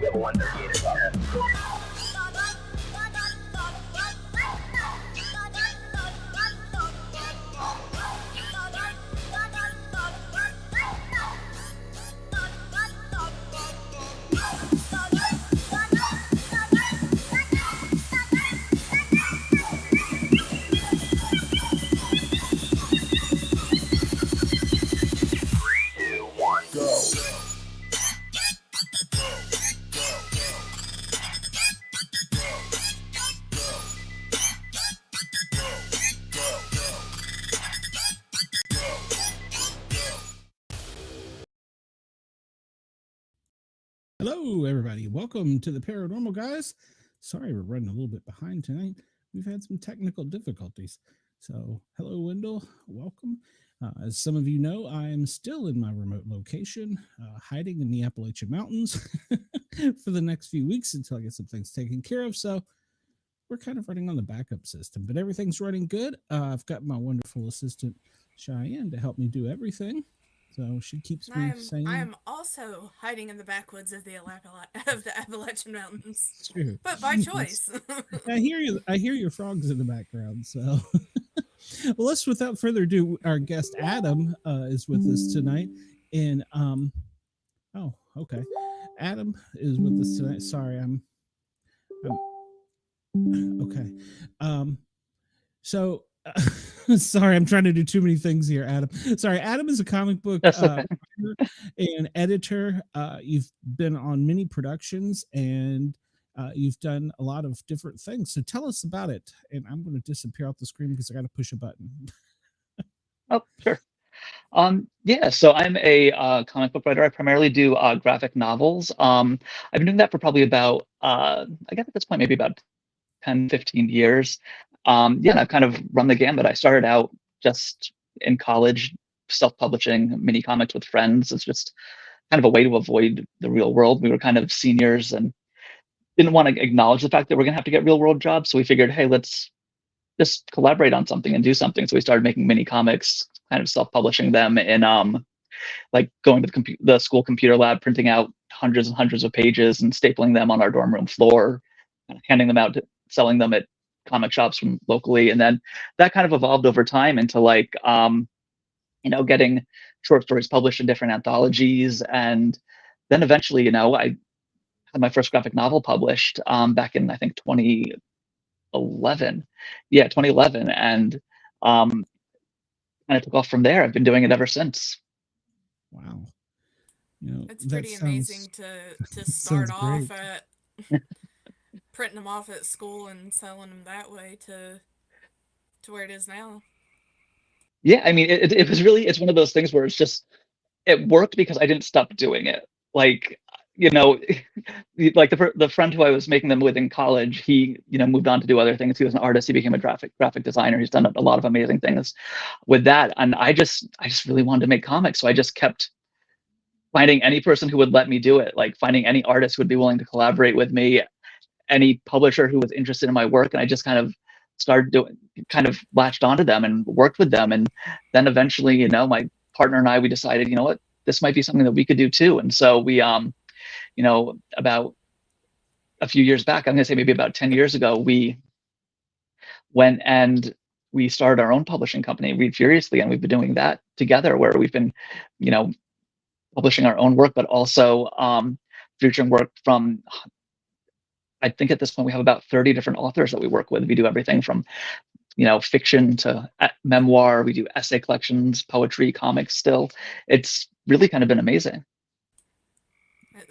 level 1 creators on it. Hello, everybody. Welcome to the Paranormal Guys. Sorry, we're running a little bit behind tonight. We've had some technical difficulties. So, hello, Wendell. Welcome. As some of you know, I'm still in my remote location, hiding in the Appalachian Mountains for the next few weeks until I get some things taken care of. So, we're kind of running on the backup system, but everything's running good. I've got my wonderful assistant, Cheyenne, to help me do everything. So she keeps me sane. I am also hiding in the backwoods of the Appalachian Mountains, True. but by choice. I hear you. I hear your frogs in the background. So, well, let's without further ado, our guest Adam is with us tonight, and oh, okay, Adam is with us tonight. Sorry, I'm okay. So. Sorry, I'm trying to do too many things here, Adam. Sorry, Adam is a comic book writer and editor. You've been on many productions and you've done a lot of different things. So tell us about it. And I'm going to disappear off the screen because I got to push a button. Oh, sure. Yeah, so I'm a comic book writer. I primarily do graphic novels. I've been doing that for probably about, I guess at this point, maybe about 10, 15 years. Yeah, and I've kind of run the gamut. I started out just in college, self-publishing mini comics with friends. It's just kind of a way to avoid the real world. We were kind of seniors and didn't want to acknowledge the fact that we're going to have to get real world jobs. So we figured, hey, let's just collaborate on something and do something. So we started making mini comics, kind of self-publishing them in like going to the school computer lab, printing out hundreds and hundreds of pages and stapling them on our dorm room floor, handing them out, selling them at comic shops from locally. And then that kind of evolved over time into like, getting short stories published in different anthologies. And then eventually, I had my first graphic novel published back in, I think, 2011. Yeah, 2011. And kind of took off from there. I've been doing it ever since. Wow. It's pretty amazing to start off at printing them off at school and selling them that way to where it is now. Yeah, I mean, it was really, it's one of those things where it worked because I didn't stop doing it. Like, like the friend who I was making them with in college, he, moved on to do other things. He was an artist. He became a graphic designer. He's done a lot of amazing things with that. And I just really wanted to make comics. So I just kept finding any person who would let me do it, like finding any artist who would be willing to collaborate with me, any publisher who was interested in my work. And I just kind of latched onto them and worked with them. And then eventually, my partner and I, we decided, what, this might be something that we could do too. And so we, about a few years back, I'm going to say maybe about 10 years ago, we went and we started our own publishing company, Read Furiously. And we've been doing that together where we've been, publishing our own work, but also featuring work from, I think at this point we have about 30 different authors that we work with. We do everything from, fiction to memoir. We do essay collections, poetry, comics still. It's really kind of been amazing.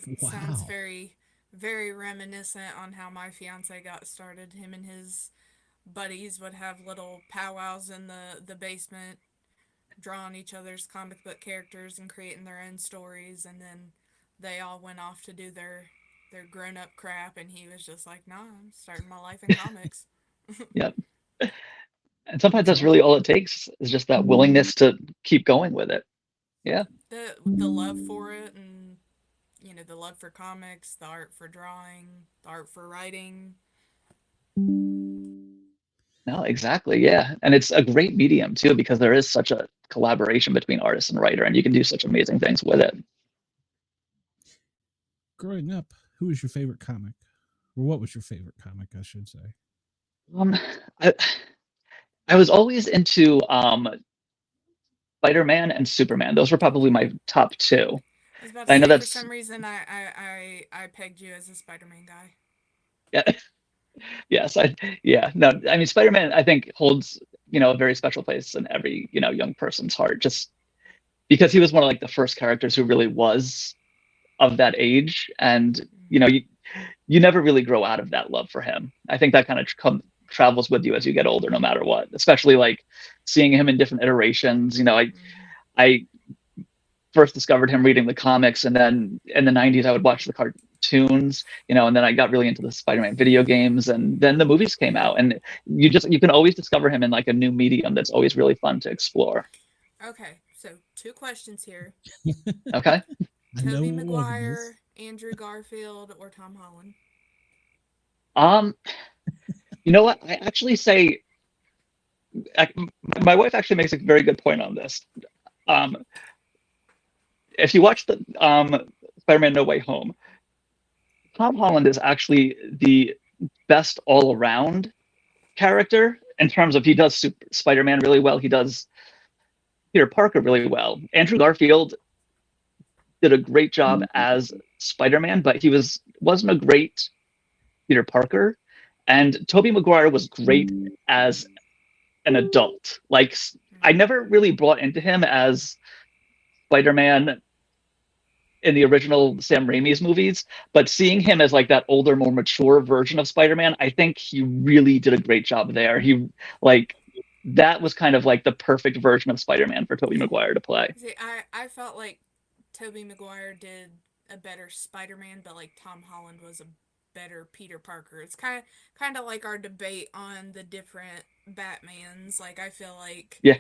It sounds very, very reminiscent on how my fiance got started. Him and his buddies would have little powwows in the basement, drawing each other's comic book characters and creating their own stories, and then they all went off to do their grown-up crap, and he was just like, nah, I'm starting my life in comics. Yep. And sometimes that's really all it takes, is just that willingness to keep going with it. Yeah. The love for it, and the love for comics, the art for drawing, the art for writing. No, exactly. Yeah. And it's a great medium too, because there is such a collaboration between artist and writer, and you can do such amazing things with it. Growing up, who was your favorite comic, or what was your favorite comic, I should say? Um, I, I was always into Spider-Man and Superman. Those were probably my top two. I was about to I know say, for that's some reason, I pegged you as a Spider-Man guy. yeah, yes, yeah, no, I mean Spider-Man I think holds, a very special place in every, young person's heart just because he was one of like the first characters who really was of that age and Mm-hmm. you never really grow out of that love for him. I think that kind of travels with you as you get older, no matter what. Especially like seeing him in different iterations. Mm-hmm. I first discovered him reading the comics, and then in the '90s I would watch the cartoons. And then I got really into the Spider-Man video games, and then the movies came out, and you can always discover him in like a new medium that's always really fun to explore. Okay, so two questions here: Okay. I know Tobey one of these. Maguire, Andrew Garfield, or Tom Holland? Um, you know what? I actually say I, my wife actually makes a very good point on this. Um, if you watch the Spider-Man No Way Home, Tom Holland is actually the best all-around character in terms of he does Spider-Man really well. He does Peter Parker really well. Andrew Garfield did a great job as Spider-Man, but he wasn't a great Peter Parker. And Tobey Maguire was great as an adult. Like I Mm-hmm. never really brought into him as Spider-Man in the original Sam Raimi's movies, but seeing him as like that older, more mature version of Spider-Man, I think he really did a great job there. He like that was kind of like the perfect version of Spider-Man for Tobey Maguire to play. See, I felt like Tobey Maguire did a better Spider-Man, but like Tom Holland was a better Peter Parker. It's kind of like our debate on the different Batmans. Like I feel like Yeah,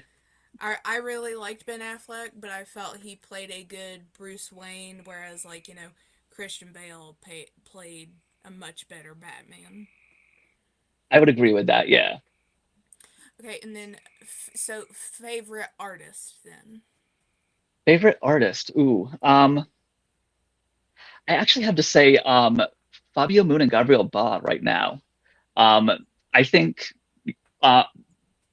I really liked Ben Affleck, but I felt he played a good Bruce Wayne, whereas like Christian Bale played a much better Batman. I would agree with that. Yeah. Okay, and then so favorite artist then. Favorite artist? Ooh. I actually have to say Fabio Moon and Gabriel Ba right now. Um, I think uh,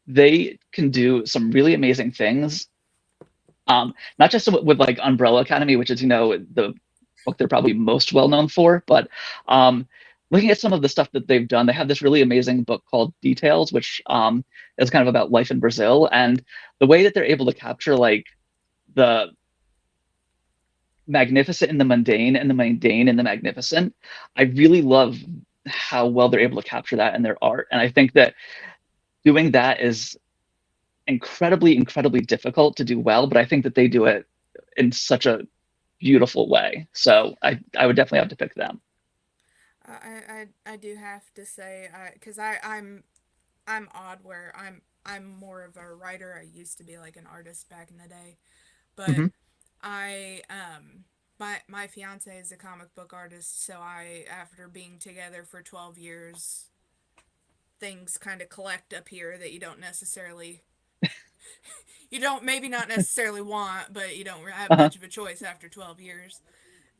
they can do some really amazing things. Not just with like Umbrella Academy, which is the book they're probably most well known for, but looking at some of the stuff that they've done, they have this really amazing book called Details, which is kind of about life in Brazil, and the way that they're able to capture like the magnificent in the mundane and the mundane in the magnificent. I really love how well they're able to capture that in their art, and I think that doing that is incredibly, incredibly difficult to do well, but I think that they do it in such a beautiful way. So I would definitely have to pick them. I do have to say, because I'm odd where I'm more of a writer. I used to be like an artist back in the day, but Hmm. I my fiance is a comic book artist, so I after being together for 12 years, things kind of collect up here that you don't maybe not necessarily want, but you don't have Uh-huh. much of a choice after 12 years.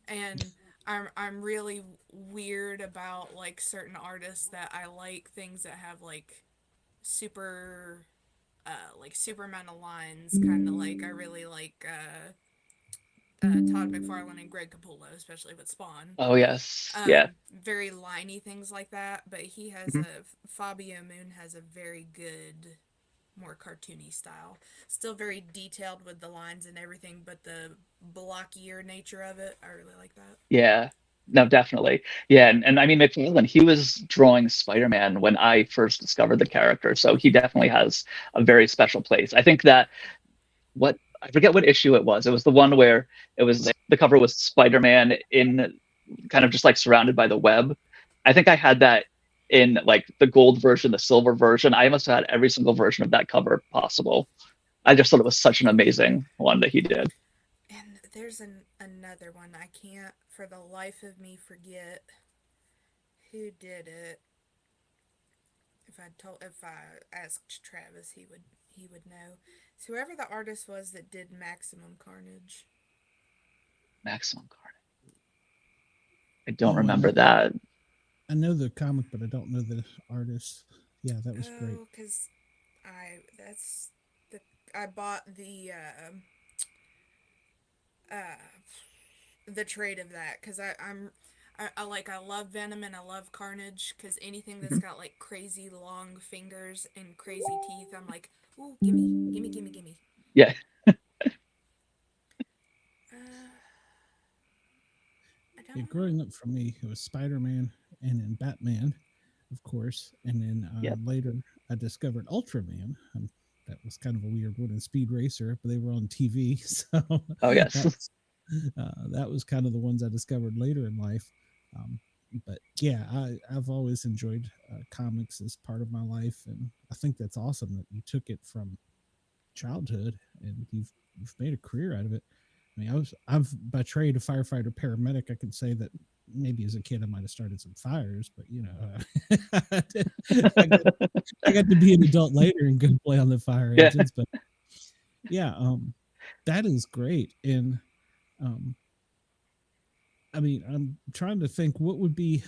And I'm really weird about like certain artists that I like things that have super like super amount of lines, kind of like I really like Todd McFarlane and Greg Capullo, especially with Spawn. Oh yes, yeah. Very liney things like that, but he has Hmm. a Fabio Moon has a very good, more cartoony style. Still very detailed with the lines and everything, but the blockier nature of it, I really like that. Yeah. No, definitely. Yeah, and I mean McFarlane, he was drawing Spider-Man when I first discovered the character, so he definitely has a very special place. I think that what I forget what issue it was. It was the one where it was the cover was Spider-Man in kind of just like surrounded by the web. I think I had that in like the gold version, the silver version. I must have had every single version of that cover possible. I just thought it was such an amazing one that he did. And there's another one I can't for the life of me forget who did it. If I asked Travis, he would know. So whoever the artist was that did Maximum Carnage. Maximum Carnage. I don't remember that. I know the comic, but I don't know the artist. Yeah, that was great. Oh, because I bought uh the trade of that because I love Venom and I love Carnage because anything that's Mhm. got like crazy long fingers and crazy teeth, I'm like, ooh, gimme, gimme, gimme, gimme. Yeah. Uh, I Yeah, don't know. growing up for me, it was Spider-Man and then Batman, of course, and then Yep. later I discovered Ultraman. That was kind of a weird one, and Speed Racer, but they were on TV, so Oh yes. that was that was kind of the ones I discovered later in life. Um, but yeah, I've always enjoyed comics as part of my life, and I think that's awesome that you took it from childhood and you've made a career out of it. I mean, I've by trade a firefighter paramedic. I could say that maybe as a kid I might have started some fires, but I got to be an adult later and go play on the fire Yeah. engines. But yeah, that is great. And um, I mean, I'm trying to think what would be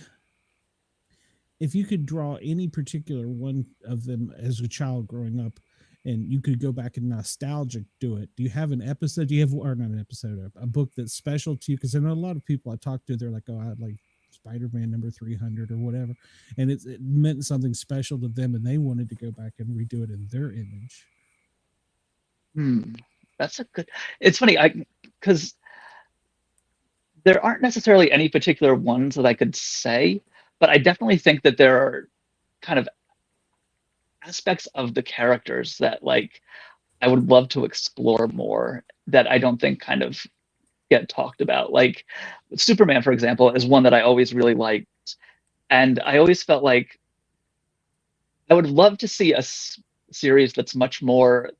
if you could draw any particular one of them as a child growing up and you could go back and nostalgic do it. Do you have an episode? Do you have, or not an episode, a book that's special to you? Because I know a lot of people I talk to, they're like, oh, I like Spider-Man number 300 or whatever. And it meant something special to them and they wanted to go back and redo it in their image. That's a good. It's funny, because there aren't necessarily any particular ones that I could say, but I definitely think that there are kind of aspects of the characters that like I would love to explore more that I don't think kind of get talked about. Like Superman, for example, is one that I always really liked. And I always felt like I would love to see a series that's much more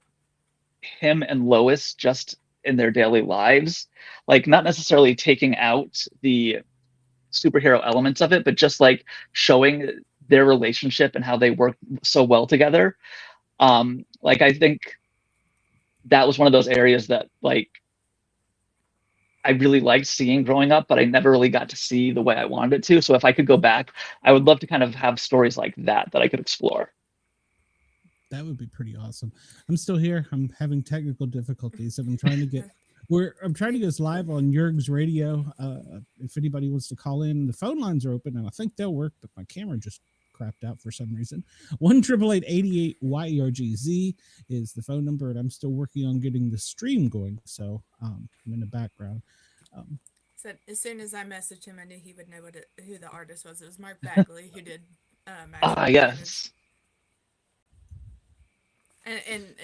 him and Lois just in their daily lives. Like not necessarily taking out the superhero elements of it, but just like showing their relationship and how they work so well together. Like I think that was one of those areas that like I really liked seeing growing up, but I never really got to see the way I wanted it to. So if I could go back, I would love to kind of have stories like that that I could explore. That would be pretty awesome. I'm still here. I'm having technical difficulties and I'm trying to get us live on Jurg's radio. If anybody wants to call in, the phone lines are open and I think they'll work, but my camera just crapped out for some reason. 1-888-88-YERGZ is the phone number, and I'm still working on getting the stream going. So I'm in the background. So as soon as I messaged him, I knew he would know who the artist was. It was Mark Bagley who did Maximum Yes. and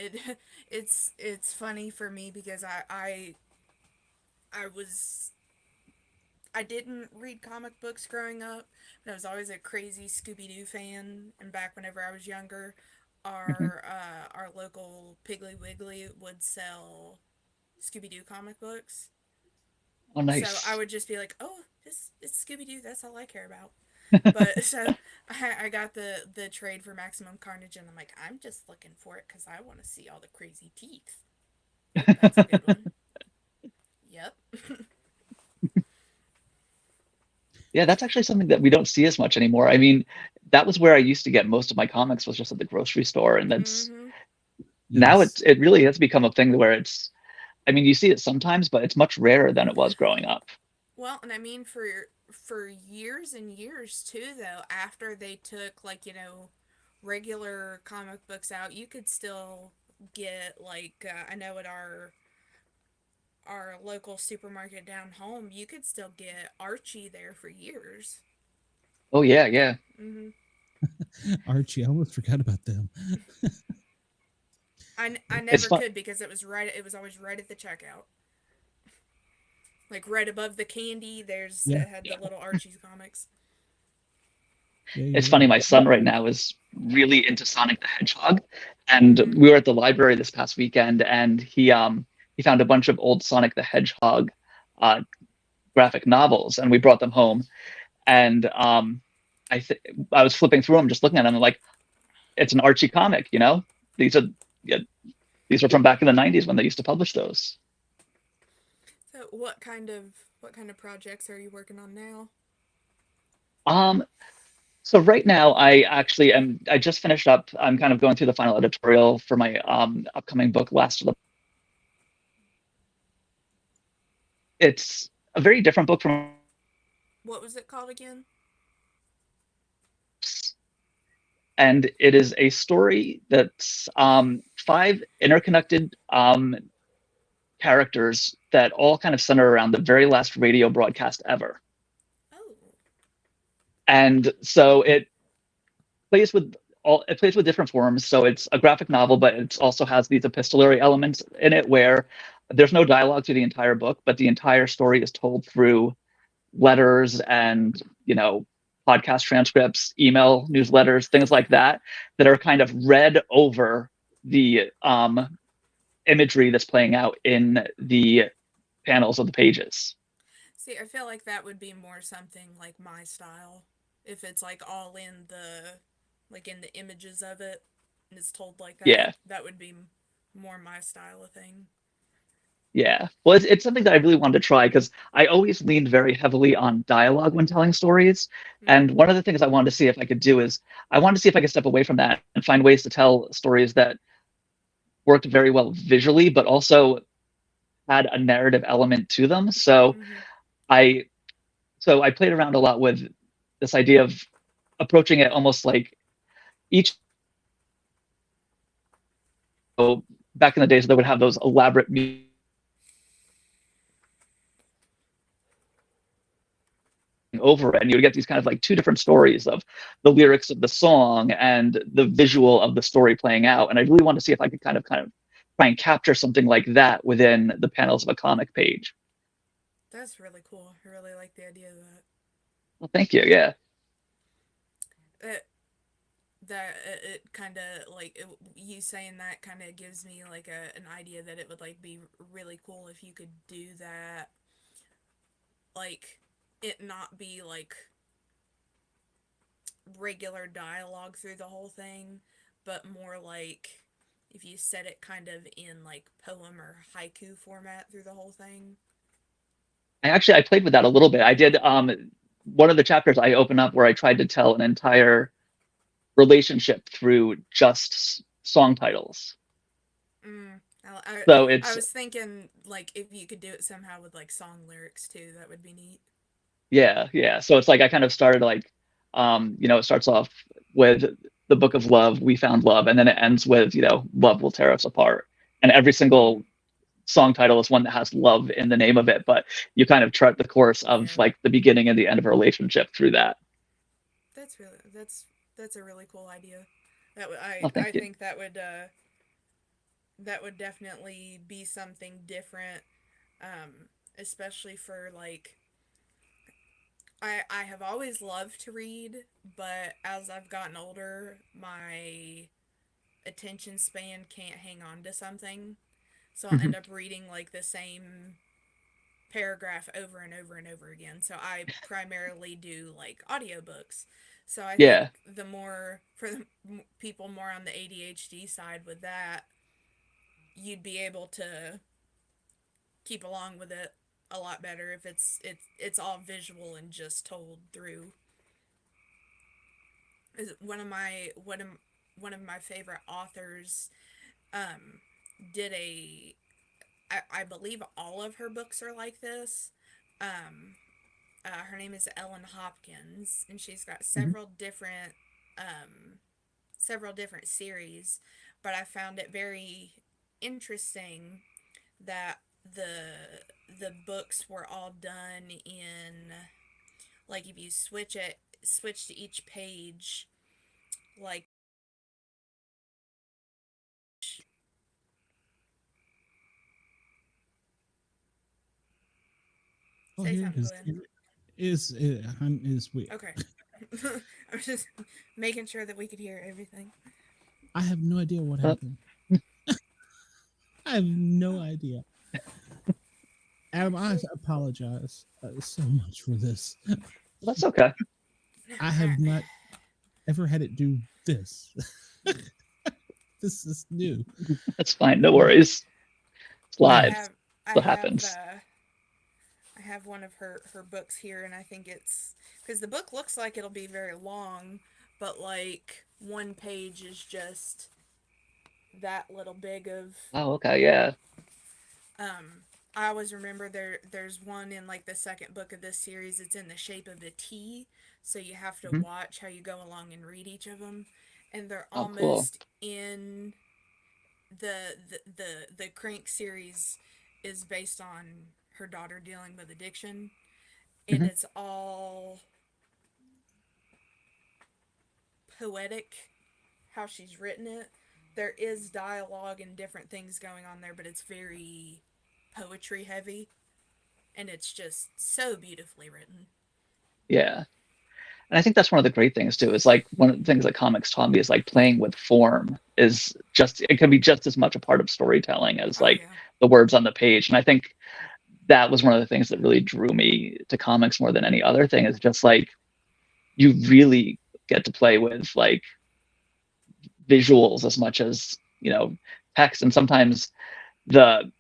it's funny for me because I didn't read comic books growing up, but I was always a crazy Scooby-Doo fan. And back whenever I was younger, our local Piggly Wiggly would sell Scooby-Doo comic books. Oh, nice. So I would just be like, oh, it's Scooby-Doo. That's all I care about. But so I got the trade for Maximum Carnage, and I'm like, I'm just looking for it because I want to see all the crazy teeth. That's a good one. Yep. Yeah, that's actually something that we don't see as much anymore. I mean, that was where I used to get most of my comics was just at the grocery store, and that's now it really has become a thing where it's. I mean, you see it sometimes, but it's much rarer than it was growing up. Well, and I mean for years and years too, though, after they took like regular comic books out, you could still get like I know at our local supermarket down home, you could still get Archie there for years. Oh yeah, yeah. Archie, I almost forgot about them. I never could because it was always right at the checkout. Like right above the candy, it had the little Archie's comics. It's funny, my son right now is really into Sonic the Hedgehog, and we were at the library this past weekend, and he found a bunch of old Sonic the Hedgehog graphic novels, and we brought them home, and I was flipping through them, just looking at them, and like, it's an Archie comic, These are from back in the 90s when they used to publish those. So what kind of projects are you working on now? So right now, I just finished up. I'm kind of going through the final editorial for my upcoming book, Last of the. It's a very different book from, What was it called again? and it is a story that's five interconnected characters that all kind of center around the very last radio broadcast ever. Oh. And so plays with it plays with different forms. So it's a graphic novel, but it also has these epistolary elements in it where there's no dialogue through the entire book, but the entire story is told through letters and, podcast transcripts, email newsletters, things like that, that are kind of read over the imagery that's playing out in the panels of the pages. See, I feel like that would be more something like my style. If it's like all in the images of it, and it's told like that, Yeah. that would be more my style of thing. Yeah. Well, it's something that I really wanted to try because I always leaned very heavily on dialogue when telling stories. And one of the things I wanted to see if I could do is I wanted to see if I could step away from that and find ways to tell stories that worked very well visually, but also had a narrative element to them. So I played around a lot with this idea of approaching it almost like each. So back in the days, they would have those elaborate over it, and you would get these kind of like two different stories of the lyrics of the song and the visual of the story playing out. And I really wanted to see if I could kind of try and capture something like that within the panels of a comic page. That's really cool. I really like the idea of that. Well, thank you. Yeah. It kind of like you saying that kind of gives me like an idea that it would like be really cool if you could do that, like it not be like regular dialogue through the whole thing, but more like if you set it kind of in like poem or haiku format through the whole thing. I played with that a little bit. I did one of the chapters I open up where I tried to tell an entire relationship through just song titles. So I was thinking like if you could do it somehow with like song lyrics too, that would be neat. Yeah. So it's like I kind of started like, it starts off with the book of love, we found love, and then it ends with, love will tear us apart. And every single song title is one that has love in the name of it, but you kind of chart the course of like the beginning and the end of a relationship through that. That's a really cool idea. I think that would definitely be something different, especially for like I have always loved to read, but as I've gotten older, my attention span can't hang on to something. So I'll end up reading like the same paragraph over and over and over again. So I primarily do like audiobooks. So I think the more for the people more on the ADHD side with that, you'd be able to keep along with it a lot better if it's all visual and just told through. One of my favorite authors did I believe all of her books are like this. Her name is Ellen Hopkins, and she's got several different series, but I found it very interesting that the books were all done in like if you switch to each page, like say something, Glenn. Is weird. Okay. I was just making sure that we could hear everything. I have no idea what happened. I have no idea. Adam, I apologize so much for this. That's okay. I have not ever had it do this. This is new. That's fine. No worries. It's live. What happens? I have one of her books here, and I think it's because the book looks like it'll be very long, but like one page is just that little big of. Oh, okay, yeah. I always remember there's one in like the second book of this series. It's in the shape of a T, so you have to Hmm. watch how you go along and read each of them, and they're Oh, cool. almost in the Crank series is based on her daughter dealing with addiction, and Hmm. it's all poetic how she's written it. There is dialogue and different things going on there, but it's very poetry heavy, and it's just so beautifully written. Yeah. And I think that's one of the great things too, is like one of the things that comics taught me is like playing with form is just, it can be just as much a part of storytelling as Oh like yeah. the words on the page. And I think that was one of the things that really drew me to comics more than any other thing, is just like you really get to play with like visuals as much as, text. And sometimes the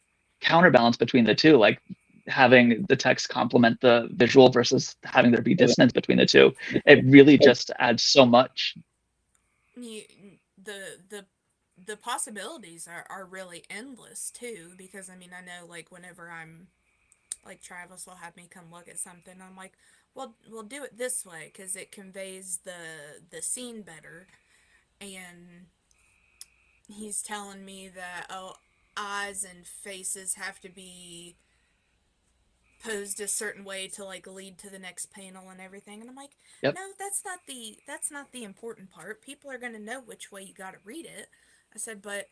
counterbalance between the two, like having the text complement the visual versus having there be dissonance between the two, it really just adds so much. You, the possibilities are really endless too, because I mean I know like whenever I'm like Travis will have me come look at something, I'm like, well we'll do it this way because it conveys the scene better, and he's telling me that eyes and faces have to be posed a certain way to like lead to the next panel and everything, and I'm like, Yep. no, that's not the important part. People are going to know which way you got to read it. I said, but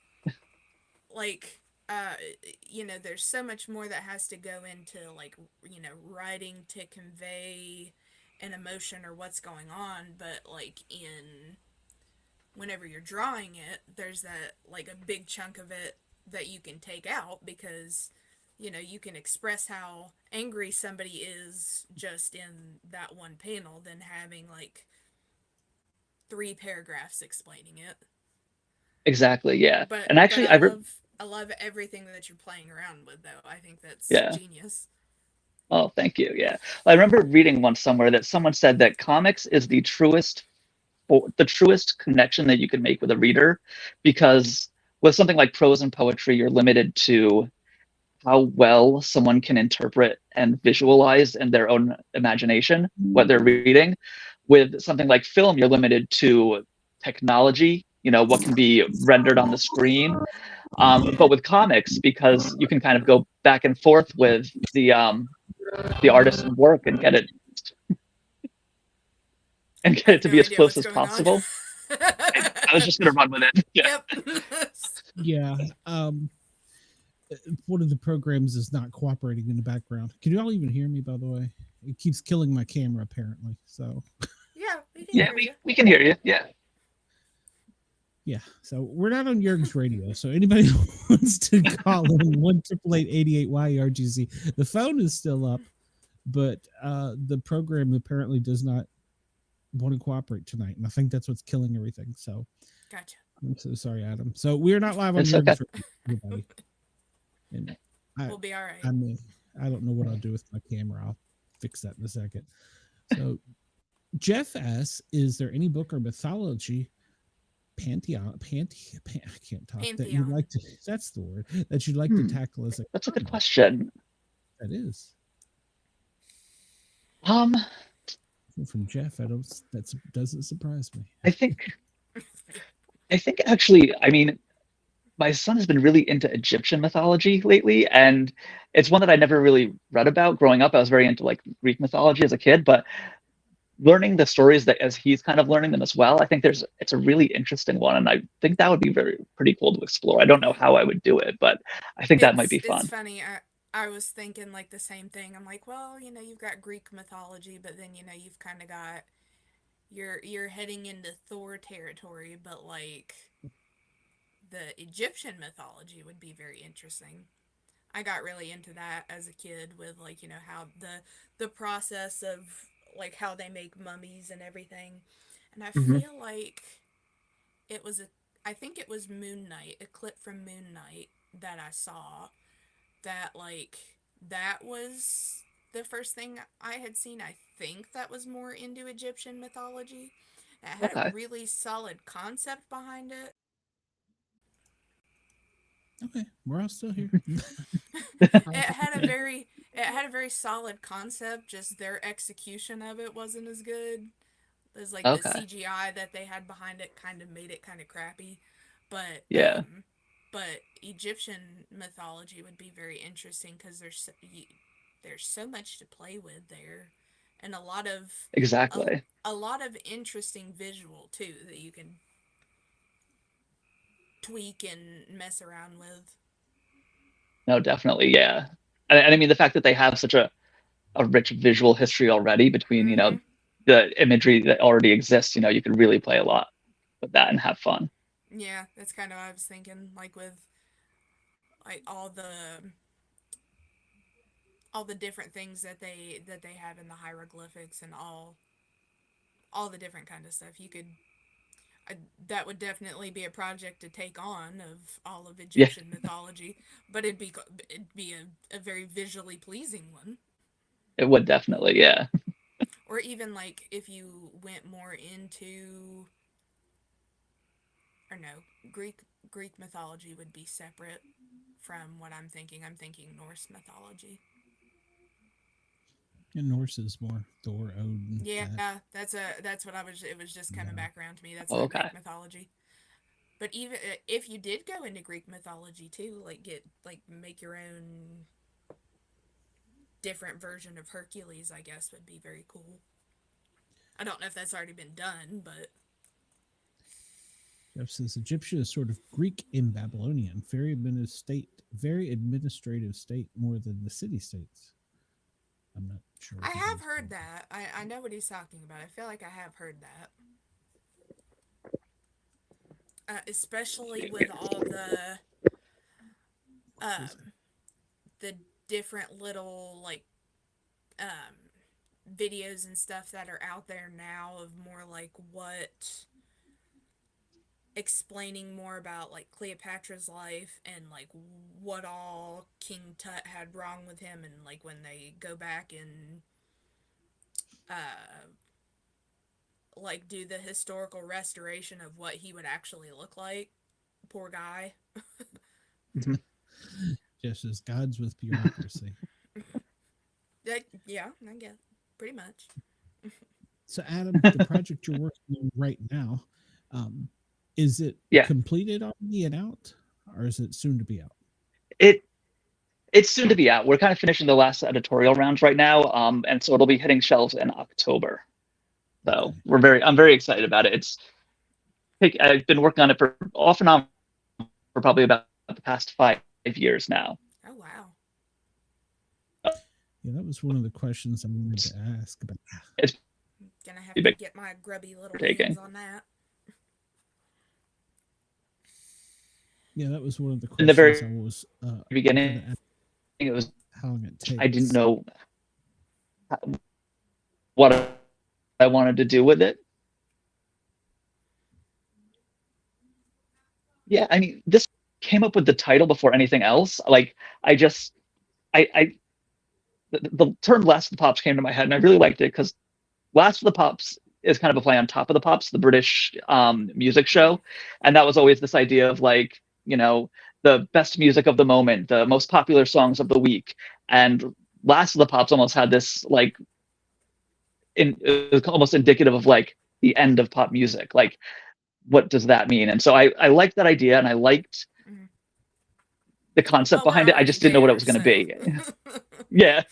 like there's so much more that has to go into like writing to convey an emotion or what's going on, but like in whenever you're drawing it, there's that like a big chunk of it that you can take out because you can express how angry somebody is just in that one panel than having like three paragraphs explaining it. Exactly. Yeah. But And but actually, I love everything that you're playing around with though. I think that's yeah. genius. Oh, thank you. Yeah. I remember reading once somewhere that someone said that comics is the truest connection that you can make with a reader, because with something like prose and poetry, you're limited to how well someone can interpret and visualize in their own imagination what they're reading. With something like film, you're limited to technology, what can be rendered on the screen. But with comics, because you can kind of go back and forth with the artist's work and I get it have to no be as idea close what's as going on. possible. I was just gonna run with it. Yeah. Yep. Yeah. One of the programs is not cooperating in the background. Can you all even hear me, by the way? It keeps killing my camera, apparently. So, Yeah, we can Yeah, hear we, you. we can hear you. Yeah. yeah. So, we're not on Jurgen's radio. So, anybody who wants to call in 1-888-88-YRGC, the phone is still up, but the program apparently does not want to cooperate tonight. And I think that's what's killing everything. So, Gotcha. I'm so sorry, Adam. So, we're not live on It's okay. Jurgen's radio, everybody. And I, We'll be all right. I mean, I don't know what I'll do with my camera. I'll fix that in a second. So, Jeff asks, "Is there any book or mythology I can't talk that you'd Pantheon. like to? That's the word that you'd like to Hmm. tackle as a That's a good comic?" question. That is Um, from Jeff. That doesn't surprise me. I think I think actually, I mean, my son has been really into Egyptian mythology lately, and it's one that I never really read about growing up. I was very into like Greek mythology as a kid, but learning the stories that as he's kind of learning them as well, I think it's a really interesting one, and I think that would be pretty cool to explore. I don't know how I would do it, but I think that might be It's fun. funny. I was thinking like the same thing. I'm like, well, you've got Greek mythology, but then you've kind of got you're heading into Thor territory, but like the Egyptian mythology would be very interesting. I got really into that as a kid with like, how the process of like how they make mummies and everything. And I Hmm. feel like it was a I think it was Moon Knight, a clip from Moon Knight that I saw that like that was the first thing I had seen, I think, that was more into Egyptian mythology. It had a Okay. really solid concept behind it. Okay, we're all still here. It had a very solid concept, just their execution of it wasn't as good. There's like the Okay. CGI that they had behind it kind of made it kind of crappy. But Yeah. Egyptian mythology would be very interesting because there's so much to play with there, and a, Exactly. a lot of interesting visual too that you can tweak and mess around with. No, definitely. Yeah. And I mean the fact that they have such a rich visual history already between, Mm-hmm. the imagery that already exists, you could really play a lot with that and have fun. Yeah, that's kind of what I was thinking. Like with like all the different things that they have in the hieroglyphics and all the different kind of stuff you could. That would definitely be a project to take on of all of Yeah, Egyptian mythology, but it'd be a very visually pleasing one. it would definitely. Yeah. Or even like if you went more into, or no, Greek mythology would be separate from what I'm thinking. I'm thinking Norse mythology. And Norse is more Thor, Odin, Yeah, that. that's what I was. It was just coming Yeah. back around to me. That's Oh, that okay. Greek mythology. But even if you did go into Greek mythology too, make your own different version of Hercules, I guess would be very cool. I don't know if that's already been done, but Jeff says Egyptian is sort of Greek in Babylonian, very administrative state more than the city states. I'm not sure I what he have means by heard that. that. I know what he's talking about. I feel like I have heard that. Especially with all um, the different little um, videos and stuff that are out there now of more like what explaining more about like Cleopatra's life and like what all King Tut had wrong with him, and like when they go back and uh like do the historical restoration of what he would actually look like. Poor guy. Jeff says gods with bureaucracy. Yeah, I guess pretty much. So Adam, the project you're working on right now, um, is it Yeah. completed already and out, or is it soon to be out? It it's soon to be out. We're kind of finishing the last editorial rounds right now, and so it'll be hitting shelves in October. So Okay. I'm very excited about it. I've been working on it for off and on for probably about the past 5 years now. Oh wow. Yeah, that was one of the questions I wanted to ask about. It's Gonna have pretty to big get my grubby little hands taking. on that. Yeah, that was one of the In the questions very I was going beginning, to ask. it was How long it I didn't takes? know what I wanted to do with it. Yeah, I mean, this came up with the title before anything else. Like, I just, I the term "Last of the Pops" came to my head, and I really liked it because "Last of the Pops" is kind of a play on "Top of the Pops," the British music Mm-hmm. show, and that was always this idea of like, the best music of the moment, the most popular songs of the week, and "Last of the Pops" almost had this like, it was almost indicative of like the end of pop music. Like, what does that mean? And so I liked that idea, and I liked Mm-hmm. the concept Well, we're behind it. I already just didn't know what it there, was going to so. be. Yeah.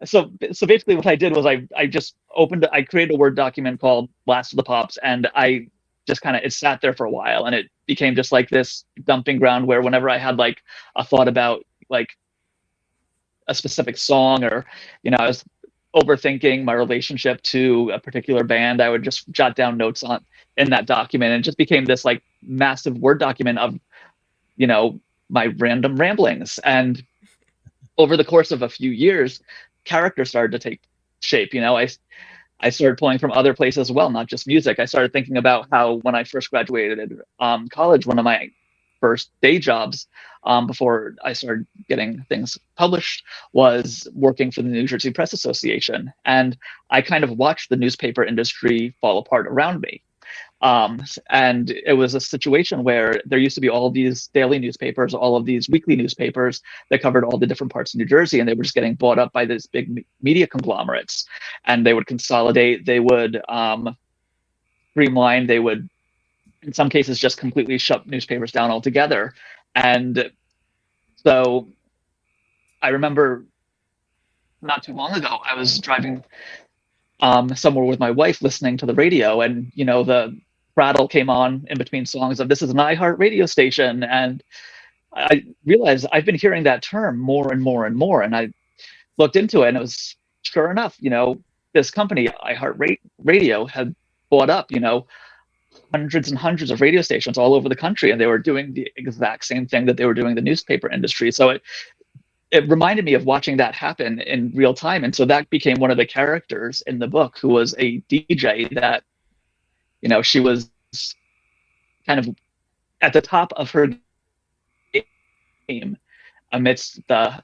So basically what I did was I just I created a Word document called "Last of the Pops," and I just kind of, it sat there for a while, and it became just like this dumping ground where whenever I had like a thought about like a specific song, or I was overthinking my relationship to a particular band, I would just jot down notes on in that document, and it just became this like massive Word document of you know my random ramblings. And over the course of a few years, characters started to take shape. I started pulling from other places as well, not just music. I started thinking about how when I first graduated college, one of my first day jobs before I started getting things published was working for the New Jersey Press Association. And I kind of watched the newspaper industry fall apart around me. And it was a situation where there used to be all these daily newspapers, all of these weekly newspapers that covered all the different parts of New Jersey, and they were just getting bought up by these big media conglomerates. And they would consolidate, they would streamline, they would, in some cases, just completely shut newspapers down altogether. And so I remember not too long ago, I was driving somewhere with my wife listening to the radio, and the rattle came on in between songs of "This is an iHeart radio station," and I realized I've been hearing that term more and more and more, and I looked into it, and it was sure enough, this company iHeart Radio had bought up, hundreds and hundreds of radio stations all over the country, and they were doing the exact same thing that they were doing in the newspaper industry. So it reminded me of watching that happen in real time. And so that became one of the characters in the book, who was a DJ that, she was kind of at the top of her game amidst the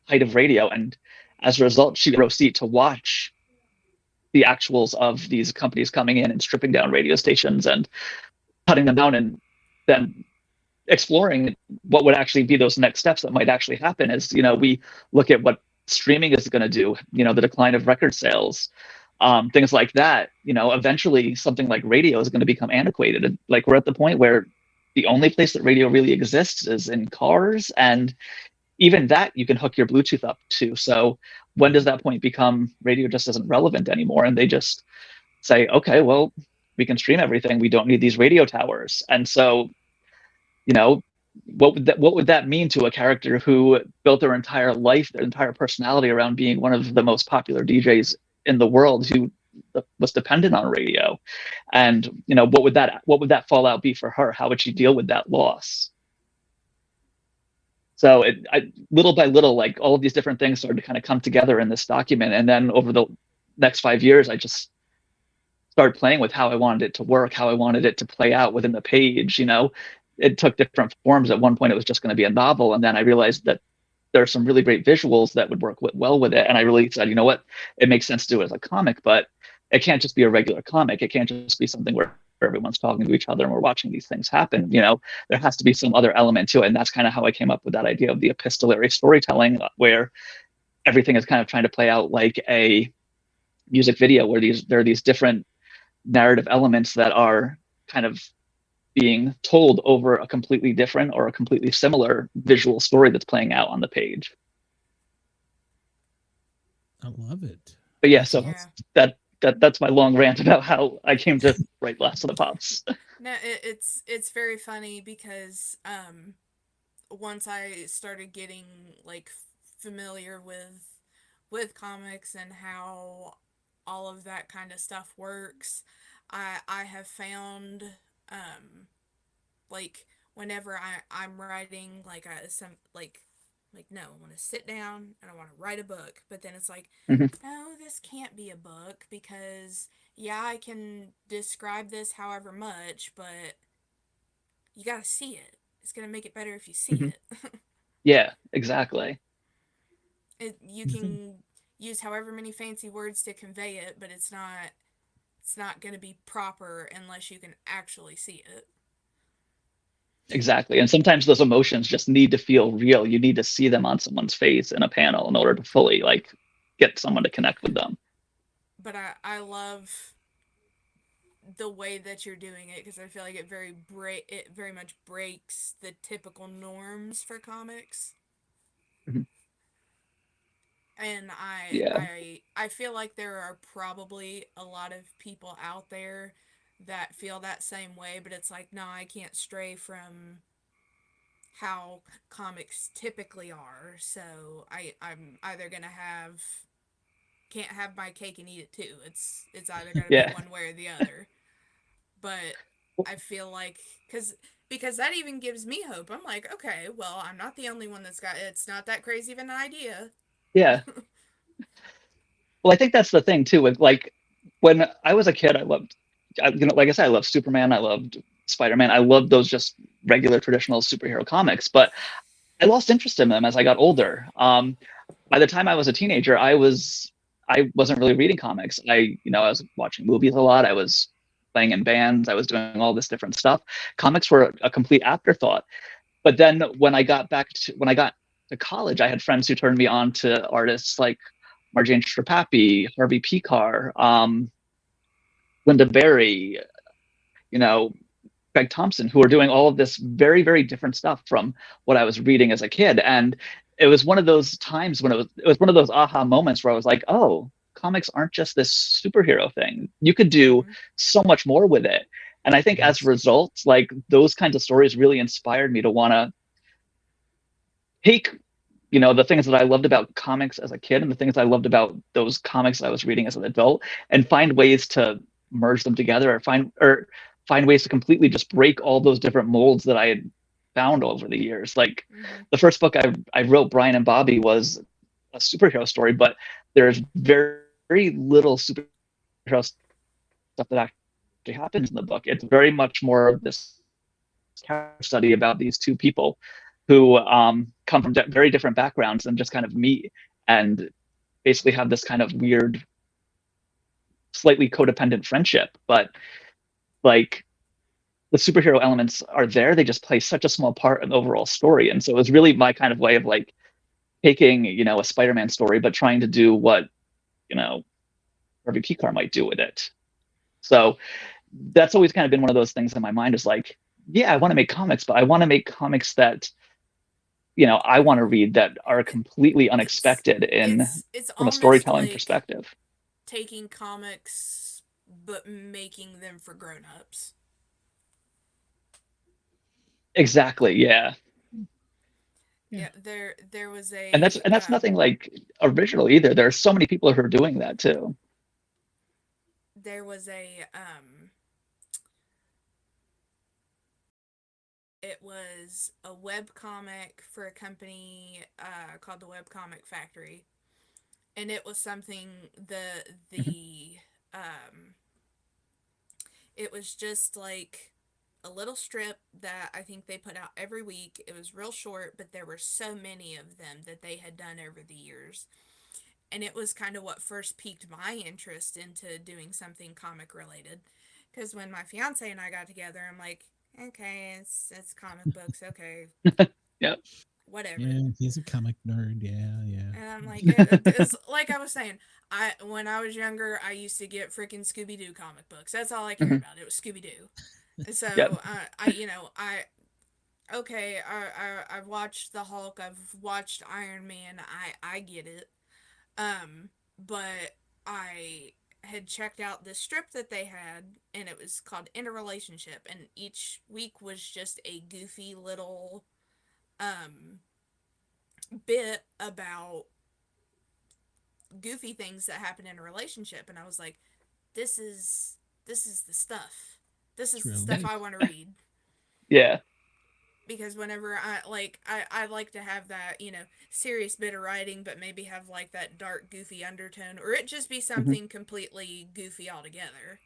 height of radio. And as a result, she had a row seat to watch the actuals of these companies coming in and stripping down radio stations and cutting them down, and then exploring what would actually be those next steps that might actually happen as we look at what streaming is going to do, the decline of record sales, things like that. Eventually something like radio is going to become antiquated, and like we're at the point where the only place that radio really exists is in cars, and even that you can hook your Bluetooth up to. So when does that point become radio just isn't relevant anymore, and they just say, okay, well, we can stream everything, we don't need these radio towers? And so what would that mean to a character who built their entire life, their entire personality around being one of the most popular DJs in the world, who was dependent on radio? And what would that fallout be for her? How would she deal with that loss? So little by little, like all of these different things started to kind of come together in this document. And then over the next 5 years, I just started playing with how I wanted it to work, how I wanted it to play out within the page. It took different forms. At one point, it was just going to be a novel. And then I realized that there are some really great visuals that would work well with it. And I really said, what, it makes sense to do it as a comic, but it can't just be a regular comic. It can't just be something where everyone's talking to each other and we're watching these things happen. There has to be some other element to it. And that's kind of how I came up with that idea of the epistolary storytelling, where everything is kind of trying to play out like a music video, where there are these different narrative elements that are kind of being told over a completely different or a completely similar visual story that's playing out on the page. I love it. But yeah, so that's my long rant about how I came to write Last of the Pops. No, it's very funny because once I started getting like familiar with comics and how all of that kind of stuff works, I have found like whenever I'm writing like no, I want to sit down and I want to write a book, but then it's like, no, this can't be a book because I can describe this however much, but you got to see it. It's going to make it better if you see it. Yeah, exactly. You can use however many fancy words to convey it, but it's not going to be proper unless you can actually see it. Exactly. And sometimes those emotions just need to feel real. You need to see them on someone's face in a panel in order to fully get someone to connect with them. But I love the way that you're doing it, because I feel like it very much breaks the typical norms for comics. Mm-hmm. And I feel like there are probably a lot of people out there that feel that same way, but it's like, no, I can't stray from how comics typically are, so I'm either gonna can't have my cake and eat it too. It's either gonna be one way or the other. But I feel like because that even gives me hope. I'm like, okay, well, I'm not the only one it's not that crazy of an idea. Yeah. Well, I think that's the thing too, with when I was a kid, I loved, like I said, I loved Superman, I loved Spider-Man, I loved those just regular traditional superhero comics, but I lost interest in them as I got older. By the time I was a teenager, I wasn't really reading comics. I was watching movies a lot. I was playing in bands. I was doing all this different stuff. Comics were a complete afterthought. But then when I got to college, I had friends who turned me on to artists like Marjane Strapapi, Harvey Pekar, Linda Berry, you know, Craig Thompson, who are doing all of this very, very different stuff from what I was reading as a kid. And it was one of those times when it was one of those aha moments where I was like, oh, comics aren't just this superhero thing. You could do Mm-hmm. so much more with it. And I think as a Yes. result, like those kinds of stories really inspired me to want to take, the things that I loved about comics as a kid and the things I loved about those comics I was reading as an adult and find ways to merge them together or find ways to completely just break all those different molds that I had found over the years. Like Mm-hmm. the first book I wrote, Brian and Bobby, was a superhero story, but there's very, very little superhero stuff that actually happens in the book. It's very much more of this character study about these two people who come from very different backgrounds and just kind of meet and basically have this kind of weird, slightly codependent friendship. But like the superhero elements are there, they just play such a small part in the overall story. And so it was really my kind of way of like taking, a Spider-Man story, but trying to do what, you know, Harvey Pekar might do with it. So that's always kind of been one of those things in my mind is like, yeah, I want to make comics, but I want to make comics that, I want to read that are completely It's unexpected in it's from a almost storytelling like perspective. taking comics but making them for grown-ups. Exactly, yeah. Yeah. Yeah, there was And that's nothing like original either. There are so many people who are doing that too. there was a it was a web comic for a company called the Web Comic Factory, and it was something Mhm. the um it was just like a little strip that I think they put out every week. It was real short, but there were so many of them that they had done over the years. And it was kind of what first piqued my interest into doing something comic related. Because when my fiance and I got together, I'm like, okay, it's comic books, okay, Yeah. whatever. Yeah, he's a comic nerd. Yeah, And I'm like, yeah. it's like I was saying, I when I was younger, I used to get freaking Scooby Doo comic books. That's all I cared Mhm. about. It was Scooby Doo. Yep. So I okay, I've watched the Hulk. I've watched Iron Man. I get it. But I had checked out this strip that they had, and it was called Interrelationship, and each week was just a goofy little um bit about goofy things that happen in a relationship, and I was like, this is this is the stuff. This It's is the real. stuff I want to read. Yeah. Because whenever I like to have that, serious bit of writing, but maybe have like that dark goofy undertone, or it just be Mhm. something completely goofy altogether.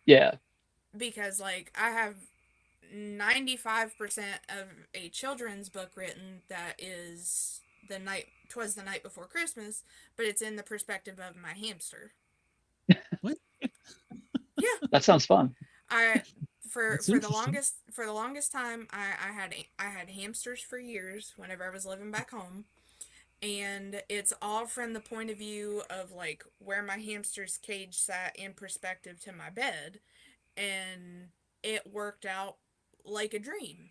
Yeah. Because like I have 95% of a children's book written that is the night before Christmas, but it's in the perspective of my hamster. What? Yeah. That sounds fun. I That's for the interesting. longest time I had hamsters for years whenever I was living back home, and it's all from the point of view of like where my hamster's cage sat in perspective to my bed, and it worked out like a dream.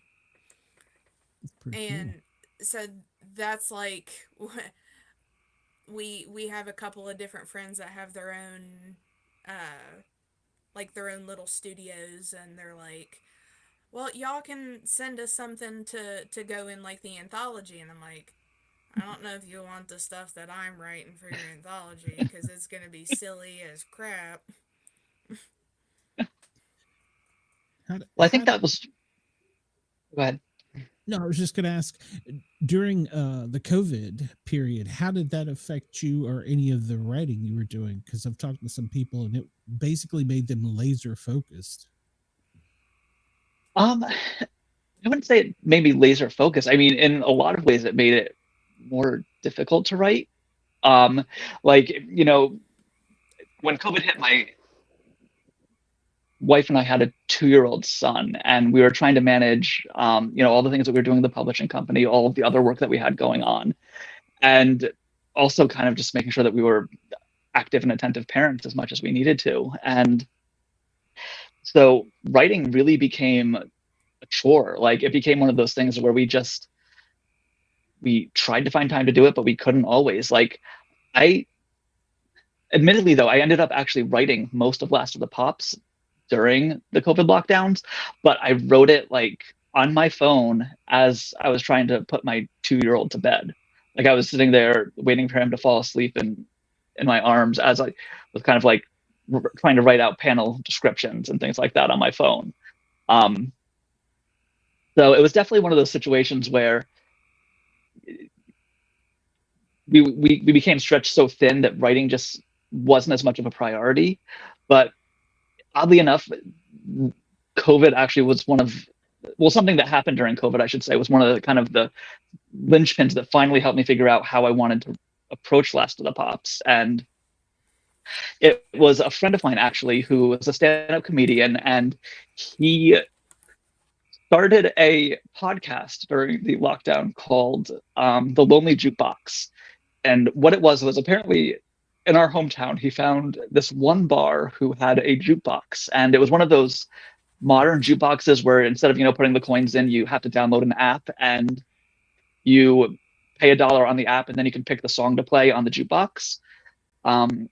It's pretty cool. And so that's like we have a couple of different friends that have their own like their own little studios, and they're like, well, y'all can send us something to go in like the anthology, and I'm like, I don't know if you want the stuff that I'm writing for your anthology because it's gonna be silly as crap. Well, I think How that was. Go ahead. no, I was just going to ask during the COVID period, how did that affect you or any of the writing you were doing? Because I've talked to some people and it basically made them laser focused. Um, I wouldn't say it made me laser focused. I mean, in a lot of ways, it made it more difficult to write. Um, like, when COVID hit, my wife and I had a 2-year-old son, and we were trying to manage, all the things that we were doing in the publishing company, all of the other work that we had going on, and also kind of just making sure that we were active and attentive parents as much as we needed to. And so writing really became a chore. Like, it became one of those things where we tried to find time to do it, but we couldn't always. Like, I admittedly, though, I ended up actually writing most of Last of the Pops during the COVID lockdowns, but I wrote it like on my phone as I was trying to put my 2-year-old to bed. Like, I was sitting there waiting for him to fall asleep in my arms as I was kind of like trying to write out panel descriptions and things like that on my phone. Um, so it was definitely one of those situations where we became stretched so thin that writing just wasn't as much of a priority. But oddly enough, COVID actually was something that happened during COVID, I should say, was one of the kind of the linchpins that finally helped me figure out how I wanted to approach Last of the Pops. And it was a friend of mine, actually, who was a stand-up comedian, and he started a podcast during the lockdown called The Lonely Jukebox. And what it was apparently in our hometown, he found this one bar who had a jukebox, and it was one of those modern jukeboxes where instead of putting the coins in, you have to download an app, and you pay $1 on the app, and then you can pick the song to play on the jukebox.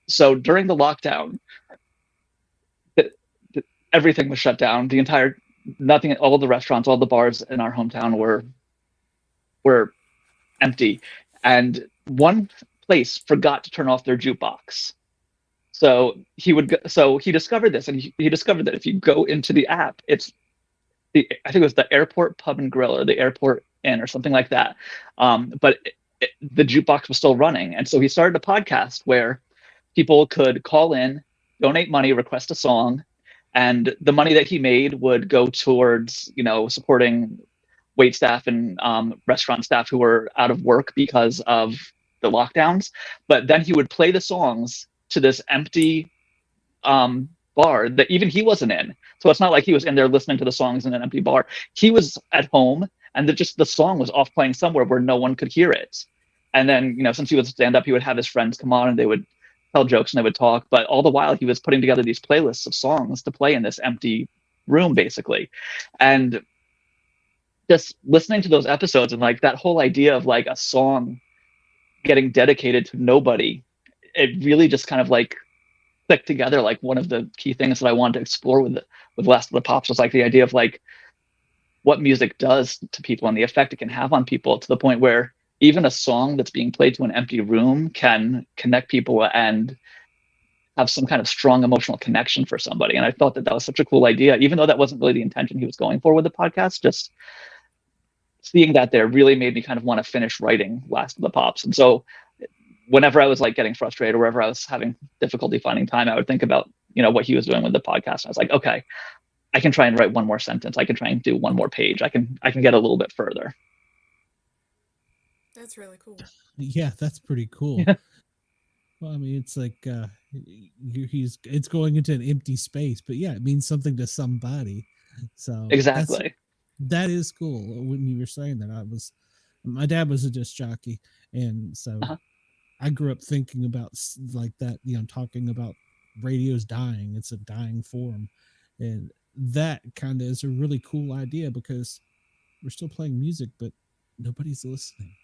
So during the lockdown, everything was shut down. Nothing, all the restaurants, all the bars in our hometown were empty, and one place forgot to turn off their jukebox. So he discovered this, and he discovered that if you go into the app, I think it was the Airport Pub and Grill or the Airport Inn or something like that. But the jukebox was still running, and so he started a podcast where people could call in, donate money, request a song, and the money that he made would go towards supporting wait staff and restaurant staff who were out of work because of the lockdowns. But then he would play the songs to this empty bar that even he wasn't in. So it's not like he was in there listening to the songs in an empty bar. He was at home, and the song was off playing somewhere where no one could hear it. And then, since he would stand up, he would have his friends come on, and they would tell jokes and they would talk. But all the while, he was putting together these playlists of songs to play in this empty room, basically. And just listening to those episodes, and like that whole idea of like a song getting dedicated to nobody, it really just kind of like clicked together. Like, one of the key things that I wanted to explore with Last of the Pops was like the idea of like what music does to people and the effect it can have on people, to the point where even a song that's being played to an empty room can connect people and have some kind of strong emotional connection for somebody. And I thought that was such a cool idea, even though that wasn't really the intention he was going for with the podcast. Just seeing that there really made me kind of want to finish writing Last of the Pops. And so whenever I was like getting frustrated or wherever I was having difficulty finding time, I would think about, what he was doing with the podcast. And I was like, okay, I can try and write one more sentence. I can try and do one more page. I can get a little bit further. That's really cool. Yeah, that's pretty cool. Yeah. Well, I mean, it's like it's going into an empty space, but yeah, it means something to somebody. So Exactly. That is cool. When you were saying that, my dad was a disc jockey, and so I grew up thinking about like that, talking about radio's dying. It's a dying form, and that kind of is a really cool idea because we're still playing music, but nobody's listening.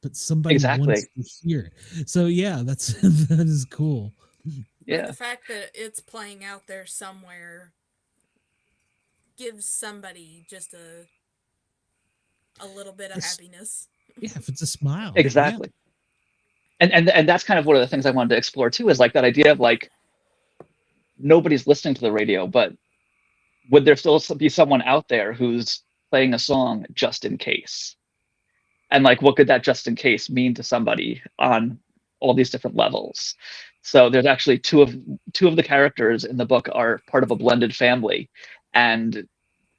But somebody wants to hear it. So yeah, that is cool. Yeah. But the fact that it's playing out there somewhere gives somebody just a little bit of happiness. Yeah, if it's a smile. Exactly. Yeah. And that's kind of one of the things I wanted to explore too, is like that idea of like nobody's listening to the radio, but would there still be someone out there who's playing a song just in case? And like, what could that just in case mean to somebody on all these different levels? So there's actually two of the characters in the book are part of a blended family, and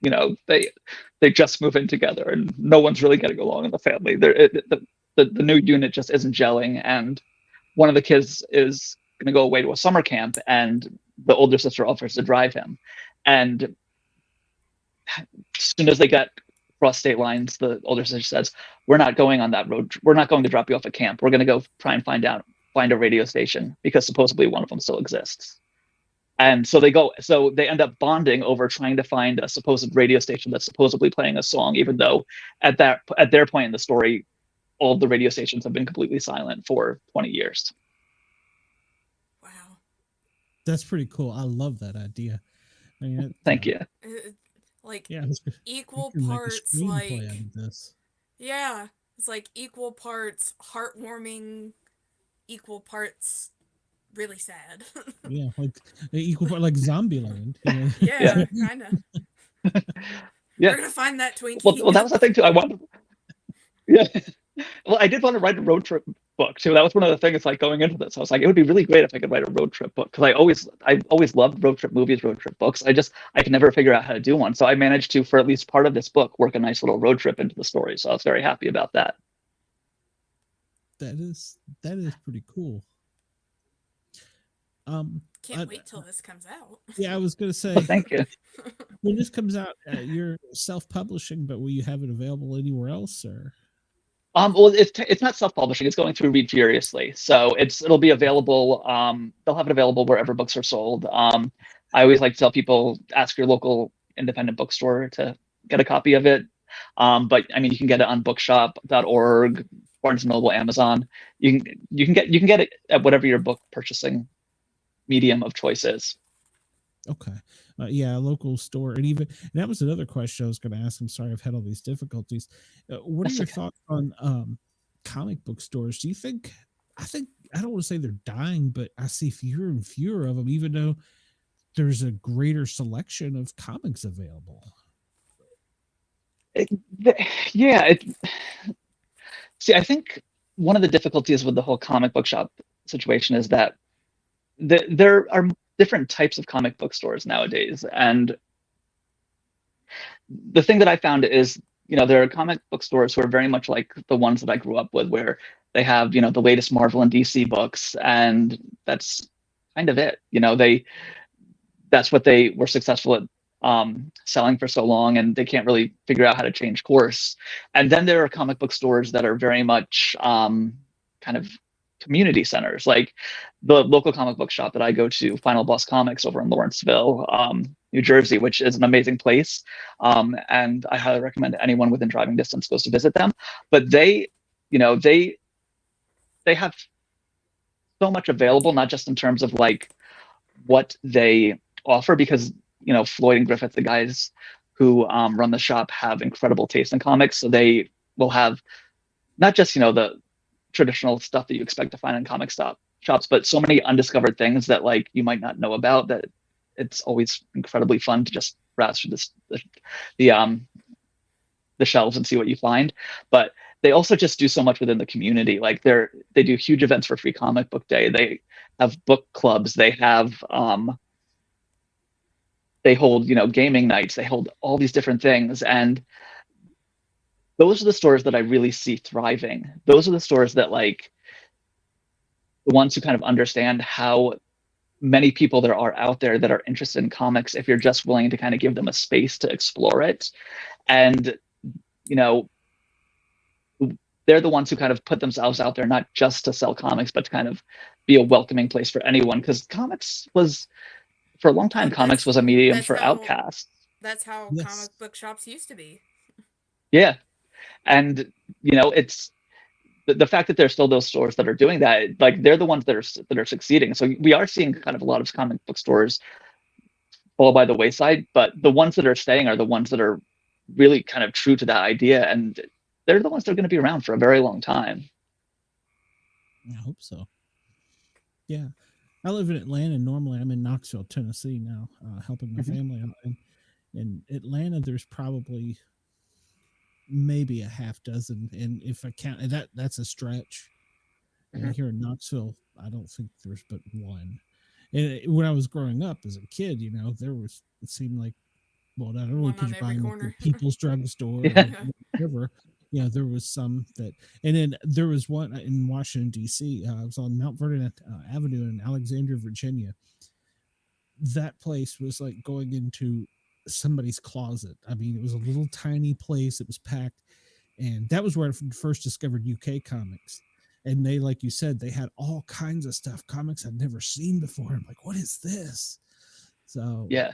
they just move in together and no one's really getting along in the family. The new unit just isn't gelling, and one of the kids is going to go away to a summer camp, and the older sister offers to drive him. And as soon as they get across state lines, the older sister says, "We're not going on that road. We're not going to drop you off at camp. We're going to go try and find a radio station because supposedly one of them still exists." And so they end up bonding over trying to find a supposed radio station that's supposedly playing a song, even though at their point in the story, all of the radio stations have been completely silent for 20 years. Wow. That's pretty cool. I love that idea. I mean, Thank you. Equal parts, this. Yeah, it's like equal parts heartwarming, equal parts really sad. Yeah, like equal part, like Zombieland. Yeah, kind of. Yeah. We're gonna find that Twinkie. Well, that was the thing too. I wanted. Yeah. Well, I did want to write a road trip book too. That was one of the things like going into this. I was like, it would be really great if I could write a road trip book, because I always loved road trip movies, road trip books. I could never figure out how to do one. So I managed to, for at least part of this book, work a nice little road trip into the story. So I was very happy about that. That is pretty cool. Can't wait till this comes out. Yeah, I was gonna say. Well, thank you. When this comes out, you're self-publishing, but will you have it available anywhere else, or? Well, it's not self-publishing. It's going through Read Furiously, so it'll be available. They'll have it available wherever books are sold. I always like to tell people, ask your local independent bookstore to get a copy of it. But I mean, you can get it on bookshop.org, Barnes & Noble, Amazon. You can get it at whatever your book purchasing medium of choice is. Okay. Yeah, a local store. And that was another question I was going to ask. I'm sorry, I've had all these difficulties. What are your thoughts on comic book stores? Do you think, I don't want to say they're dying, but I see fewer and fewer of them, even though there's a greater selection of comics available. See, I think one of the difficulties with the whole comic book shop situation is that there are different types of comic book stores nowadays. And the thing that I found is, there are comic book stores who are very much like the ones that I grew up with, where they have, the latest Marvel and DC books, and that's kind of it. That's what they were successful at selling for so long, and they can't really figure out how to change course. And then there are comic book stores that are very much kind of community centers, like the local comic book shop that I go to, Final Boss Comics, over in Lawrenceville, New Jersey, which is an amazing place. And I highly recommend anyone within driving distance goes to visit them. But they have so much available, not just in terms of like what they offer, because Floyd and Griffith, the guys who run the shop, have incredible taste in comics. So they will have not just the traditional stuff that you expect to find in comic shops, but so many undiscovered things that like you might not know about, that it's always incredibly fun to just browse through the shelves and see what you find. But they also just do so much within the community. Like they do huge events for Free Comic Book Day. They have book clubs. They have they hold gaming nights. They hold all these different things, and those are the stores that I really see thriving. Those are the stores that, like, the ones who kind of understand how many people there are out there that are interested in comics, if you're just willing to kind of give them a space to explore it. And, they're the ones who kind of put themselves out there, not just to sell comics, but to kind of be a welcoming place for anyone. Because comics was, for a long time, comics was a medium for outcasts. That's how comic book shops used to be. Yeah. And it's the fact that there's still those stores that are doing that, like, they're the ones that are succeeding. So we are seeing kind of a lot of comic book stores fall by the wayside, but the ones that are staying are the ones that are really kind of true to that idea, and they're the ones that are going to be around for a very long time. I hope so. Yeah, I live in Atlanta. Normally, I'm in Knoxville, Tennessee now, helping my family out. In Atlanta, there's probably maybe a half dozen, and if I count that's a stretch. And here in Knoxville, I don't think there's but one. And when I was growing up as a kid, it seemed like well, not only One could on you buy every them at the corner. People's Drugstore or Yeah. Yeah. whatever, there was some that, and then there was one in Washington D.C. It was on Mount Vernon Avenue in Alexandria, Virginia. That place was like going into somebody's closet. I mean, it was a little tiny place. It was packed, and that was where I first discovered UK comics. And they, like you said, they had all kinds of stuff, comics I'd never seen before. I'm like, what is this? So Yeah.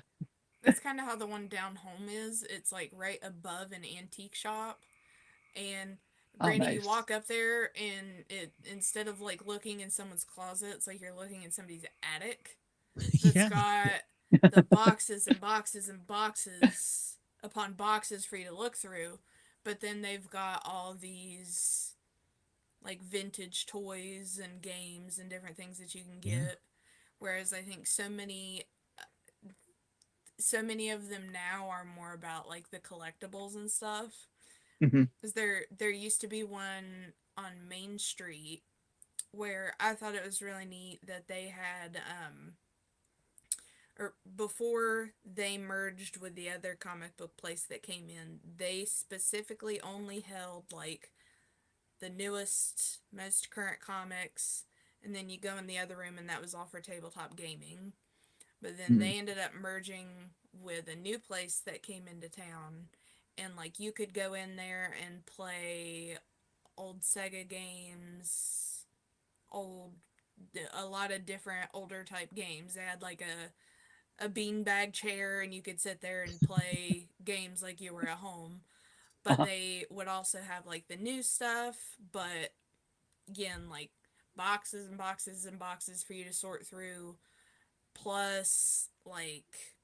That's kind of how the one down home is. It's like right above an antique shop. And Oh, granted, you nice. walk up there and it, instead of like looking in someone's closet, it's like you're looking in somebody's attic that's yeah, got the boxes and boxes and boxes upon boxes for you to look through. But then they've got all these like vintage toys and games and different things that you can yeah, get. Whereas I think so many of them now are more about like the collectibles and stuff. Hmm. Because there used to be one on Main Street where I thought it was really neat that they had or before they merged with the other comic book place that came in, they specifically only held like the newest, most current comics, and then you go in the other room and that was all for tabletop gaming. But then Hmm. they ended up merging with a new place that came into town, and like you could go in there and play old Sega games, old a lot of different older type games. They had like a beanbag chair and you could sit there and play games like you were at home. But Uh-huh. they would also have like the new stuff, but again, like boxes and boxes and boxes for you to sort through, plus like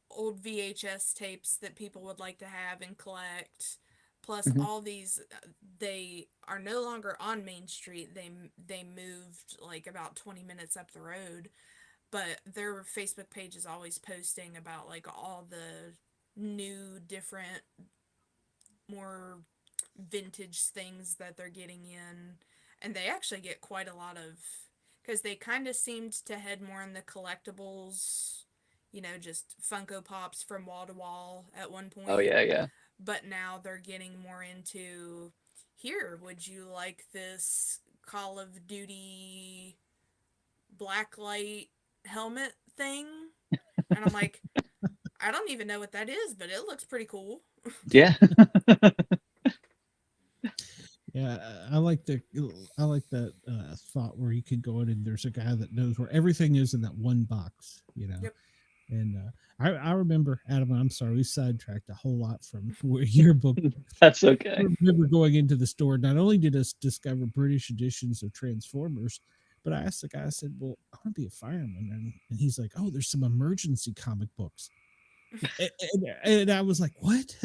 old VHS tapes that people would like to have and collect, plus Hmm. all these. They are no longer on Main Street. They moved like about 20 minutes up the road, but their Facebook page is always posting about like all the new different more vintage things that they're getting in, and they actually get quite a lot of, because they kind of seemed to head more in the collectibles, just Funko Pops from wall to wall at one Oh, point, yeah, yeah. but now they're getting more into, here, would you like this Call of Duty blacklight helmet thing? And I'm like, I don't even know what that is, but it looks pretty cool. Yeah. yeah. I like that thought where you could go in and there's a guy that knows where everything is in that one box. Yep. And I remember, Adam, I'm sorry, we sidetracked a whole lot from where your book. That's I okay. remember going into the store. Not only did us discover British editions of Transformers, but I asked the guy, I said, well, I want to be a fireman. And he's like, oh, there's some emergency comic books. And I was like, what?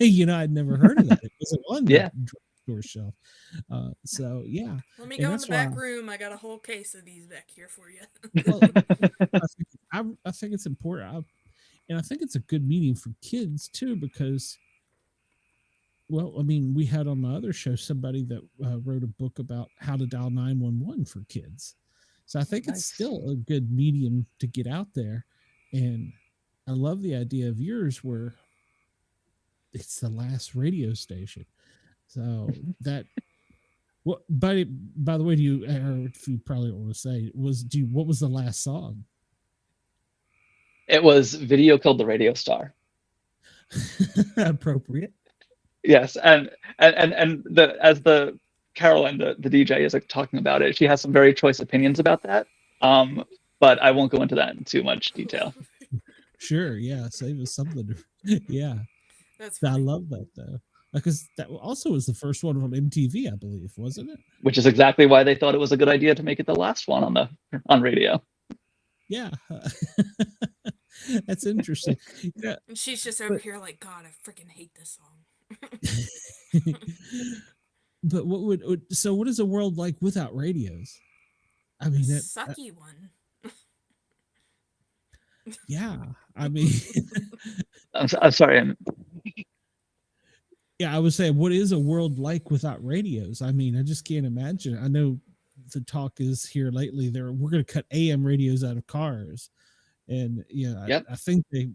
I'd never heard of that. It wasn't on the Yeah. drugstore shelf. So, yeah. Let me And go in the that's why, back room. I got a whole case of these back here for you. well, I think it's important. And I think it's a good medium for kids too, because, well, I mean, we had on the other show somebody that wrote a book about how to dial 911 for kids. So I think it's Nice. still a good medium to get out there. And I love the idea of yours where it's the last radio station. So that, what, by the way, do you, or if you probably don't want to say, what was the last song? It was Video Killed the Radio Star. Appropriate. Yes, and the as the Caroline, the DJ, is like talking about it, she has some very choice opinions about that. Um, but I won't go into that in too much detail. Sure. Yeah. Save us something. Yeah. That's I funny. love that though, because that also was the first one on MTV, I believe, wasn't it? Which is exactly why they thought it was a good idea to make it the last one on radio. Yeah, that's interesting. Yeah, And she's just over but here like, God, I freaking hate this song. but so what is a world like without radios? I A mean, sucky one. yeah, I mean, I'm sorry. yeah, I would say, what is a world like without radios? I mean, I just can't imagine. I know the talk is here lately. We're going to cut AM radios out of cars, and yeah, Yep. I think they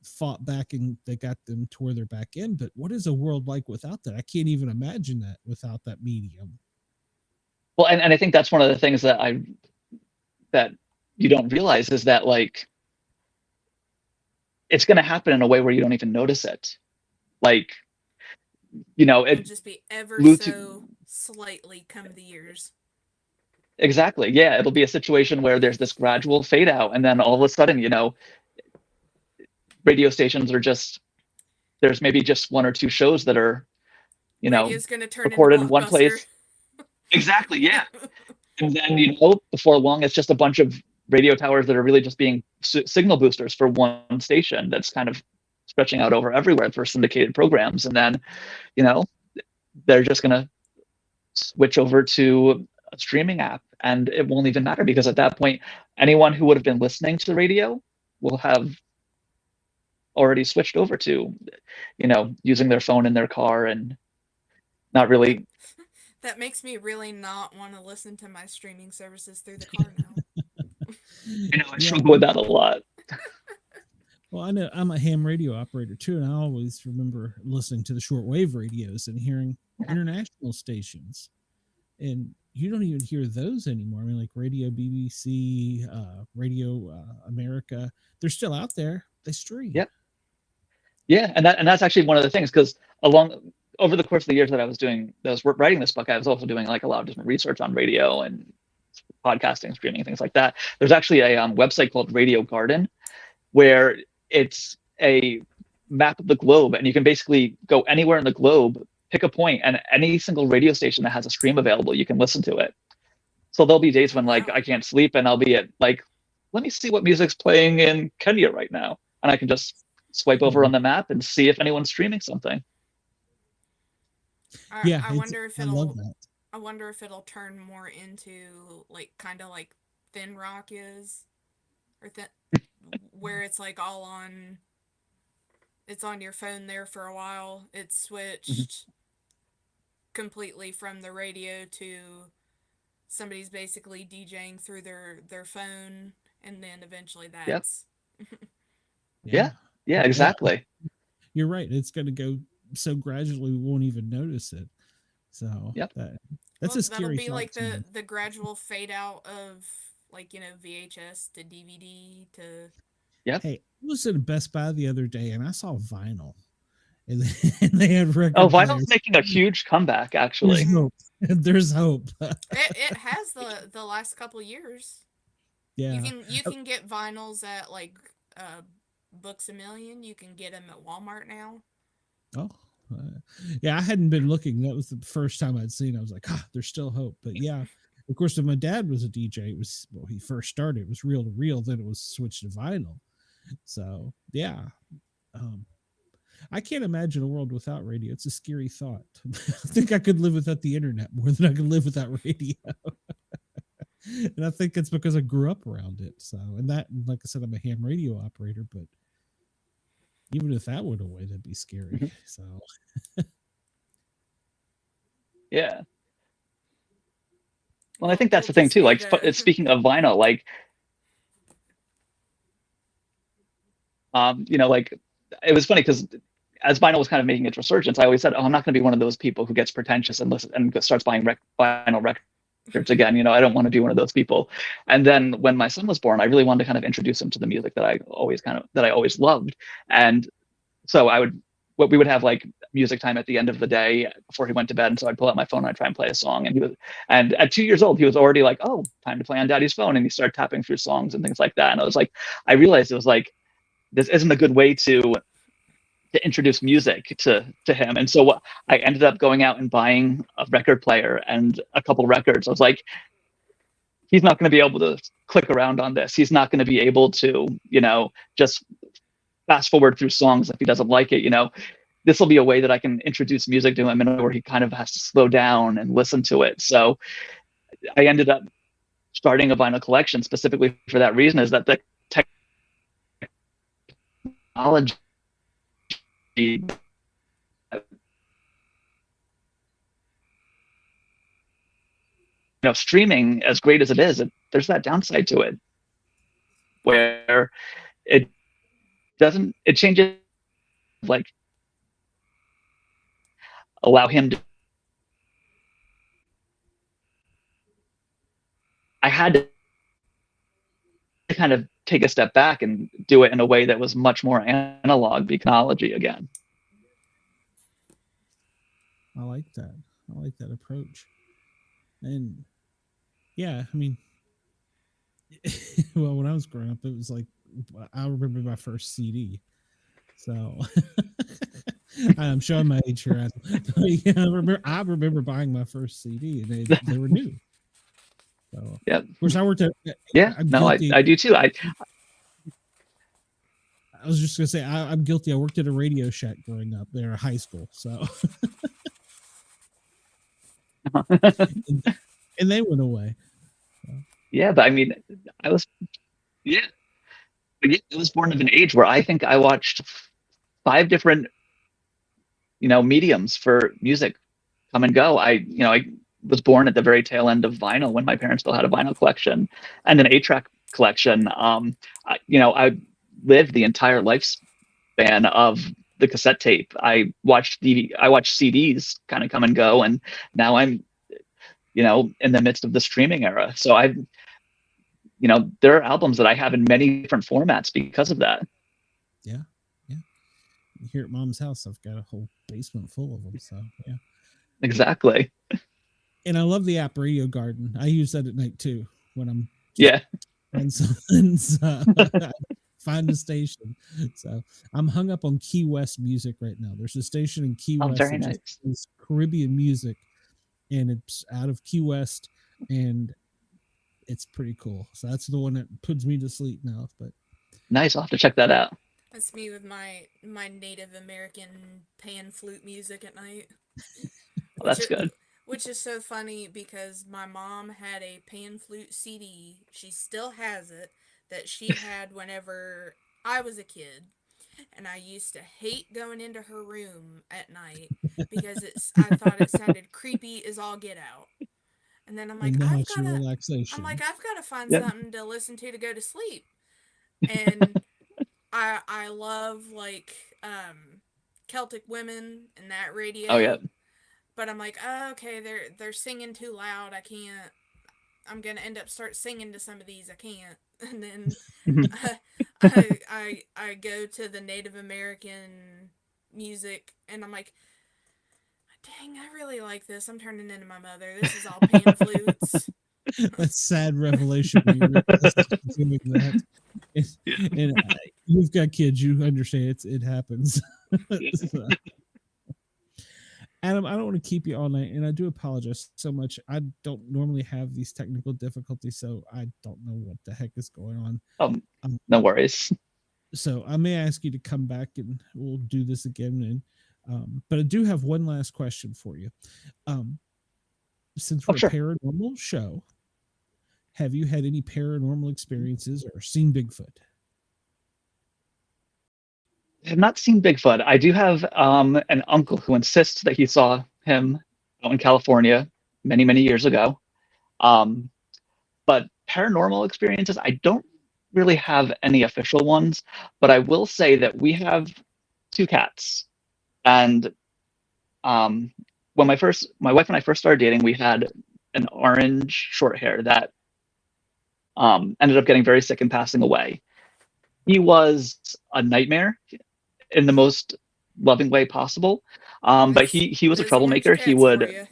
fought back and they got them to where they're back in. But what is a world like without that? I can't even imagine that without that medium. Well, and I think that's one of the things that you don't realize is that, like, it's going to happen in a way where you don't even notice it. Like, It'll just be ever so slightly come the years. Exactly. Yeah. It'll be a situation where there's this gradual fade out, and then all of a sudden, radio stations are there's maybe just one or two shows that are, Radio's gonna turn recorded in one Blockbuster. place. Exactly. Yeah. And then, before long, it's just a bunch of radio towers that are really just being signal boosters for one station that's kind of stretching out over everywhere for syndicated programs. And then, they're just going to switch over to a streaming app, and it won't even matter, because at that point, anyone who would have been listening to the radio will have already switched over to, using their phone in their car and not really. That makes me really not want to listen to my streaming services through the car now. I struggle with that a lot. Well, I know I'm a ham radio operator too, and I always remember listening to the shortwave radios and hearing international stations, and you don't even hear those anymore. I mean, like Radio BBC, Radio America, they're still out there. They stream. Yep. Yeah, and that's actually one of the things, because over the course of the years that I was writing this book, I was also doing like a lot of different research on radio and podcasting, streaming, things like that. There's actually a website called Radio Garden, where it's a map of the globe, and you can basically go anywhere in the globe, pick a point, and any single radio station that has a stream available, you can listen to it. So there'll be days when, like, I can't sleep, and I'll be at, like, let me see what music's playing in Kenya right now, and I can just swipe over on the map and see if anyone's streaming something. Yeah, I wonder if it'll turn more into like kind of like Thin Rock is, or where it's like all on. It's on your phone there for a while. It's switched completely from the radio to somebody's basically DJing through their phone, and then eventually that's. Yeah, exactly. You're right. It's going to go so gradually we won't even notice it. So that's a scary. That'll be like the gradual fade out of, like, VHS to DVD to. Yeah. Hey, I was at a Best Buy the other day and I saw vinyl, and they had record. Oh, vinyl's making a huge comeback, actually. There's hope. It has the last couple years. Yeah. You can get vinyls at like Books A Million. You can get them at Walmart now. Oh, yeah. I hadn't been looking. That was the first time I'd seen. I was like, there's still hope. But yeah, of course, when my dad was a DJ, it was, he first started, it was reel to reel. Then it was switched to vinyl. So yeah, I can't imagine a world without radio. It's a scary thought. I think I could live without the internet more than I could live without radio. And I think it's because I grew up around it. So, and that, like I said, I'm a ham radio operator, but even if that went away, that'd be scary. So, yeah. Well, I think that's the thing too. Like, speaking of vinyl, like, like, it was funny because as vinyl was kind of making its resurgence, I always said, I'm not going to be one of those people who gets pretentious and starts buying vinyl records again. I don't want to be one of those people. And then when my son was born, I really wanted to kind of introduce him to the music that I always loved. And so we would have like music time at the end of the day before he went to bed. And so I'd pull out my phone and I'd try and play a song. And at 2 years old, he was already like, oh, time to play on daddy's phone. And he started tapping through songs and things like that. And I realized it was like, this isn't a good way to introduce music to him. And so I ended up going out and buying a record player and a couple records. I was like, he's not going to be able to click around on this. He's not going to be able to, just fast forward through songs if he doesn't like it. This will be a way that I can introduce music to him in a way where he kind of has to slow down and listen to it. So I ended up starting a vinyl collection specifically for that reason, is that the technology, streaming, as great as it is, there's that downside to it where it doesn't it changes like allow him to I had to kind of take a step back and do it in a way that was much more analog technology again. I like that. I like that approach. And yeah, I mean, well, when I was growing up, it was like I remember my first CD. So I'm showing my age here. Yeah, I remember buying my first CD, and they were new. So, yeah, of course, I worked at. yeah. I'm No, guilty. I do too. I was just gonna say I'm guilty. I worked at a Radio Shack growing up there in high school, so and they went away. Yeah, but I mean, I was yeah, but yeah, I was born of an age where I think I watched 5 different mediums for music come and go. I was born at the very tail end of vinyl when my parents still had a vinyl collection and an 8-track collection. I lived the entire lifespan of the cassette tape. I watched CDs kind of come and go, and now I'm in the midst of the streaming era. So there are albums that I have in many different formats because of that. Yeah. Here at Mom's house, I've got a whole basement full of them. So yeah, exactly. And I love the app Radio Garden. I use that at night too when I'm and find a station. So I'm hung up on Key West music right now. There's a station in Key West very that nice. just is Caribbean music, and it's out of Key West, and it's pretty cool. So that's the one that puts me to sleep now. But nice, I'll have to check that out. That's me with my Native American pan flute music at night. Well, that's good. Which is so funny because my mom had a pan flute CD. She still has it, that she had whenever I was a kid. And I used to hate going into her room at night because I thought it sounded creepy as all get out. And then I'm like, I've got to find something to listen to go to sleep. And I love like Celtic women and that radio. Oh yeah. But I'm like, oh, okay, they're singing too loud. I can't. I'm gonna end up start singing to some of these. I can't. And then I go to the Native American music, and I'm like, dang, I really like this. I'm turning into my mother. This is all pan flutes. That's sad revelation when you're doing that. And you've got kids, you understand it happens. So. Adam, I don't want to keep you all night, and I do apologize so much. I don't normally have these technical difficulties, so I don't know what the heck is going on. No worries. So I may ask you to come back, and we'll do this again. And but I do have one last question for you. Since we're a paranormal show, have you had any paranormal experiences or seen Bigfoot? I have not seen Bigfoot. I do have an uncle who insists that he saw him out in California many, many years ago. But paranormal experiences, I don't really have any official ones, but I will say that we have 2 cats. And when my wife and I first started dating, we had an orange short hair that ended up getting very sick and passing away. He was a nightmare in the most loving way possible. But he was a troublemaker. He would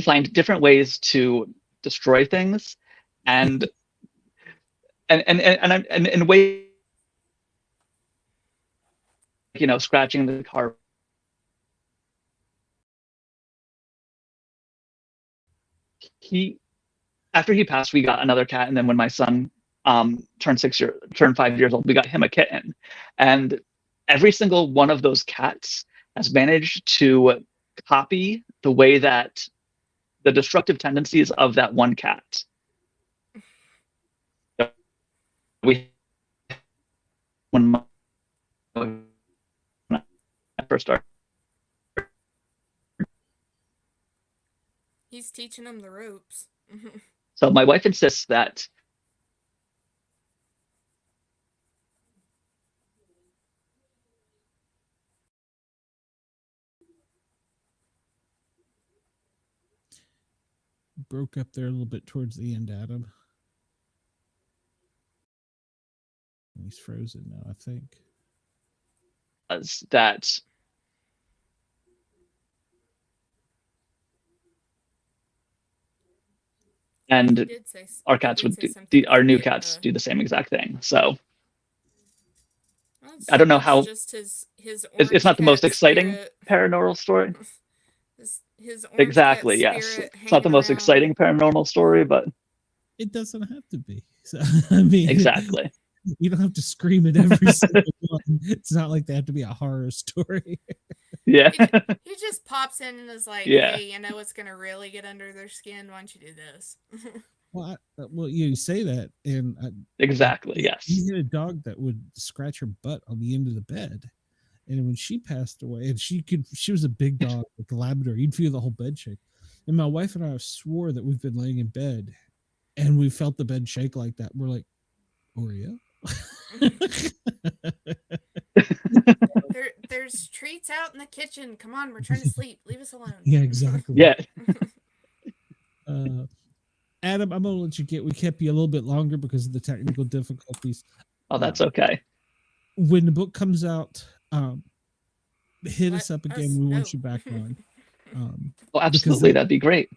find different ways to destroy things, and in ways, scratching the car. After he passed, we got another cat, and then when my son turned 5 years old, we got him a kitten. And every single one of those cats has managed to copy the way that the destructive tendencies of that one cat. When I first started. He's teaching them the ropes. So my wife insists that broke up there a little bit towards the end, Adam. He's frozen now, I think. That and our cats would do, our new cats do the same exact thing. So I don't know how. Just his it's not the most exciting paranormal story. His exactly. Yes, it's not the most exciting paranormal story, but it doesn't have to be. So I mean, exactly. You don't have to scream at every single one. It's not like they have to be a horror story. Yeah. He just pops in and is like, hey, you know what's going to really get under their skin? Why don't you do this? Well, you say that, and exactly, yes. You had a dog that would scratch her butt on the end of the bed, and when she passed away, and she was a big dog, like a Labrador, you'd feel the whole bed shake. And my wife and I swore that we've been laying in bed, and we felt the bed shake like that. We're like, Oreo. There's treats out in the kitchen. Come on, we're trying to sleep. Leave us alone. Yeah, exactly. Yeah. Adam, I'm gonna let you we kept you a little bit longer because of the technical difficulties. Oh, that's okay. When the book comes out, hit us up again. We want you back on. Well, absolutely, that'd be great.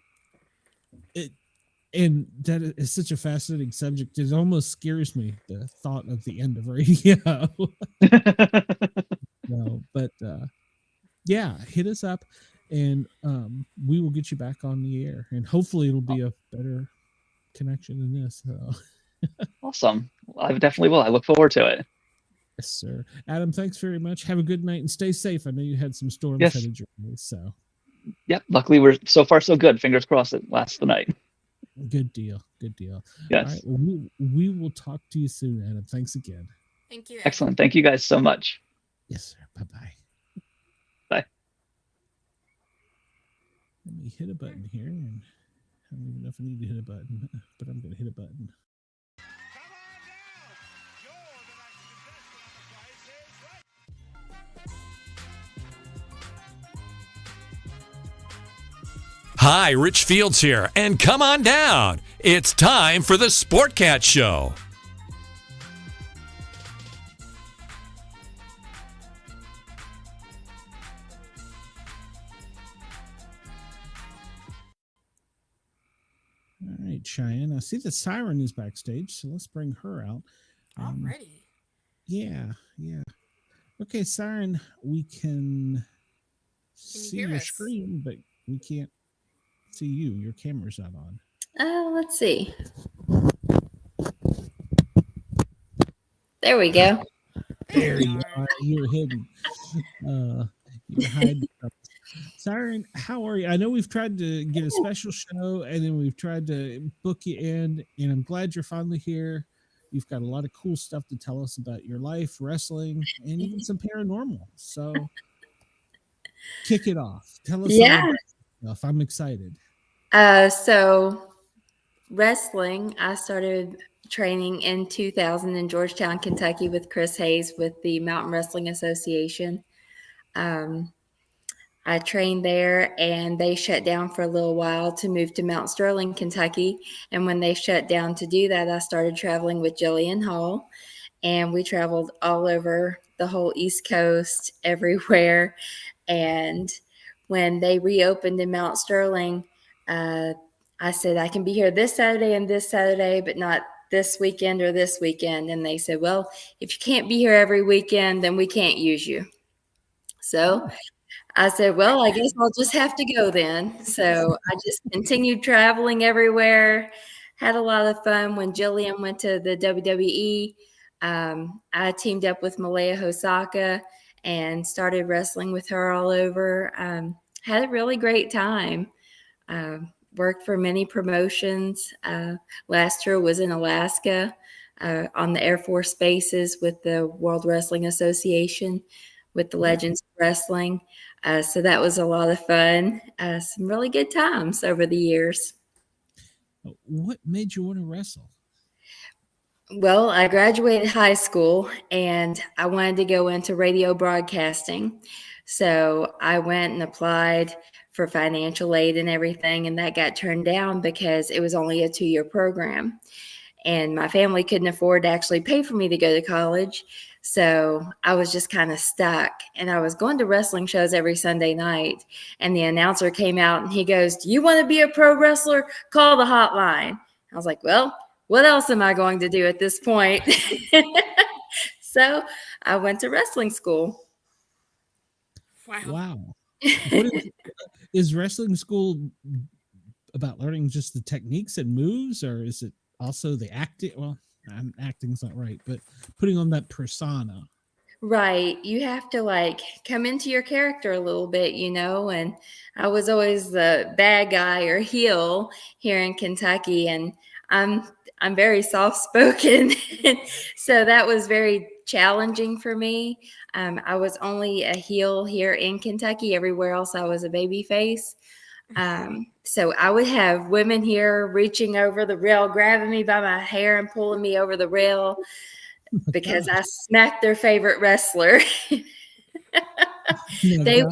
And that is such a fascinating subject. It almost scares me, the thought of the end of radio. No, but yeah, hit us up, and we will get you back on the air, and hopefully it'll be a better connection than this. So. Awesome. I definitely will. I look forward to it. Yes, sir. Adam, thanks very much. Have a good night and stay safe. I know you had some storms headed your way, so. Yep. Luckily, we're so far so good. Fingers crossed it lasts the night. Good deal. Good deal. Yes. All right, well, we will talk to you soon, Adam. Thanks again. Thank you. Excellent. Thank you guys so much. Yes, sir. Bye-bye. Bye. Let me hit a button here, and I don't even know if I need to hit a button, but I'm going to hit a button. Hi, Rich Fields here, and come on down. It's time for the Sport Cat Show. All right, Cheyenne. I see that Syren is backstage, so let's bring her out. Already? Yeah. Okay, Syren, we can see your screen, but we can't see you. Your camera's not on. Let's see. There we go. There you are. You're hidden. You're hiding. Syren, how are you? I know we've tried to get a special show, and then we've tried to book you in, and I'm glad you're finally here. You've got a lot of cool stuff to tell us about your life, wrestling, and even some paranormal. So kick it off. Tell us all about stuff. I'm excited. So wrestling, I started training in 2000 in Georgetown, Kentucky with Chris Hayes with the Mountain Wrestling Association. I trained there, and they shut down for a little while to move to Mount Sterling, Kentucky. And when they shut down to do that, I started traveling with Jillian Hall, and we traveled all over the whole East Coast, everywhere. And when they reopened in Mount Sterling, I said, I can be here this Saturday, but not this weekend or this weekend. And they said, well, if you can't be here every weekend, then we can't use you. So I said, well, I guess I'll just have to go then. So I just continued traveling everywhere, had a lot of fun. When Jillian went to the WWE, I teamed up with Malaya Hosaka and started wrestling with her all over. Had a really great time. Worked for many promotions. Last year was in Alaska on the Air Force bases with the World Wrestling Association with the Legends of Wrestling. So that was a lot of fun. Some really good times over the years. What made you want to wrestle? Well, I graduated high school and I wanted to go into radio broadcasting. So I went and applied for financial aid and everything. And that got turned down because it was only a 2-year program. And my family couldn't afford to actually pay for me to go to college. So I was just kind of stuck. And I was going to wrestling shows every Sunday night. And the announcer came out and he goes, "Do you want to be a pro wrestler? Call the hotline." I was like, well, what else am I going to do at this point? So I went to wrestling school. Wow. What is wrestling school about learning just the techniques and moves, or is it also the acting? Well, acting's not right, but putting on that persona. Right. You have to like come into your character a little bit, and I was always the bad guy or heel here in Kentucky, and I'm very soft-spoken. So that was very challenging for me. I was only a heel here in Kentucky. Everywhere else I was a baby face. So I would have women here reaching over the rail, grabbing me by my hair and pulling me over the rail because I smacked their favorite wrestler. They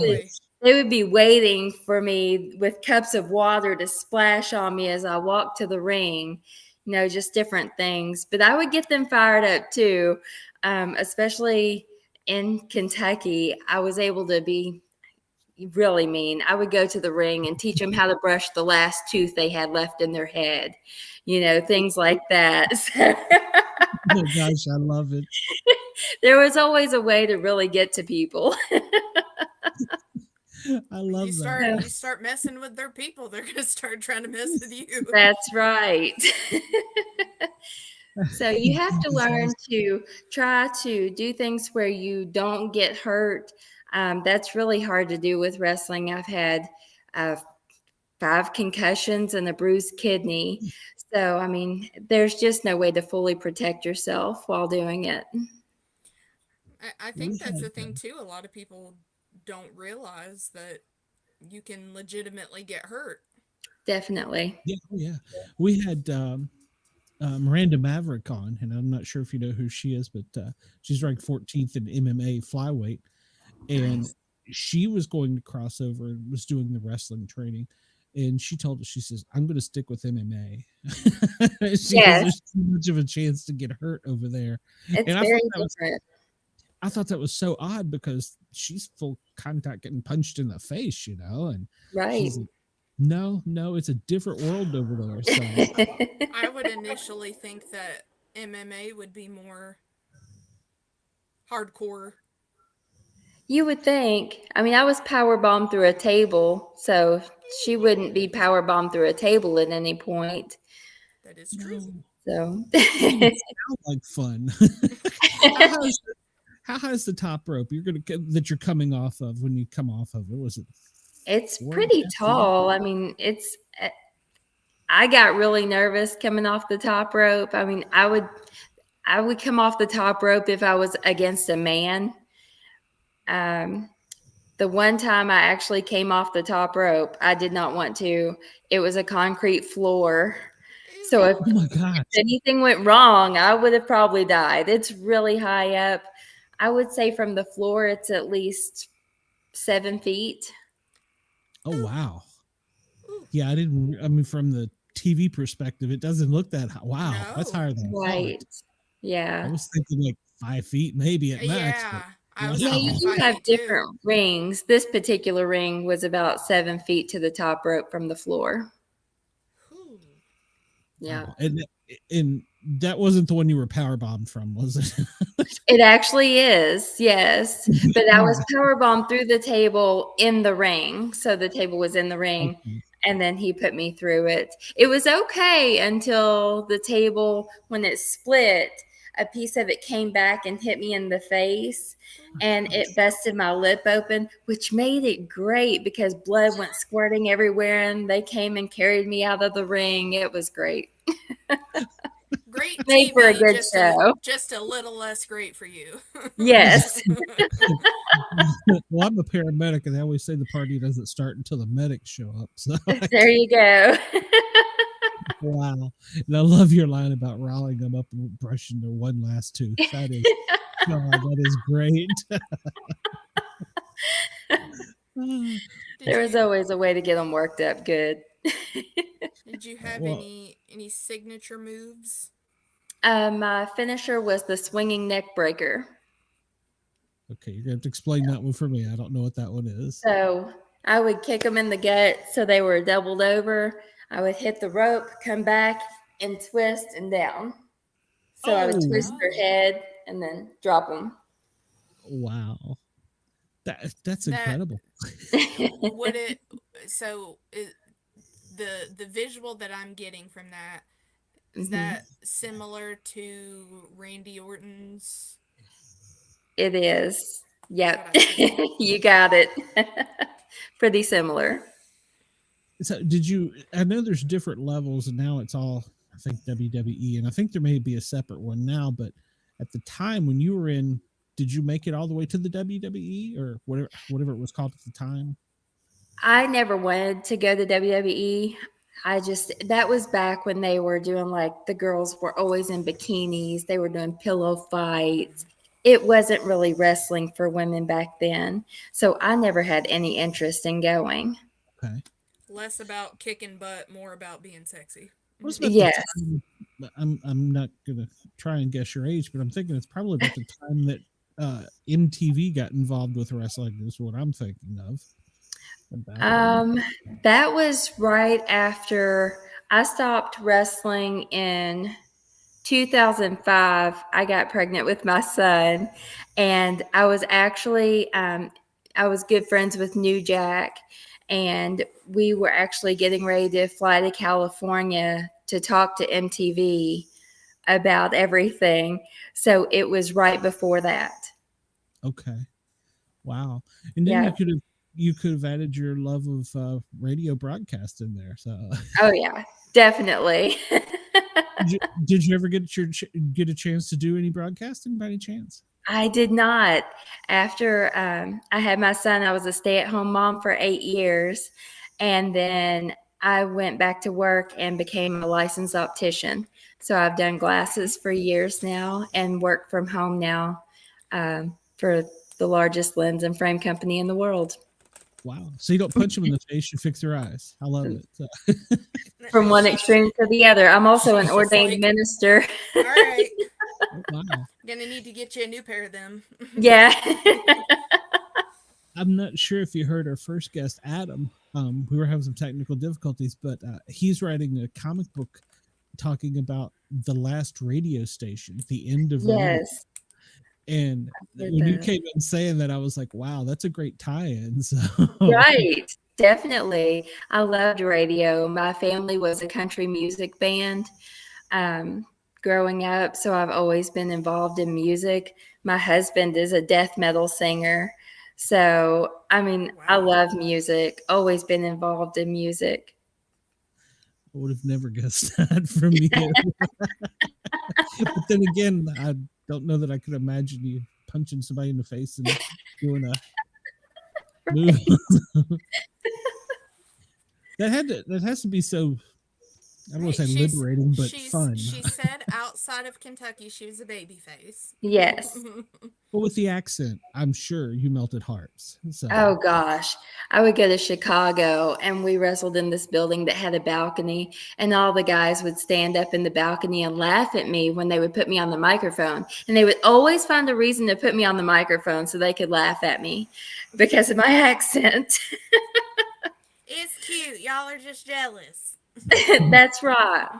would be waiting for me with cups of water to splash on me as I walked to the ring, just different things. But I would get them fired up too, especially in Kentucky. I was able to be really mean. I would go to the ring and teach them how to brush the last tooth they had left in their head, things like that. Oh gosh, I love it. There was always a way to really get to people. I love that. You start messing with their people, they're going to start trying to mess with you. That's right. So you have to learn to try to do things where you don't get hurt. That's really hard to do with wrestling. I've had 5 concussions and a bruised kidney. So, I mean, there's just no way to fully protect yourself while doing it. I think that's the thing, too. A lot of people don't realize that you can legitimately get hurt. Definitely. Yeah. We had Miranda Maverick on, and I'm not sure if you know who she is, but she's ranked 14th in MMA flyweight. And she was going to cross over and was doing the wrestling training. And she told us, she says, "I'm going to stick with MMA." She goes, "There's too much of a chance to get hurt over there." It's and very different. I thought that was so odd because she's full contact getting punched in the face, and she's like, no, it's a different world over there. So I would initially think that MMA would be more hardcore. You would think. I mean, I was powerbombed through a table, so she wouldn't be powerbombed through a table at any point. That is true. So it sounds like fun. How high is the top rope that you're coming off of when you come off of it? Was it? It's pretty tall. I mean, I got really nervous coming off the top rope. I mean, I would come off the top rope if I was against a man. The one time I actually came off the top rope, I did not want to. It was a concrete floor. So if anything went wrong, I would have probably died. It's really high up. I would say from the floor, it's at least 7 feet. Oh, wow. Yeah, I mean, from the TV perspective, it doesn't look that high. Wow, no. That's higher than right. Yeah. I was thinking like 5 feet, maybe at max. Yeah, you do have different rings. This particular ring was about 7 feet to the top rope from the floor. Yeah. Wow. And that wasn't the one you were powerbombed from, was it? It actually is, yes. But I was powerbombed through the table in the ring. So the table was in the ring. Okay. And then he put me through it. It was okay until the table, when it split, a piece of it came back and hit me in the face. And it busted my lip open, which made it great because blood went squirting everywhere. And they came and carried me out of the ring. It was great. Great made TV, for a good show. Just a little less great for you. Yes. Well, I'm a paramedic, and they always say the party doesn't start until the medics show up. So there you go. Wow. And I love your line about riling them up and brushing their one last tooth. That is, God, that is great. There was always a way to get them worked up good. Did you have any signature moves? My finisher was the swinging neck breaker. Okay, you're gonna have to explain that one for me. I don't know what that one is. So I would kick them in the gut so they were doubled over. I would hit the rope, come back, and twist and down. So I would twist their head and then drop them. Wow, that's incredible. Would it? So the visual that I'm getting from that is that similar to Randy Orton's? It is. Yep. You got it. Pretty similar. So I know there's different levels, and now it's all, I think, WWE, and I think there may be a separate one now, but at the time when you were in, did you make it all the way to the WWE or whatever it was called at the time? I never wanted to go to WWE. That was back when they were doing, like, the girls were always in bikinis. They were doing pillow fights. It wasn't really wrestling for women back then. So I never had any interest in going. Okay. Less about kicking butt, more about being sexy. Yes. I'm not going to try and guess your age, but I'm thinking it's probably about the time that MTV got involved with wrestling is what I'm thinking of. That was right after I stopped wrestling in 2005. I got pregnant with my son, and I was actually I was good friends with New Jack, and we were actually getting ready to fly to California to talk to MTV about everything. So it was right before that. Okay. Wow. And then you could have added your love of radio broadcast in there. So. Oh yeah, definitely. Did you ever get a chance to do any broadcasting by any chance? I did not. After I had my son, I was a stay-at-home mom for 8 years, and then I went back to work and became a licensed optician. So I've done glasses for years now and work from home now for the largest lens and frame company in the world. Wow. So you don't punch them in the face, you fix their eyes. I love it. So. From one extreme to the other. I'm also an ordained minister. All right. Wow. Gonna need to get you a new pair of them. Yeah. I'm not sure if you heard our first guest, Adam. We were having some technical difficulties, but he's writing a comic book talking about the last radio station, the end of radio. Yes. And when you came in saying that, I was like, wow, that's a great tie-in. So. Right. Definitely. I loved radio. My family was a country music band growing up, so I've always been involved in music. My husband is a death metal singer. So, I mean, wow. I love music, always been involved in music. I would have never guessed that from you. But then again, I don't know that I could imagine you punching somebody in the face and doing a move. That has to be so, I don't want to say liberating, but fun. She said outside of Kentucky, she was a baby face. Yes. But with the accent, I'm sure you melted hearts. So. Oh, gosh. I would go to Chicago, and we wrestled in this building that had a balcony, and all the guys would stand up in the balcony and laugh at me when they would put me on the microphone. And they would always find a reason to put me on the microphone so they could laugh at me because of my accent. It's cute. Y'all are just jealous. That's right.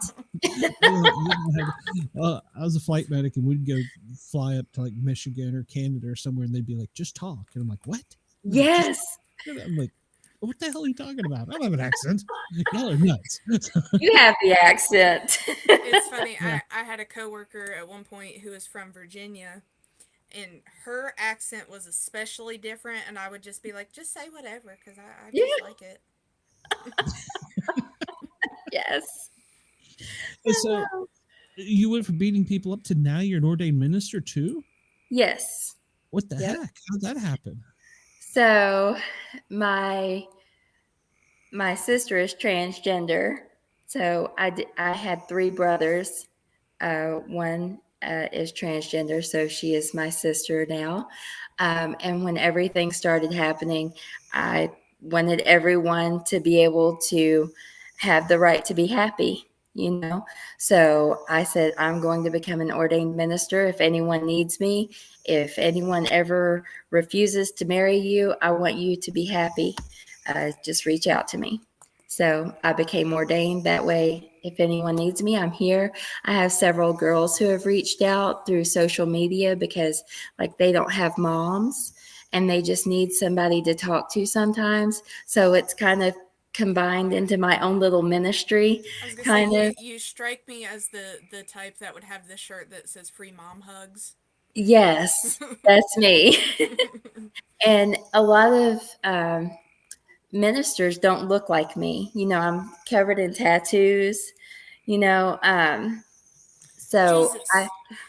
I was a flight medic, and we'd go fly up to like Michigan or Canada or somewhere, and they'd be like, just talk. And I'm like, what? Yes. I'm like, what the hell are you talking about? I don't have an accent. Y'all are nuts. You have the accent. It's funny. Yeah. I had a coworker at one point who was from Virginia, and her accent was especially different, and I would just be like, just say whatever, because I just like it. Yes. And so you went from beating people up to now you're an ordained minister too? Yes. What the heck? How'd that happen? So my sister is transgender. So I had 3 brothers. One is transgender, so she is my sister now. And when everything started happening, I wanted everyone to be able to have the right to be happy, you know. So I said, I'm going to become an ordained minister. If anyone needs me, if anyone ever refuses to marry you, I want you to be happy. Just reach out to me. So I became ordained that way. If anyone needs me, I'm here. I have several girls who have reached out through social media because like they don't have moms and they just need somebody to talk to sometimes. So it's kind of combined into my own little ministry. I was gonna Kind say of. you strike me as the type that would have the shirt that says "Free Mom Hugs." Yes, that's me. And a lot of ministers don't look like me. You know, I'm covered in tattoos, you know. So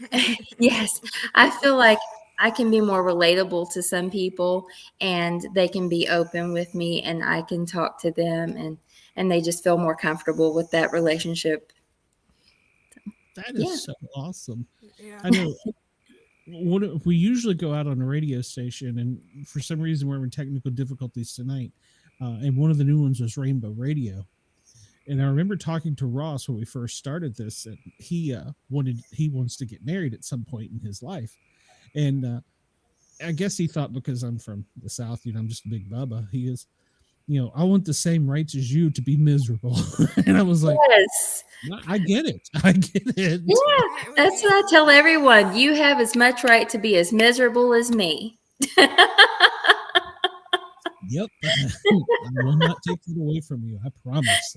Jesus. yes, I feel like I can be more relatable to some people and they can be open with me and I can talk to them and they just feel more comfortable with that relationship. That is Yeah. so awesome. Yeah. I know. We usually go out on a radio station, and for some reason we're having technical difficulties tonight. And one of the new ones was Rainbow Radio. And I remember talking to Ross when we first started this, and he wants to get married at some point in his life, and I guess he thought because I'm from the South, you know, I'm just a big Bubba. He is, you know, I want the same rights as you to be miserable, and I was like, Yes. I get it, I get it. Yeah, that's what I tell everyone. You have as much right to be as miserable as me. Yep, I will not take it away from you. I promise.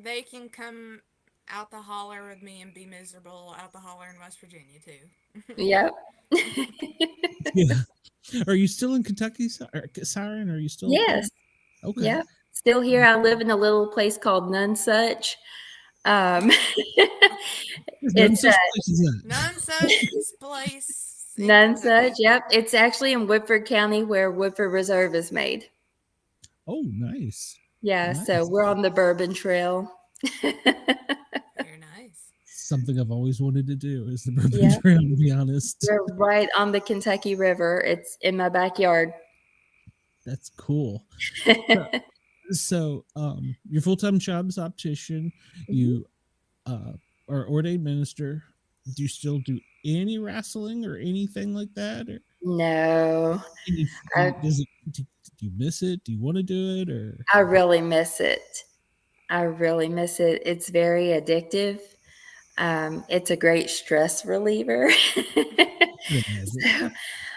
They can come out the holler with me and be miserable out the holler in West Virginia too. Yep. Yeah. Are you still in Kentucky, Syren? Are you still? Yes. Okay. Yep. Still here. I live in a little place called Nonesuch. It's Nonesuch place. Nonesuch. Yep. It's actually in Woodford County where Woodford Reserve is made. Oh, nice. Yeah. Nice. So we're on the Bourbon Trail. Very nice. Something I've always wanted to do is the Bourbon Trail, to be honest. We're right on the Kentucky River. It's in my backyard. That's cool. So your full-time job is optician. Mm-hmm. You are ordained minister. Do you still do any wrestling or anything like that? Or no. Do you miss it? Do you want to do it? Or I really miss it. It's very addictive. It's a great stress reliever. So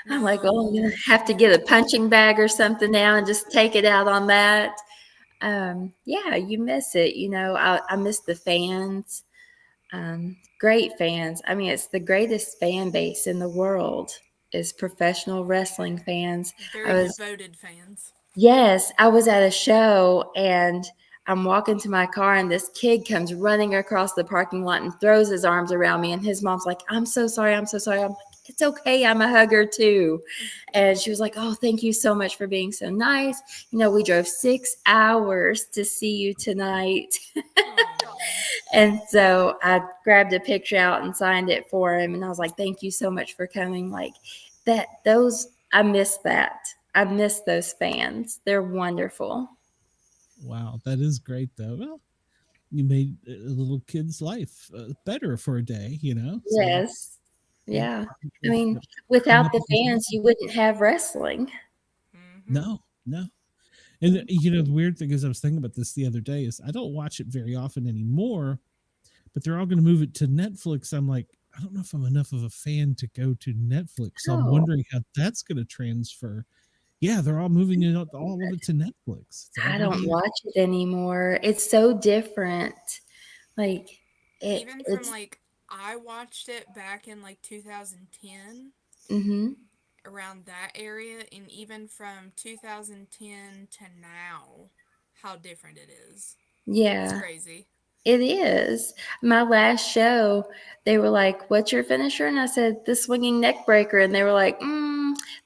I'm like, well, I'm gonna have to get a punching bag or something now and just take it out on that. Yeah, you miss it. You know, I miss the fans. Great fans. I mean, it's the greatest fan base in the world is professional wrestling fans. Very devoted fans. Yes, I was at a show and I'm walking to my car and this kid comes running across the parking lot and throws his arms around me. And his mom's like, I'm so sorry. I'm like, it's okay. I'm a hugger too. And she was like, oh, thank you so much for being so nice. You know, we drove 6 hours to see you tonight. And so I grabbed a picture out and signed it for him. And I was like, thank you so much for coming. Like I miss that. I miss those fans. They're wonderful. Wow, that is great, though. Well, you made a little kid's life better for a day, you know? So, yes. Yeah. I mean, without the fans, you wouldn't have wrestling. No. And, you know, the weird thing is I was thinking about this the other day is I don't watch it very often anymore, but they're all going to move it to Netflix. I'm like, I don't know if I'm enough of a fan to go to Netflix. So I'm wondering how that's going to transfer. Yeah, they're all moving it all of it to Netflix. I don't watch it anymore. It's so different. Like even from like I watched it back in like 2010. Mm-hmm. Around that area, and even from 2010 to now, how different it is. Yeah. It's crazy. It is. My last show, they were like, what's your finisher? And I said, the swinging neck breaker. And they were like,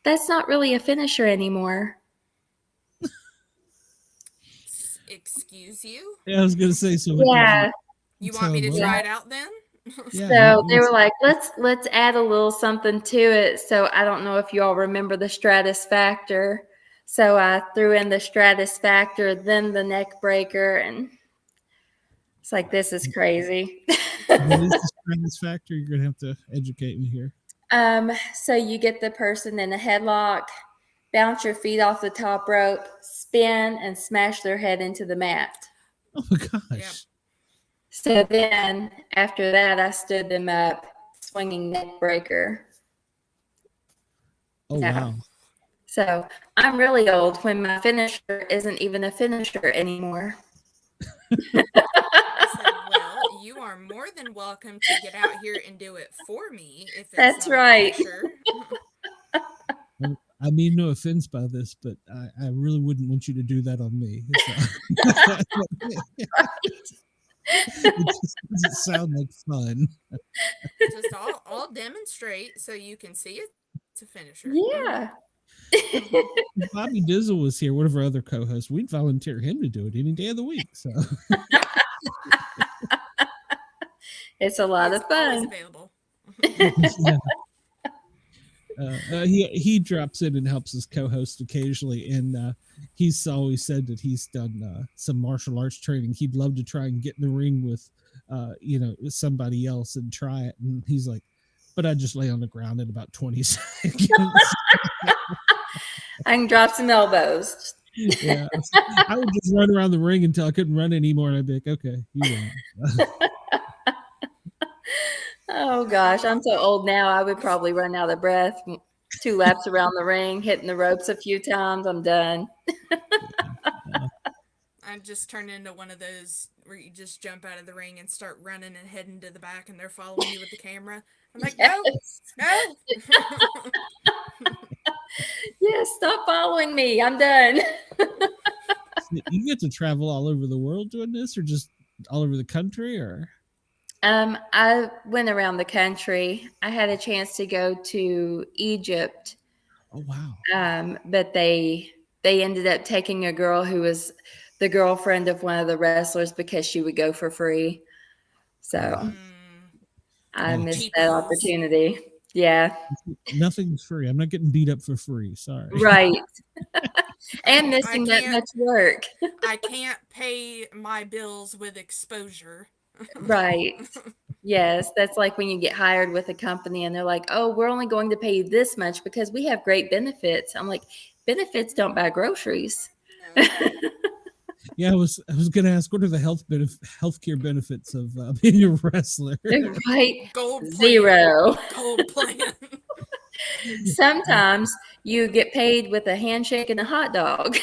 that's not really a finisher anymore. Excuse you? Yeah, I was going to say, so yeah. You want me to try it out then? Yeah, So they were like, let's add a little something to it. So I don't know if you all remember the Stratus Factor. So I threw in the Stratus Factor, then the neck breaker, and it's like, this is crazy. What is the Stratus Factor? You're gonna have to educate me here. So you get the person in a headlock, bounce your feet off the top rope, spin, and smash their head into the mat. Oh my gosh. Yep. So then after that, I stood them up, swinging neck breaker. Oh Yeah. wow. So I'm really old when my finisher isn't even a finisher anymore. I said, well, you are more than welcome to get out here and do it for me if it's That's not a right. finisher. I mean no offense by this, but I really wouldn't want you to do that on me. It just doesn't sound like fun. Just I'll demonstrate so you can see it's a finisher. Yeah. If Bobby Dizzle was here, one of our other co-hosts, we'd volunteer him to do it any day of the week. So It's a lot of Always fun. available. he drops in and helps us co-host occasionally, and he's always said that he's done some martial arts training. He'd love to try and get in the ring with somebody else and try it, and he's like, but I just lay on the ground in about 20 seconds. I can drop some elbows. Yeah, I would just run around the ring until I couldn't run anymore, and I'd be like, okay, you won. Oh gosh, I'm so old now. I would probably run out of breath. 2 laps around the ring, hitting the ropes a few times. I'm done. I just turned into one of those where you just jump out of the ring and start running and heading to the back, and they're following you with the camera. I'm like, Yes. no. Yes, stop following me. I'm done. You get to travel all over the world doing this, or just all over the country, or? I went around the country. I had a chance to go to Egypt. Oh wow. But they ended up taking a girl who was the girlfriend of one of the wrestlers because she would go for free. So I missed that opportunity. Yeah. Nothing's free. I'm not getting beat up for free. Sorry. Right. And missing that much work. I can't pay my bills with exposure. Right. Yes. That's like when you get hired with a company and they're like, oh, we're only going to pay you this much because we have great benefits. I'm like, benefits don't buy groceries. Yeah, I was going to ask, what are the healthcare benefits of being a wrestler? Right. Gold plan. 0. Gold plan. Sometimes you get paid with a handshake and a hot dog.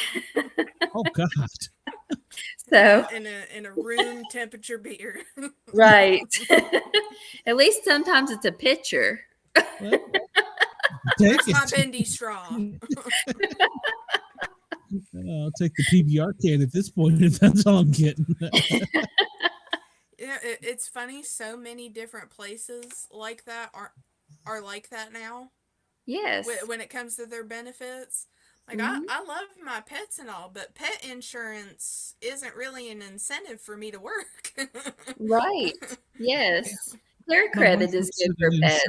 Oh God. So in a room temperature beer. Right. At least sometimes it's a pitcher. Well, Where's my bendy straw? I'll take the PBR can at this point if that's all I'm getting. Yeah, it's funny. So many different places like that are like that now. Yes. When it comes to their benefits. Like, I love my pets and all, but pet insurance isn't really an incentive for me to work. Right. Yes. Their credit is good for pets.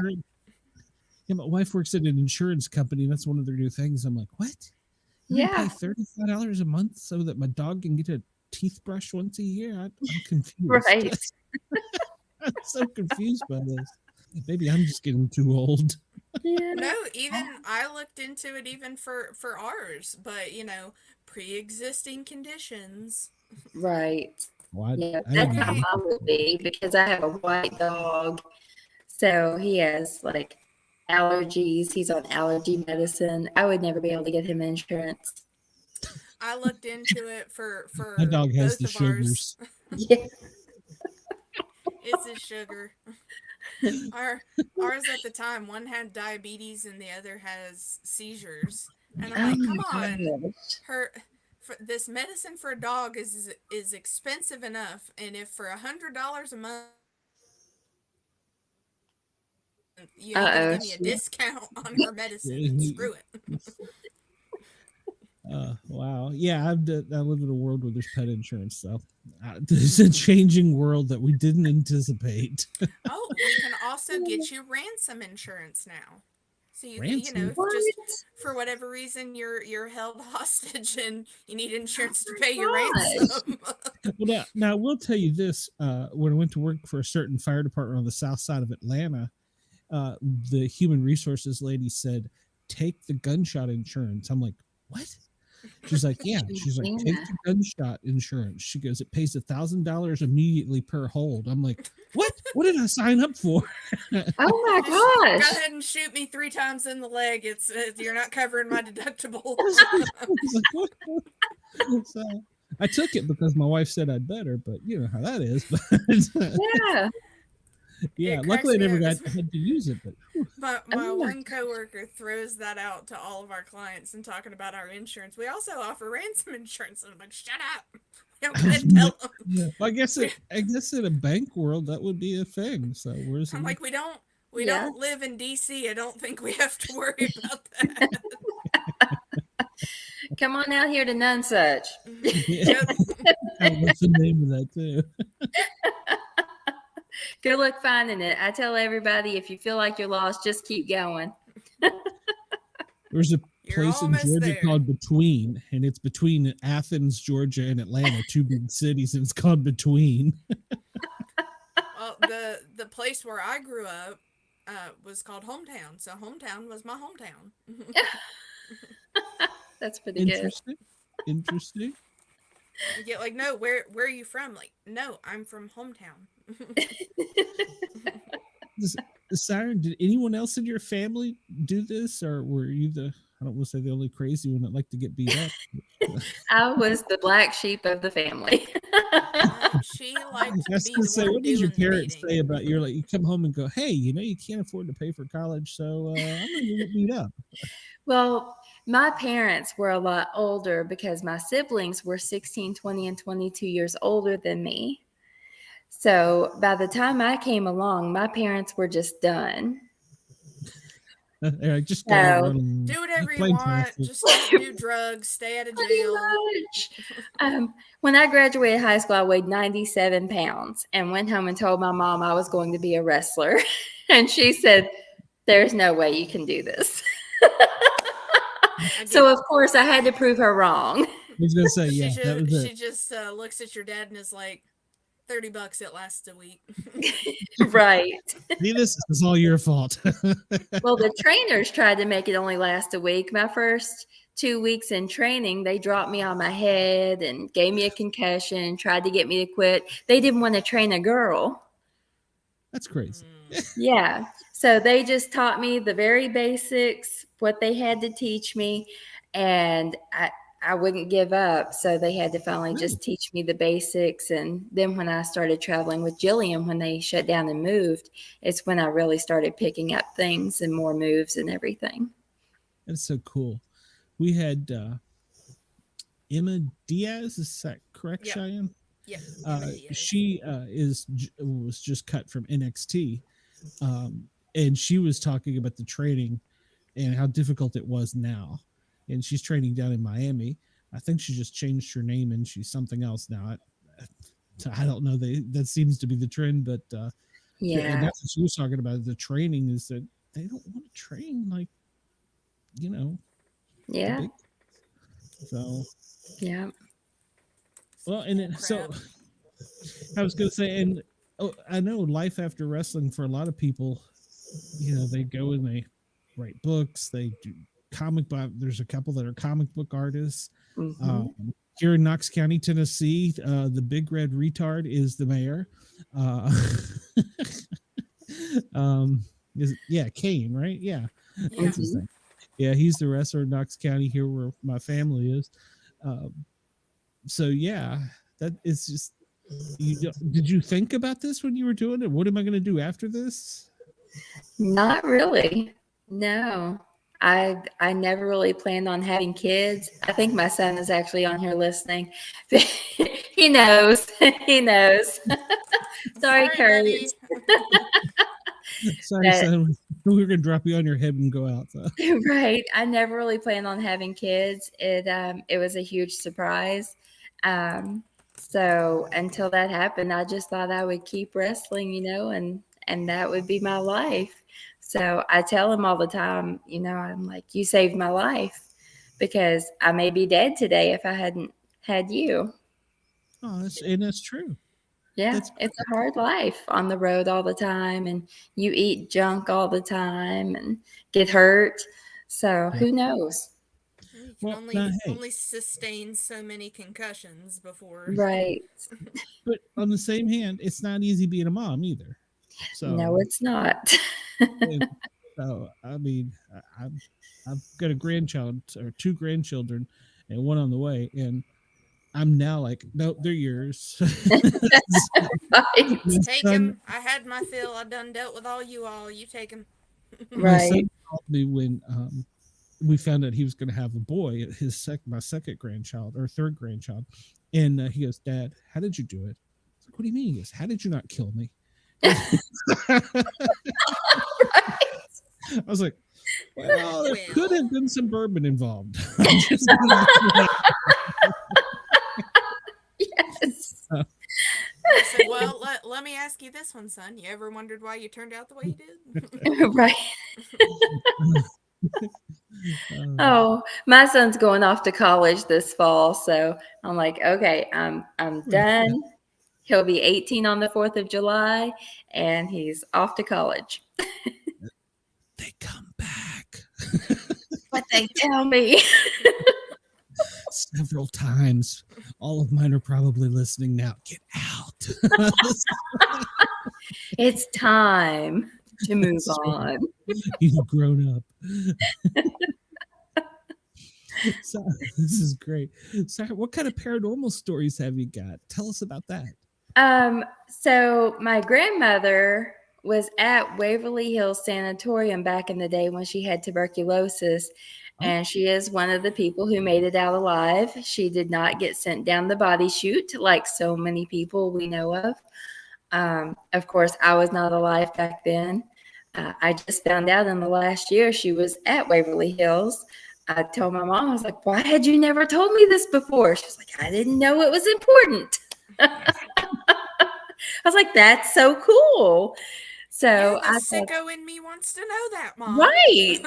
Yeah, my wife works at an insurance company, and that's one of their new things. I'm like, what? You pay $35 a month so that my dog can get a teeth brush once a year? I'm confused. Right. I'm so confused by this. Maybe I'm just getting too old. Yeah. No, even I looked into it even for ours, but pre-existing conditions. Right. Well, yeah, that's how mine would be because I have a white dog. So he has like allergies. He's on allergy medicine. I would never be able to get him insurance. I looked into it for my dog has the both of sugars. Yeah. It's his sugar. Ours at the time, one had diabetes and the other has seizures. And I'm like, come on, this medicine for a dog is expensive enough, and if for $100 a month you give me a discount on her medicine, screw it. Wow. Yeah, I live in a world where there's pet insurance, so There's a changing world that we didn't anticipate. Oh, we can also get you ransom insurance now. So you can, if What? just for whatever reason you're held hostage and you need insurance to pay your gosh. ransom. Well, now I will tell you this: when I went to work for a certain fire department on the south side of Atlanta, the human resources lady said, "Take the gunshot insurance." I'm like, "What?" She's like, "Yeah." She's like, "Take the gunshot insurance." She goes, "It pays $1,000 immediately per hold." I'm like, "What? What did I sign up for?" Oh my Just gosh. go ahead and shoot me 3 times in the leg. It's you're not covering my deductible. So I took it because my wife said I'd better, but you know how that is. Yeah. Yeah, It luckily I cracks me never up. had to use it. But My one coworker throws that out to all of our clients and talking about our insurance. We also offer ransom insurance, and I'm like, shut up! We don't gotta tell them. Yeah, well, I guess in a bank world that would be a thing. So where's I'm like, we don't Yeah. live in DC. I don't think we have to worry about that. Come on out here to Nonesuch. Yep. What's the name of that too? Good luck finding it. I tell everybody, if you feel like you're lost, just keep going. There's a You're place in almost Georgia there. called Between, and it's between Athens, Georgia, and Atlanta, 2 big cities, and it's called Between. Well, the place where I grew up was called Hometown. So Hometown was my hometown. That's pretty good. Interesting. You get like, no, where are you from? Like, no, I'm from Hometown. Syren, did anyone else in your family do this, or were you I don't want to say the only crazy one that liked to get beat up? I was the black sheep of the family. She liked to That's be to the say, one what did your doing the parents beating. say about you come home and go, "Hey, you can't afford to pay for college, so I'm gonna get beat up." Well, my parents were a lot older because my siblings were 16, 20, and 22 years older than me. So by the time I came along, my parents were just done. Just go So, run, Do whatever you play want. tennis. Just don't do drugs. Stay out of pretty jail. much. When I graduated high school, I weighed 97 pounds and went home and told my mom I was going to be a wrestler. And she said, "There's no way you can do this." So, of course, I had to prove her wrong. I was gonna say, yeah, that was She it. just looks at your dad and is like, $30, it lasts a week. Right. See, this is all your fault. Well, the trainers tried to make it only last a week. My first 2 weeks in training, they dropped me on my head and gave me a concussion, tried to get me to quit. They didn't want to train a girl. That's crazy. Yeah. So they just taught me the very basics, what they had to teach me, and I wouldn't give up. So they had to finally just teach me the basics. And then when I started traveling with Gilliam, when they shut down and moved, it's when I really started picking up things and more moves and everything. That's so cool. We had Emma Diaz. Is that correct, Yep. Cheyenne? Yeah. She was just cut from NXT, and she was talking about the training and how difficult it was now. And she's training down in Miami. I think she just changed her name and she's something else now. I don't know. That seems to be the trend, but Yeah. And that's what she was talking about. The training is that they don't want to train like, Yeah. So Yeah. well, and then, so I was going to say, and I know life after wrestling for a lot of people, they go and they write books, they do comic book. There's a couple that are comic book artists. Mm-hmm. Here in Knox County, Tennessee, the Big Red Retard is the mayor. Kane, right? Yeah. That's his name. Yeah, he's the wrestler in Knox County, here where my family is. So yeah, that is just. Did you think about this when you were doing it? What am I going to do after this? Not really. No. I never really planned on having kids. I think my son is actually on here listening. He knows. He knows. Sorry, Kurt. Sorry, son. We were going to drop you on your head and go out. So. Right. I never really planned on having kids. It was a huge surprise. So until that happened, I just thought I would keep wrestling, and that would be my life. So I tell him all the time, I'm like, you saved my life because I may be dead today if I hadn't had you. Oh, and that's true. Yeah, it's a hard life on the road all the time, and you eat junk all the time and get hurt. So who knows? You can only sustain so many concussions before. Right. But on the same hand, it's not easy being a mom either. So no, it's not. So I mean, I've got a grandchild or 2 grandchildren, and one on the way, and I'm now like, nope, they're yours. Right. Take them. I had my fill. I done dealt with all you all. You take them. My Right. son called me when we found out he was going to have a boy, my second grandchild or third grandchild, and he goes, "Dad, how did you do it?" I was like, "What do you mean?" He goes, "How did you not kill me?" I was like, well, there could have been some bourbon involved. Yes. So, well, let me ask you this one, son. You ever wondered why you turned out the way you did? Right. Oh, my son's going off to college this fall, so I'm like, okay, I'm done. He'll be 18 on the 4th of July, and he's off to college. They come back. What they tell me. Several times. All of mine are probably listening now. Get out. It's time to move on. You've grown up. So, this is great. So, what kind of paranormal stories have you got? Tell us about that. So my grandmother was at Waverly Hills Sanatorium back in the day when she had tuberculosis. And she is one of the people who made it out alive. She did not get sent down the body chute like so many people we know of. Of course, I was not alive back then. I just found out in the last year she was at Waverly Hills. I told my mom, I was like, why had you never told me this before? She was like, I didn't know it was important. I was like, that's so cool. So the sicko in me wants to know that, Mom. Right.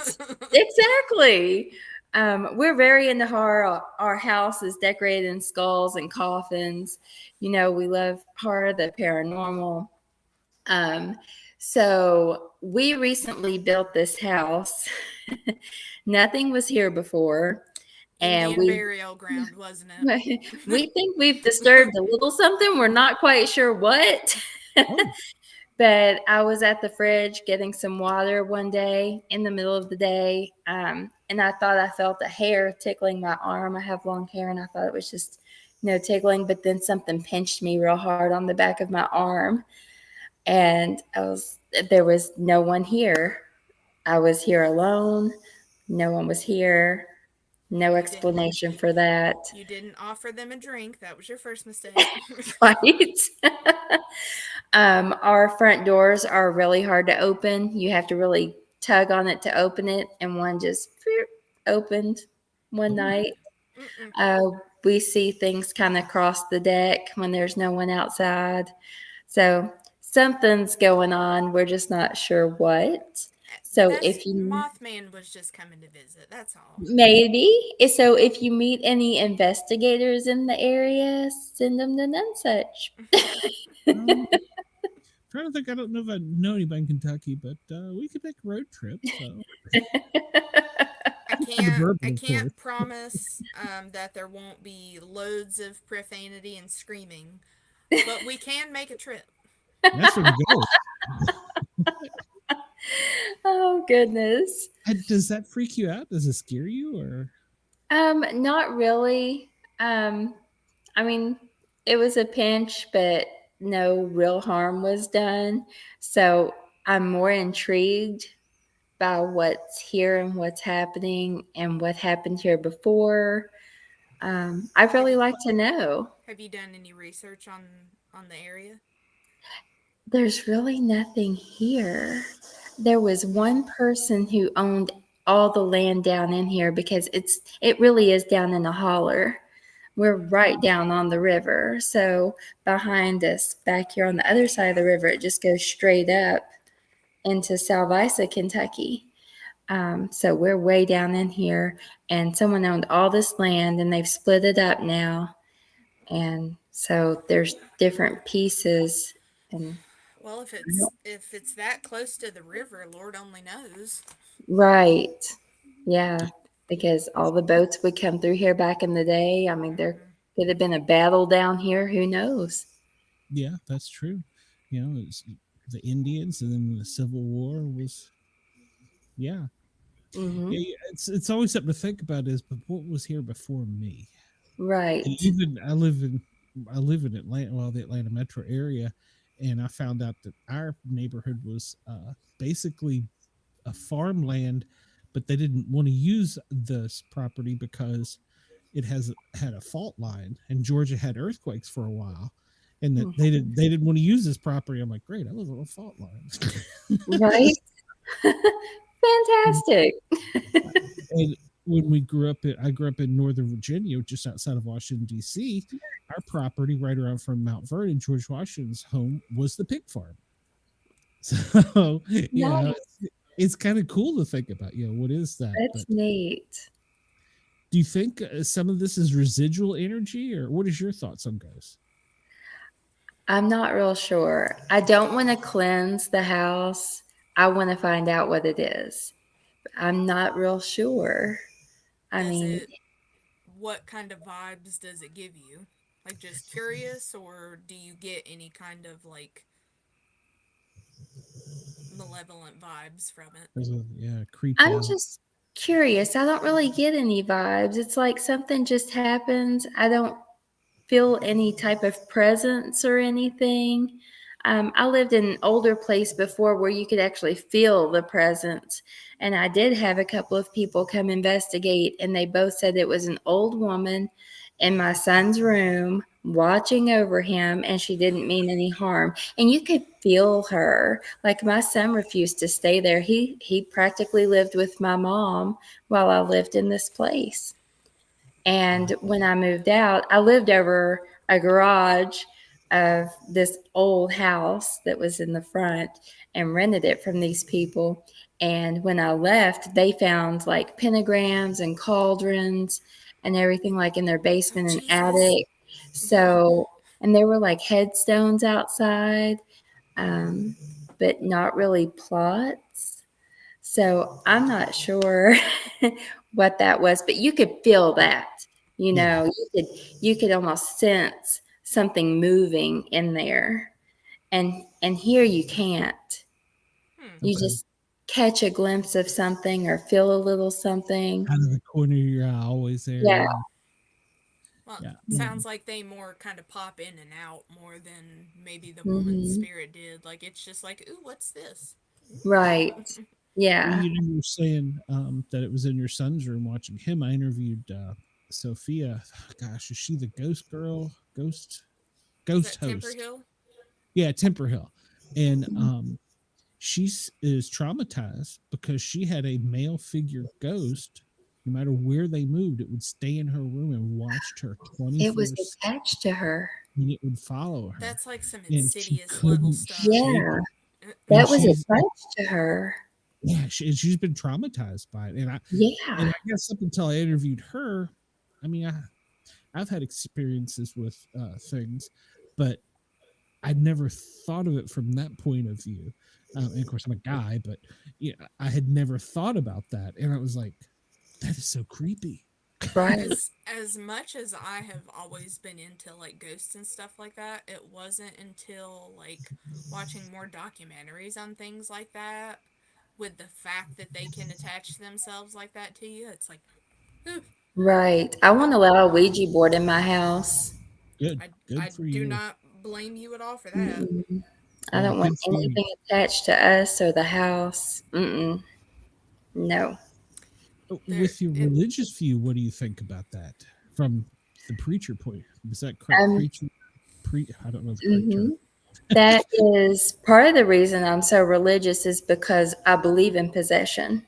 Exactly. We're very into horror. Our house is decorated in skulls and coffins. We love horror, the paranormal. So we recently built this house. Nothing was here before. Indian burial ground, wasn't it? We think we've disturbed a little something. We're not quite sure what. But I was at the fridge getting some water one day in the middle of the day, and I thought I felt a hair tickling my arm. I have long hair, and I thought it was just, tickling. But then something pinched me real hard on the back of my arm, and there was no one here. I was here alone. No one was here. No explanation for that. You didn't offer them a drink. That was your first mistake. Right. Our front doors are really hard to open. You have to really tug on it to open it. And one just opened one night. We see things kind of cross the deck when there's no one outside. So something's going on. We're just not sure what. So Mothman was just coming to visit. That's all. Maybe. So if you meet any investigators in the area, send them to Nonesuch. Trying to think, I don't know if I know anybody in Kentucky, but we could make a road trip. So. I can't promise that there won't be loads of profanity and screaming, but we can make a trip. That's where we go. Oh goodness. Does that freak you out? Does it scare you or? Not really. I mean, it was a pinch, but no real harm was done. So I'm more intrigued by what's here and what's happening and what happened here before. I'd really like to know. Have you done any research on the area? There's really nothing here. There was one person who owned all the land down in here because it really is down in a holler. we're right down on the river. So behind us, back here on the other side of the river, it just goes straight up into Salvisa, Kentucky. So we're way down in here, and someone owned all this land, and they've split it up now. And so there's different pieces. And Well, if it's that close to the river, Lord only knows. right, yeah, because all the boats would come through here back in the day. I mean, there could have been a battle down here. Who knows? Yeah, that's true. You know, it's the Indians, and then the Civil War was, yeah. Mm-hmm. Yeah, it's always something to think about. Is, but what was here before me? Right. And even I live in Atlanta, well, the Atlanta metro area, and I found out that our neighborhood was basically a farmland, but they didn't want to use this property because it had a fault line, and Georgia had earthquakes for a while, and that they didn't want to use this property. I'm like, great, I live on a fault line. Right. Fantastic. And when I grew up in Northern Virginia, just outside of Washington, D.C., our property right around from Mount Vernon, George Washington's home, was the pig farm. So, yeah, it's kind of cool to think about, what is that? That's neat. Do you think some of this is residual energy, or what is your thoughts on Guyz? I'm not real sure. I don't want to cleanse the house. I want to find out what it is. I'm not real sure. What kind of vibes does it give you? Like, just curious, or do you get any kind of like malevolent vibes from it? Creepy. I'm just curious. I don't really get any vibes. It's like something just happens. I don't feel any type of presence or anything. I lived in an older place before where you could actually feel the presence. And I did have a couple of people come investigate, and they both said it was an old woman in my son's room watching over him, and she didn't mean any harm. And you could feel her. Like, my son refused to stay there. He practically lived with my mom while I lived in this place. And when I moved out, I lived over a garage of this old house that was in the front and rented it from these people. And when I left, they found like pentagrams and cauldrons and everything like in their basement and attic. So, and there were like headstones outside, but not really plots. So I'm not sure what that was, but you could feel that, you could almost sense something moving in there, and here you can't. You just catch a glimpse of something or feel a little something out of the corner of your eye, always there. Yeah. Well, sounds like they more kind of pop in and out more than maybe the woman's spirit did. Like, it's just like, ooh, what's this? Right. Yeah. Well, you were saying that it was in your son's room watching him. I interviewed Sophia. Gosh, is she the ghost girl? Ghost host. Temperhill? Yeah, Temperhill. And she is traumatized because she had a male figure ghost. No matter where they moved, it would stay in her room and watched her 24/7. It was attached to her. And it would follow her. That's like some insidious level stuff. Yeah. That was attached to her. Yeah, she's been traumatized by it. And I guess up until I interviewed her, I mean, I've had experiences with things, but I never thought of it from that point of view. And of course, I'm a guy, but I had never thought about that. And I was like, that is so creepy. Right. As much as I have always been into like ghosts and stuff like that, it wasn't until like watching more documentaries on things like that, with the fact that they can attach themselves like that to you, it's like, ooh. Right. I won't allow a Ouija board in my house. Good. I do not blame you at all for that. Mm-mm. I don't want anything attached to us or the house. No. With your religious view, what do you think about that from the preacher point? Is that correct? I don't know the correct term. That is part of the reason I'm so religious, is because I believe in possession.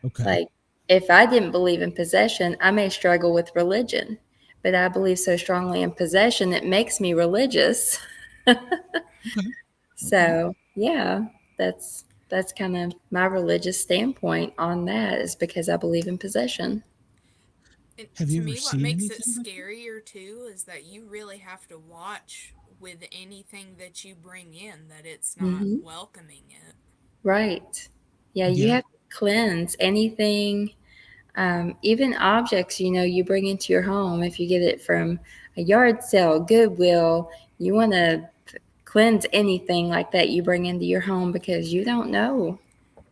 Okay. Like, if I didn't believe in possession, I may struggle with religion. but I believe so strongly in possession, it makes me religious. Okay. So, yeah, that's kind of my religious standpoint on that, is because I believe in possession. And Have to you ever me, what seen makes it anything like that? scarier too is that you really have to watch with anything that you bring in, that it's not Hmm. welcoming it. Right. Yeah, you Yeah. have to cleanse anything, even objects, you bring into your home. If you get it from a yard sale, Goodwill, you want to cleanse anything like that you bring into your home, because you don't know.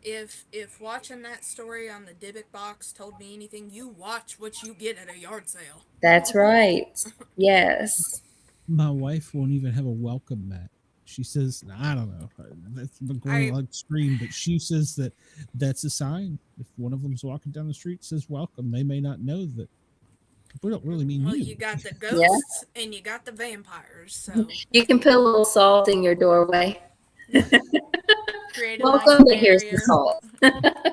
If watching that story on the Dybbuk box told me anything, you watch what you get at a yard sale. That's right. Yes. My wife won't even have a welcome mat. She says, I don't know. That's the I girl extreme, but she says that that's a sign. If one of them's walking down the street, says welcome, they may not know that we don't really mean well, you. you got the Yeah. ghosts and you got the vampires, so You can put a little salt in your doorway. create a nice Welcome, but here's the barrier. salt.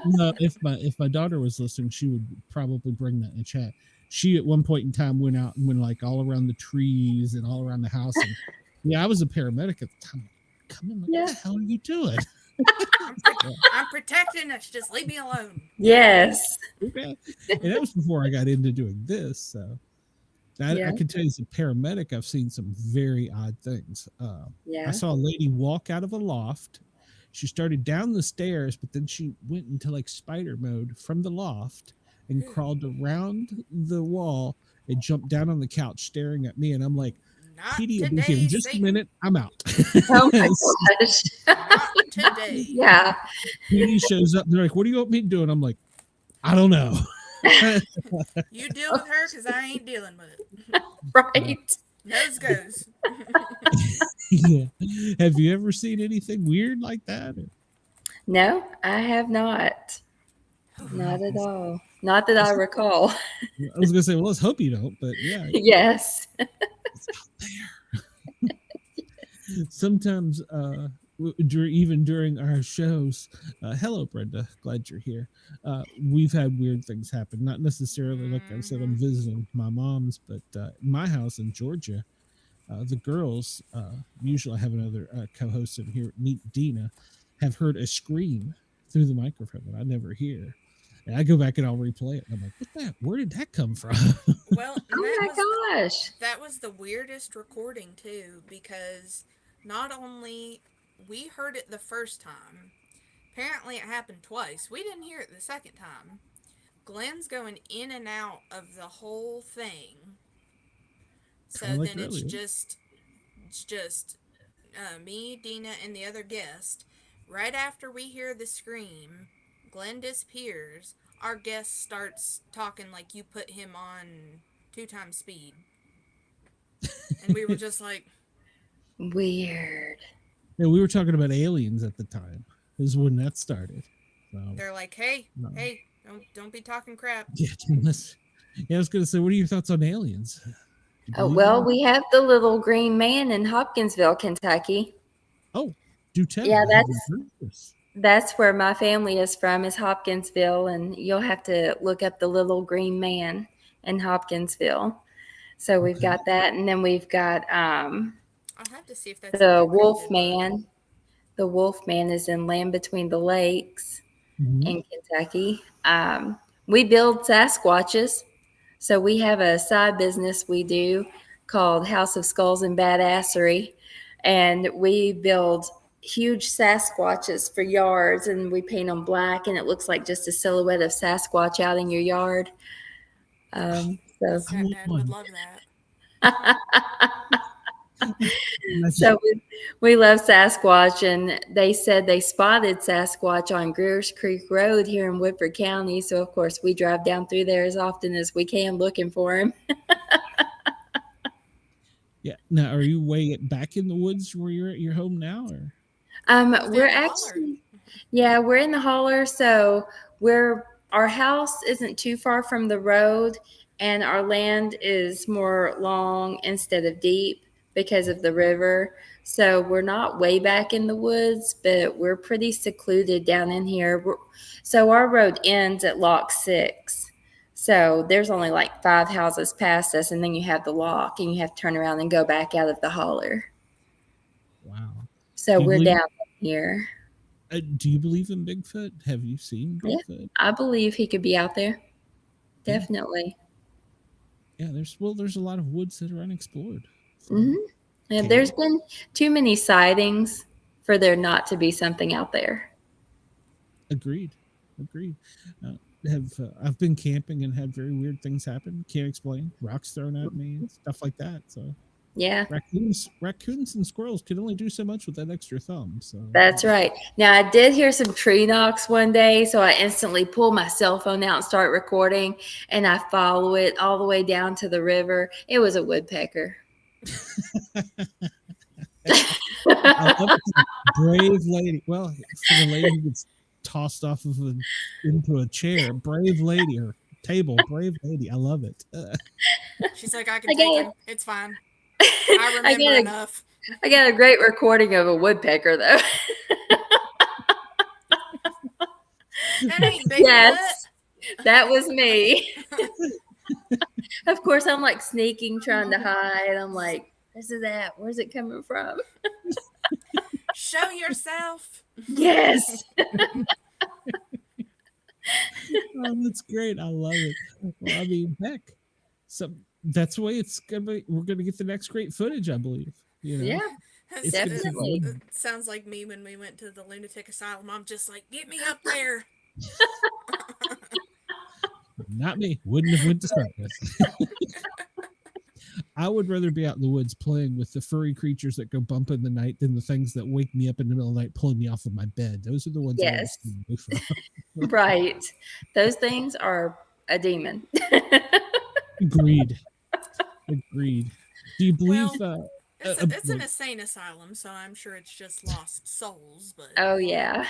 No, if my daughter was listening, she would probably bring that in the chat. She at one point in time went out and went like all around the trees and all around the house. And yeah, I was a paramedic at the time. Come on, what Yeah. the hell are you doing? I'm protecting us. Just leave me alone. Yes. Okay. And that was before I got into doing this. So Yeah. I can tell you, as a paramedic, I've seen some very odd things. Yeah. I saw a lady walk out of a loft. She started down the stairs, but then she went into like spider mode from the loft and crawled around the wall and jumped down on the couch staring at me. And I'm like, Not Petey will be here today, in just Satan. a minute. I'm out. Oh my gosh. Not today. Yeah. Petey shows up and they're like, what do you want me to do? And I'm like, I don't know. You deal with her because I ain't dealing with it. Right. Nose goes. Yeah. Have you ever seen anything weird like that? No, I have not. Not at all. Not that I recall. I was gonna say, well, let's hope you don't, but yeah, Yes. it's out there. Sometimes, even during our shows, hello, Brenda, glad you're here. We've had weird things happen. Not necessarily, like I said, I'm visiting my mom's, but in my house in Georgia, the girls, usually I have another co-host in here, meet Dina, have heard a scream through the microphone that I never hear. And I go back and I'll replay it. And I'm like, what that? Where did that come from? Well, Oh my gosh. that was the weirdest recording too, because not only we heard it the first time, apparently it happened twice. We didn't hear it the second time. Glenn's going in and out of the whole thing. So Kinda like then it's earlier. just me, Dina, and the other guest. Right after we hear the scream, Glenn disappears. Our guest starts talking like you put him on 2 times speed. And we were just like, Weird. Yeah, we were talking about aliens at the time. Is when that started. So, they're like, hey, No. hey, don't be talking crap. yeah, I was gonna say, what are your thoughts on aliens? Do you Oh, believe well, in them? we have the little green man in Hopkinsville, Kentucky. Oh, do tell. Yeah, I haven't heard this. That's where my family is from, is Hopkinsville, and you'll have to look up the little green man in Hopkinsville. So we've Okay. got that, and then we've got I'll have to see if that's the in the Wolf cryptid book. Man. The Wolf Man is in Land Between the Lakes Mhm. in Kentucky. We build Sasquatches. So we have a side business we do called House of Skulls and Badassery. And we build huge Sasquatches for yards, and we paint them black, and it looks like just a silhouette of Sasquatch out in your yard. So Stepdad would love that. So we love Sasquatch, and they said they spotted Sasquatch on Greer's Creek Road here in Woodford County. So, of course, we drive down through there as often as we can looking for him. Yeah. Now, are you way back in the woods where you're at your home now, or? We're the holler. actually, we're in the holler. So our house isn't too far from the road, and our land is more long instead of deep because of the river. So we're not way back in the woods, but we're pretty secluded down in here. So our road ends at Lock 6. So there's only like 5 houses past us, and then you have the lock, and you have to turn around and go back out of the holler. Wow. So we're down here. Do you believe in Bigfoot? Have you seen Bigfoot? Yeah, I believe he could be out there. Definitely. Yeah, there's a lot of woods that are unexplored. So. And there's been too many sightings for there not to be something out there. Agreed. I've been camping and had very weird things happen. Can't explain. Rocks thrown at me and stuff like that. So yeah, raccoons and squirrels can only do so much with that extra thumb. So that's right. Now I did hear some tree knocks one day, so I instantly pull my cell phone out and start recording, and I follow it all the way down to the river. It was a woodpecker. I love it. Brave lady. Well, for the lady who gets tossed off of into a chair, brave lady or table, brave lady. I love it. She's like, I can take him. It's fine. I remember enough. I got a great recording of a woodpecker, though. That ain't big. Yes, that was me. Of course, I'm like sneaking, trying to hide. I'm like, this is that. Where's it coming from? Show yourself. Yes. Oh, that's great. I love it. Well, I mean, heck, so that's the way it's gonna be. We're gonna get the next great footage, I believe. You know? Yeah, definitely. It sounds like me when we went to the lunatic asylum. I'm just like, get me up there. Not me. Wouldn't have went to start with. I would rather be out in the woods playing with the furry creatures that go bump in the night than the things that wake me up in the middle of the night, pulling me off of my bed. Those are the ones. Yes. Right. Those things are a demon. Agreed. Do you believe? It's an insane asylum, so I'm sure it's just lost souls. But oh yeah,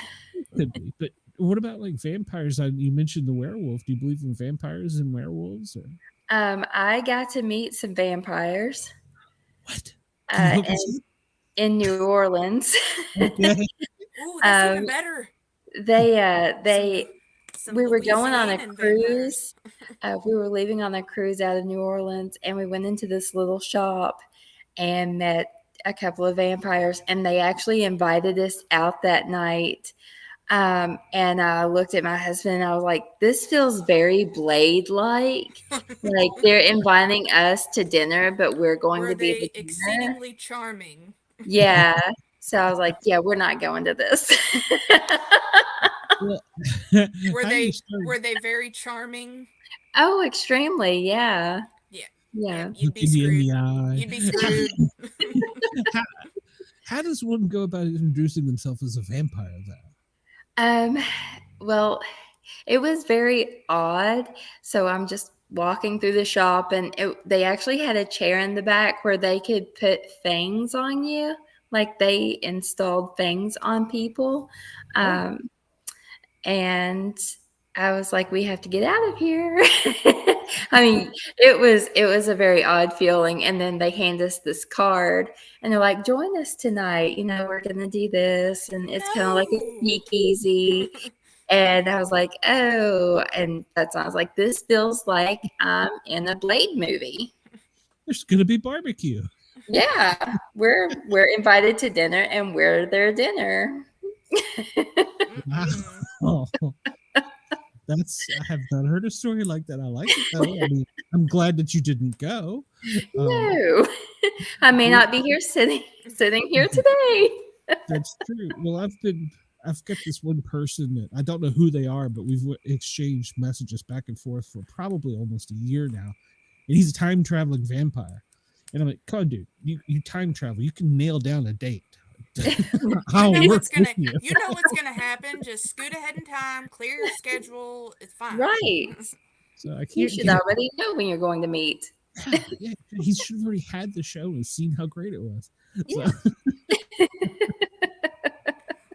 could be. But what about like vampires? You mentioned the werewolf. Do you believe in vampires and werewolves? Or? I got to meet some vampires. What? In New Orleans. Okay. Ooh, that's even better. We were going on a cruise. We were leaving on a cruise out of New Orleans, and we went into this little shop and met a couple of vampires, and they actually invited us out that night. And I looked at my husband and I was like, this feels very Blade-like. Like they're inviting us to dinner, but we're going to be the exceedingly charming. Yeah. So I was like, yeah, we're not going to this. Were they very charming? Oh, extremely, yeah. Yeah. You'd be screwed. How does one go about introducing themselves as a vampire though? Well, it was very odd. So I'm just walking through the shop, and they actually had a chair in the back where they could put things on you. Like they installed things on people. And I was like, we have to get out of here. I mean, it was a very odd feeling. And then they hand us this card and they're like, join us tonight. You know, we're going to do this. And it's kind of like a speakeasy. And I was like, oh, and that's I was like, this feels like I'm in a Blade movie. There's going to be barbecue. Yeah, we're invited to dinner and we're their dinner. Wow. I have not heard a story like that. I like it though. I mean, I'm glad that you didn't go. No, I may not be here sitting here today. That's true. Well, I've got this one person that I don't know who they are, but we've exchanged messages back and forth for probably almost a year now. And he's a time traveling vampire. And I'm like, come on, dude, you time travel. You can nail down a date. You know what's gonna happen. Just scoot ahead in time, clear your schedule. It's fine. Right. So you should already know when you're going to meet. Yeah, he should have already had the show and seen how great it was. Yeah. So.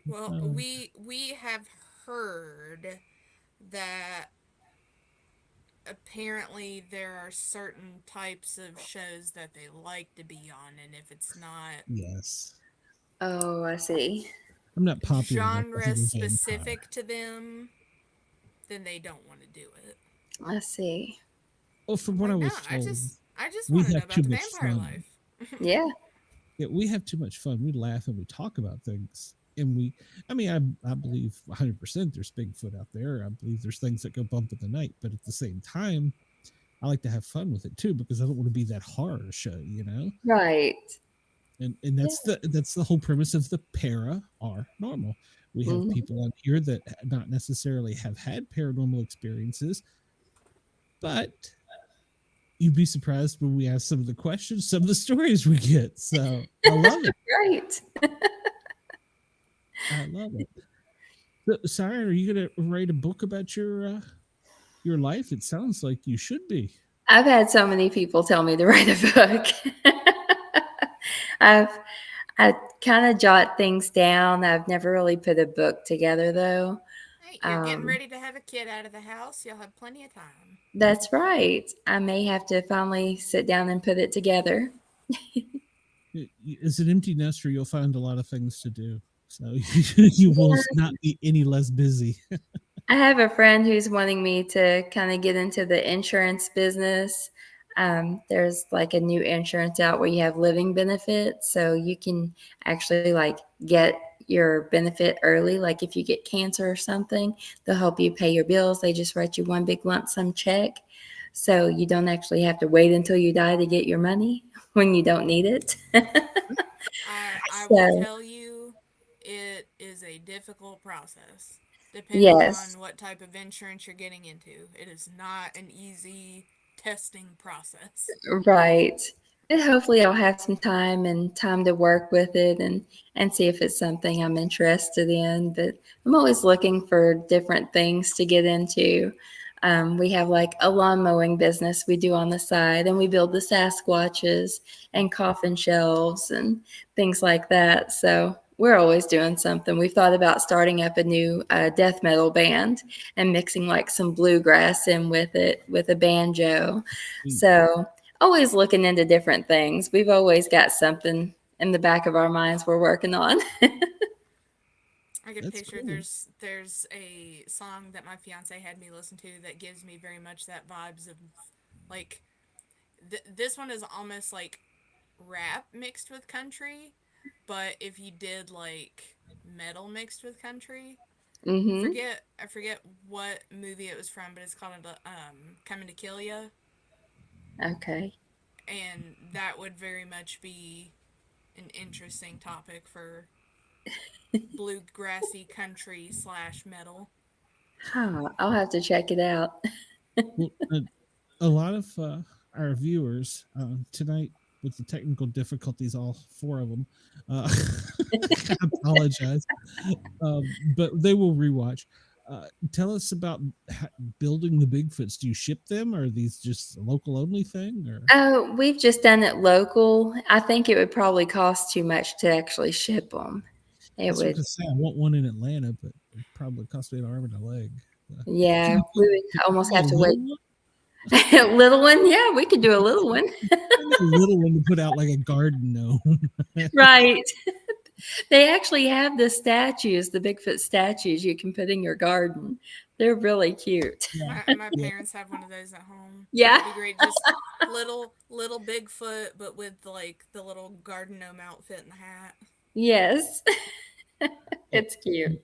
Well, we have heard that apparently there are certain types of shows that they like to be on, and if it's not oh, I see, I'm not popular genre specific to them, then they don't want to do it. Let's see. Well, from what I Like, no, was told, I just we want to know have too about the much vampire fun. life. Yeah. Yeah, we have too much fun. We laugh and we talk about things. And I believe 100% there's Bigfoot out there. I believe there's things that go bump in the night. But at the same time, I like to have fun with it too, because I don't want to be that horror show, Right. And that's the whole premise of the paranormal. We have Mhm. people on here that not necessarily have had paranormal experiences, but you'd be surprised when we ask some of the questions, some of the stories we get. So I love it. Right. I love it. So, Syren, are you going to write a book about your life? It sounds like you should be. I've had so many people tell me to write a book. I kind of jot things down. I've never really put a book together though. Hey, you're getting ready to have a kid out of the house. You'll have plenty of time. That's right. I may have to finally sit down and put it together. As an empty nester, you'll find a lot of things to do. So you will not be any less busy. I have a friend who's wanting me to kind of get into the insurance business. There's like a new insurance out where you have living benefits. So you can actually like get your benefit early. Like if you get cancer or something, they'll help you pay your bills. They just write you one big lump sum check. So you don't actually have to wait until you die to get your money when you don't need it. I will tell you, it is a difficult process. Depending on what type of insurance you're getting into. It is not an easy testing process. Right. And hopefully I'll have some time to work with it and see if it's something I'm interested in. But I'm always looking for different things to get into. We have like a lawn mowing business we do on the side, and we build the Sasquatches and coffin shelves and things like that. So we're always doing something. We've thought about starting up a new death metal band and mixing like some bluegrass in with it with a banjo. So always looking into different things. We've always got something in the back of our minds we're working on. I can picture cool. There's a song that my fiance had me listen to that gives me very much that vibes of like this one is almost like rap mixed with country, but if you did like metal mixed with country, I forget what movie it was from, but it's called Coming to Kill Ya. Okay. And that would very much be an interesting topic for bluegrassy country / metal. Huh, I'll have to check it out. Well, a lot of our viewers tonight, with the technical difficulties, all four of them, I apologize, but they will rewatch. Tell us about building the Bigfoots. Do you ship them, or are these just a local only thing? Or we've just done it local. I think it would probably cost too much to actually ship them. I want one in Atlanta, but it probably cost me an arm and a leg. Yeah, we would almost have to wait. Little one? Yeah, we could do a little one. A little one to put out like a garden gnome. Right. They actually have the statues, the Bigfoot statues you can put in your garden. They're really cute. Yeah. My parents have one of those at home. Yeah. It'd be great. Just little Bigfoot, but with like the little garden gnome outfit and the hat. Yes. It's cute.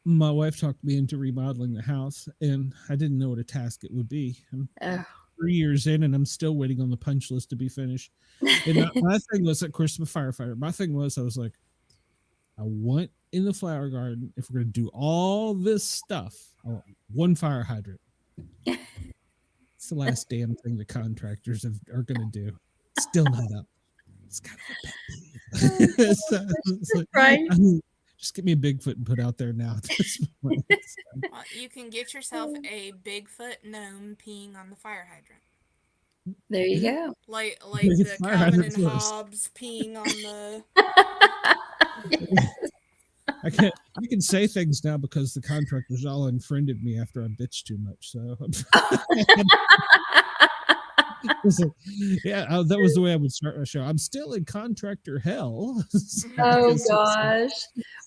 My wife talked me into remodeling the house, and I didn't know what a task it would be. I'm 3 years in, and I'm still waiting on the punch list to be finished. And my thing was, of course, I'm a firefighter. My thing was, I was like, I want in the flower garden, if we're going to do all this stuff, I want one fire hydrant. It's the last damn thing the contractors are going to do. Still not up. It's kind of a pet peeve. Right. Just get me a Bigfoot and put out there now at this point. Well, you can get yourself a Bigfoot gnome peeing on the fire hydrant. There you go. Like the Calvin and Hobbes peeing on the... I can say things now because the contractors all unfriended me after I bitched too much. So yeah, that was the way I would start my show. I'm still in contractor hell. Oh gosh.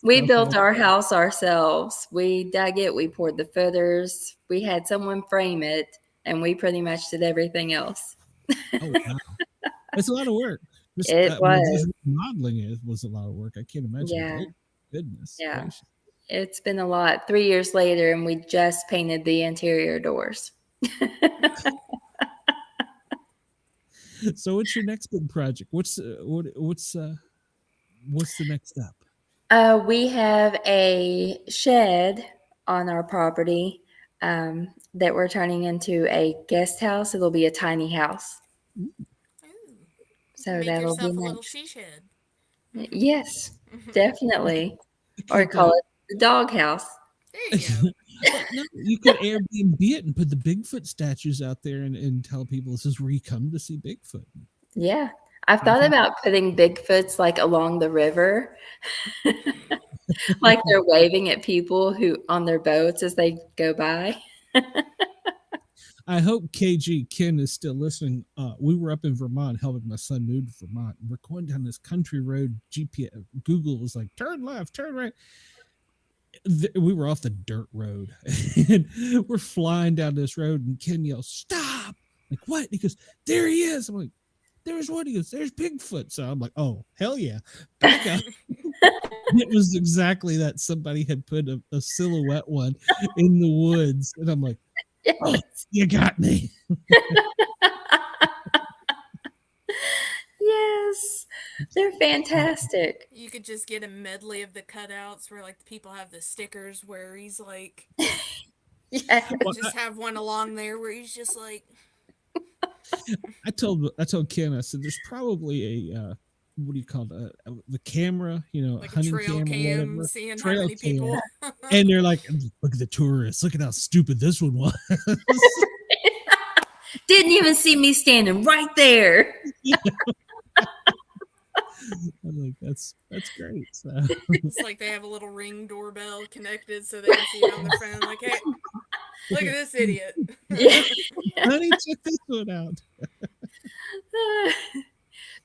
We built our house ourselves. We dug it, we poured the footers, we had someone frame it, and we pretty much did everything else. Oh wow, it's a lot of work. It was. Modeling was a lot of work. I can't imagine. Yeah. Oh, goodness. Yeah. Gracious. It's been a lot. 3 years later, and we just painted the interior doors. So, what's your next big project? What's the next step? We have a shed on our property that we're turning into a guest house. It'll be a tiny house. Ooh. So Make that'll yourself be a nice. little she shed. Yes, definitely. Or call it the dog house. There you go. No, you could Airbnb it and put the Bigfoot statues out there and tell people this is where you come to see Bigfoot. Yeah. I've thought about putting Bigfoots like along the river, like they're waving at people who on their boats as they go by. I hope KG Ken is still listening. We were up in Vermont helping my son move to Vermont. We're going down this country road. Google was like, turn left, turn right. We were off the dirt road and we're flying down this road and Ken yells, stop. Like, what? He goes, there he is. I'm like, there's what? He goes, there's Bigfoot. So I'm like, oh, hell yeah. Back up. It was exactly that. Somebody had put a silhouette one in the woods. And I'm like, oh, you got me. Yes, they're fantastic. You could just get a medley of the cutouts where like the people have the stickers where he's like, Yeah. just have one along there where he's just like. I told Ken, I said, there's probably a what do you call it? The camera, Like a trail cam, seeing how many people. And they're like, look at the tourists. Look at how stupid this one was. Didn't even see me standing right there. I'm like, that's great. So. It's like they have a little Ring doorbell connected so they can see it on their phone. Like, hey, look at this idiot. Yeah. Honey, check this one out.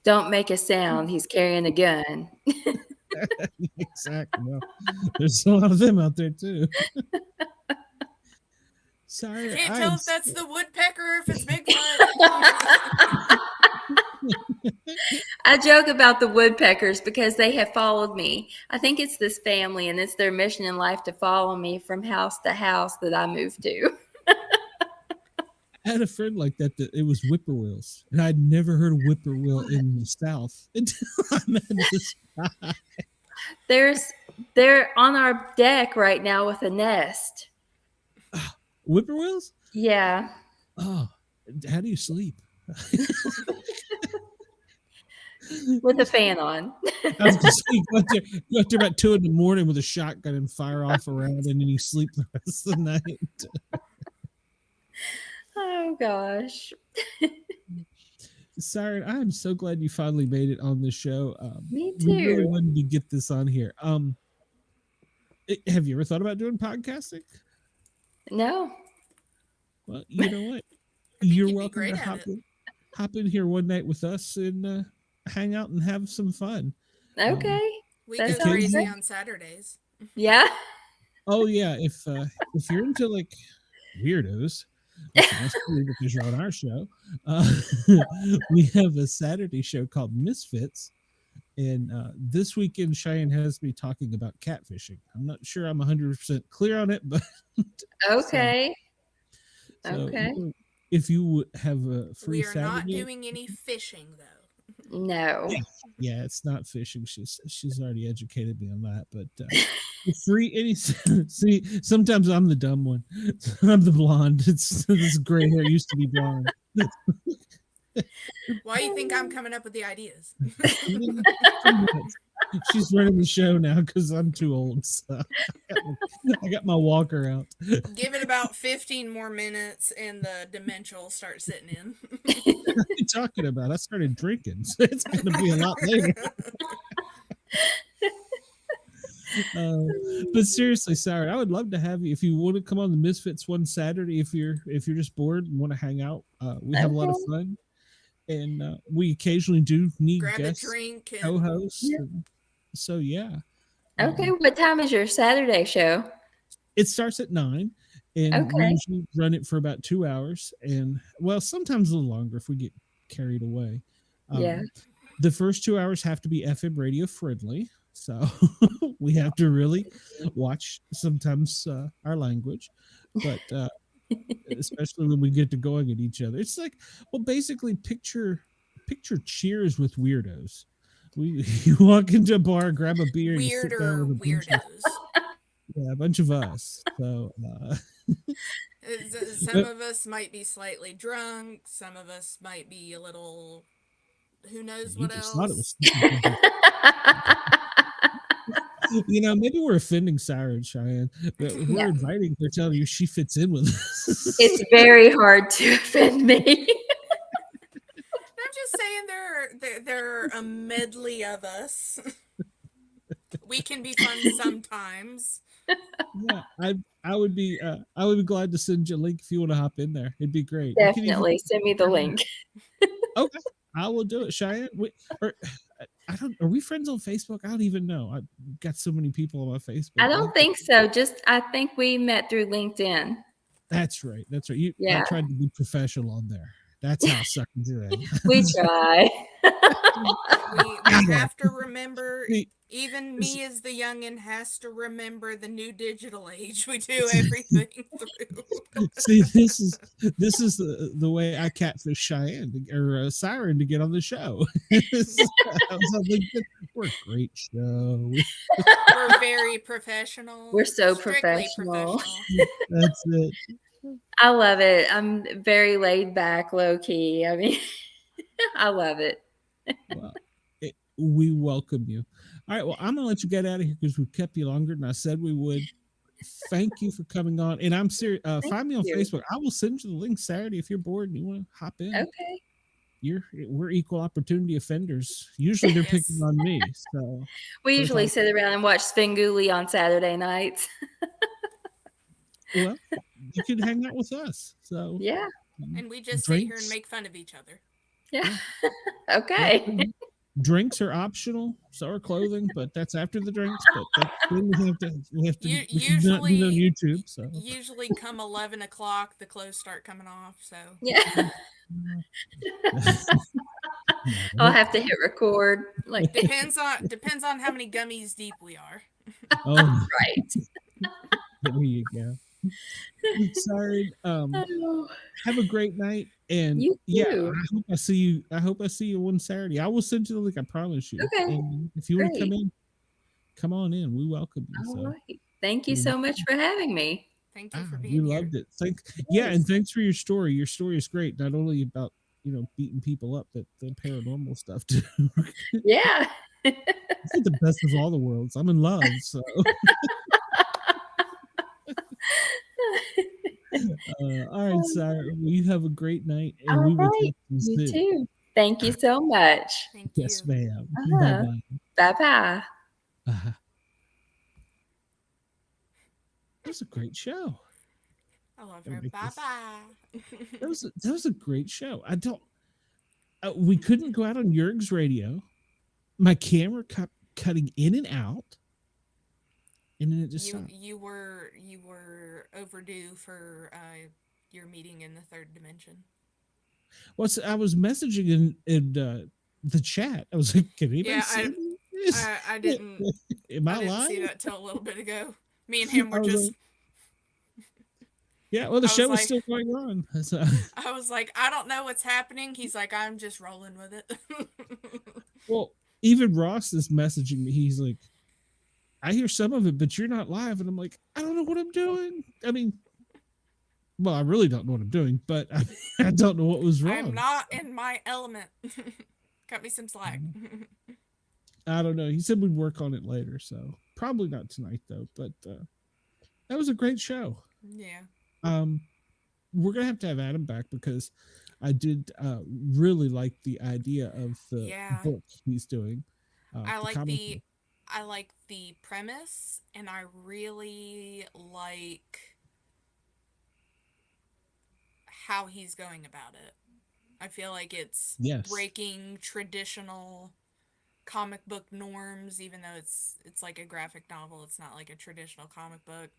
Don't make a sound. He's carrying a gun. Exactly. Well, there's a lot of them out there too. Sorry, Can't tell if that's the woodpecker or if it's Bigfoot. I joke about the woodpeckers because they have followed me. I think it's this family and it's their mission in life to follow me from house to house that I moved to. I had a friend like that it was whippoorwills, and I'd never heard of whippoorwill in the South until I met this guy. They're on our deck right now with a nest. Whippoorwills? Yeah. Oh, how do you sleep? With a fan on. I was just saying, go out there about 2 a.m. with a shotgun and fire off around, and then you sleep the rest of the night. Oh gosh. Syren, I am so glad you finally made it on the show. Me too. We really wanted to get this on here. Have you ever thought about doing podcasting? No. Well, you know what? You're welcome to hop in here one night with us and hang out and have some fun. Okay. We That go sounds crazy good. on Saturdays. Yeah. Oh yeah, if you're into like weirdos, which must be because you're on our show, we have a Saturday show called Misfits, and this weekend Cheyenne has me talking about catfishing. I'm not sure I'm 100% clear on it, but Okay. so Okay. if you have a free We are not Saturday, doing any fishing though. No. yeah, it's not fishing. She's already educated me on that, but free see, sometimes I'm the dumb one. I'm the blonde. This gray hair used to be blonde. Why do you think I'm coming up with the ideas? She's running the show now because I'm too old. So I got my walker out. Give it about 15 more minutes and the dementia will start sitting in. What are you talking about? I started drinking, so it's going to be a lot later. But seriously, Syren, I would love to have you if you want to come on the Misfits one Saturday. If you're just bored and want to hang out, we have a lot of fun, and we occasionally do need Grab guests, a drink, and co-hosts. Yeah. So yeah. Okay. What time is your Saturday show? It starts at 9, And we Okay. usually run it for about 2 hours, and well, sometimes a little longer if we get carried away. Yeah. The first 2 hours have to be FM radio friendly, so we have to really watch sometimes our language, but especially when we get to going at each other, it's like, well, basically picture Cheers with weirdos. You walk into a bar, grab a beer, and you sit down Weirder with weirdos. a bunch of us. So Some of us might be slightly drunk. Some of us might be a little. Who knows you what just thought it else? was. Maybe we're offending Syren, Cheyenne. But we're inviting her, telling you she fits in with us. It's very hard to offend me. I'm just saying there are a medley of us. We can be fun sometimes. Yeah, I would be glad to send you a link if you want to hop in there. It'd be great. Definitely send me the link. Okay, I will do it, Cheyenne. Are we friends on Facebook? I don't even know. I've got so many people on my Facebook. I don't think so. I think we met through LinkedIn. That's right. Yeah. I tried to be professional on there. That's how suckers do it. We try. We have to remember, even me as the youngin' has to remember the new digital age. We do everything through. See, this is the way I catfish Cheyenne or Syren to get on the show. We're a great show. We're very professional. We're so Strictly professional. That's it. I love it. I'm very laid back, low key. I mean, I love it. Well, we welcome you. All right. Well, I'm gonna let you get out of here because we've kept you longer than I said we would. Thank you for coming on. And I'm serious. Find me on Facebook. I will send you the link Saturday if you're bored and you want to hop in. Okay. We're equal opportunity offenders. Usually they're picking on me. So we usually sit around and watch Svengoolie on Saturday nights. Well, you can hang out with us. So yeah. And we just sit here and make fun of each other. Yeah. Okay. Yeah. Drinks are optional, so are clothing, but that's after the drinks. But we have to usually on YouTube. So usually come 11 o'clock, the clothes start coming off. So yeah. I'll have to hit record. Like depends on how many gummies deep we are. Oh, right. There you go. Sorry. Have a great night, and you too. I hope I see you one Saturday. I will send you the link. I promise you. Okay. And if you want to come in, come on in. We welcome you. All right. Thank you so much for having me. Thank you for being here. We loved it. And thanks for your story. Your story is great. Not only about beating people up, but the paranormal stuff too. Yeah. It's the best of all the worlds. I'm in love. So. All right, Sarah. Well, you have a great night, and we will talk to you soon. You too. Thank you so much. Thank you. Yes, ma'am. Bye-bye. Bye-bye. That was a great show. I love her. Bye-bye. That was a great show. We couldn't go out on Jurg's radio. My camera kept cutting in and out. And then it just stopped. You were overdue for your meeting in the third dimension. Well, I was messaging in the chat. I was like, "Can anybody see this?" I didn't. Am I didn't lying? see that till a little bit ago. Me and him were just. Yeah, well, the show was still going on. So. I was like, I don't know what's happening. He's like, I'm just rolling with it. Well, even Ross is messaging me. He's like, I hear some of it, but you're not live. And I'm like, I don't know what I'm doing. I mean, well, I really don't know what I'm doing, but I don't know what was wrong. I'm not in my element. Cut me some slack. I don't know. He said we'd work on it later, so probably not tonight though. But that was a great show. Yeah. We're gonna have to have Adam back because I did really like the idea of the book he's doing. I like the premise, and I really like how he's going about it. I feel like it's breaking traditional comic book norms, even though it's like a graphic novel. It's not like a traditional comic book.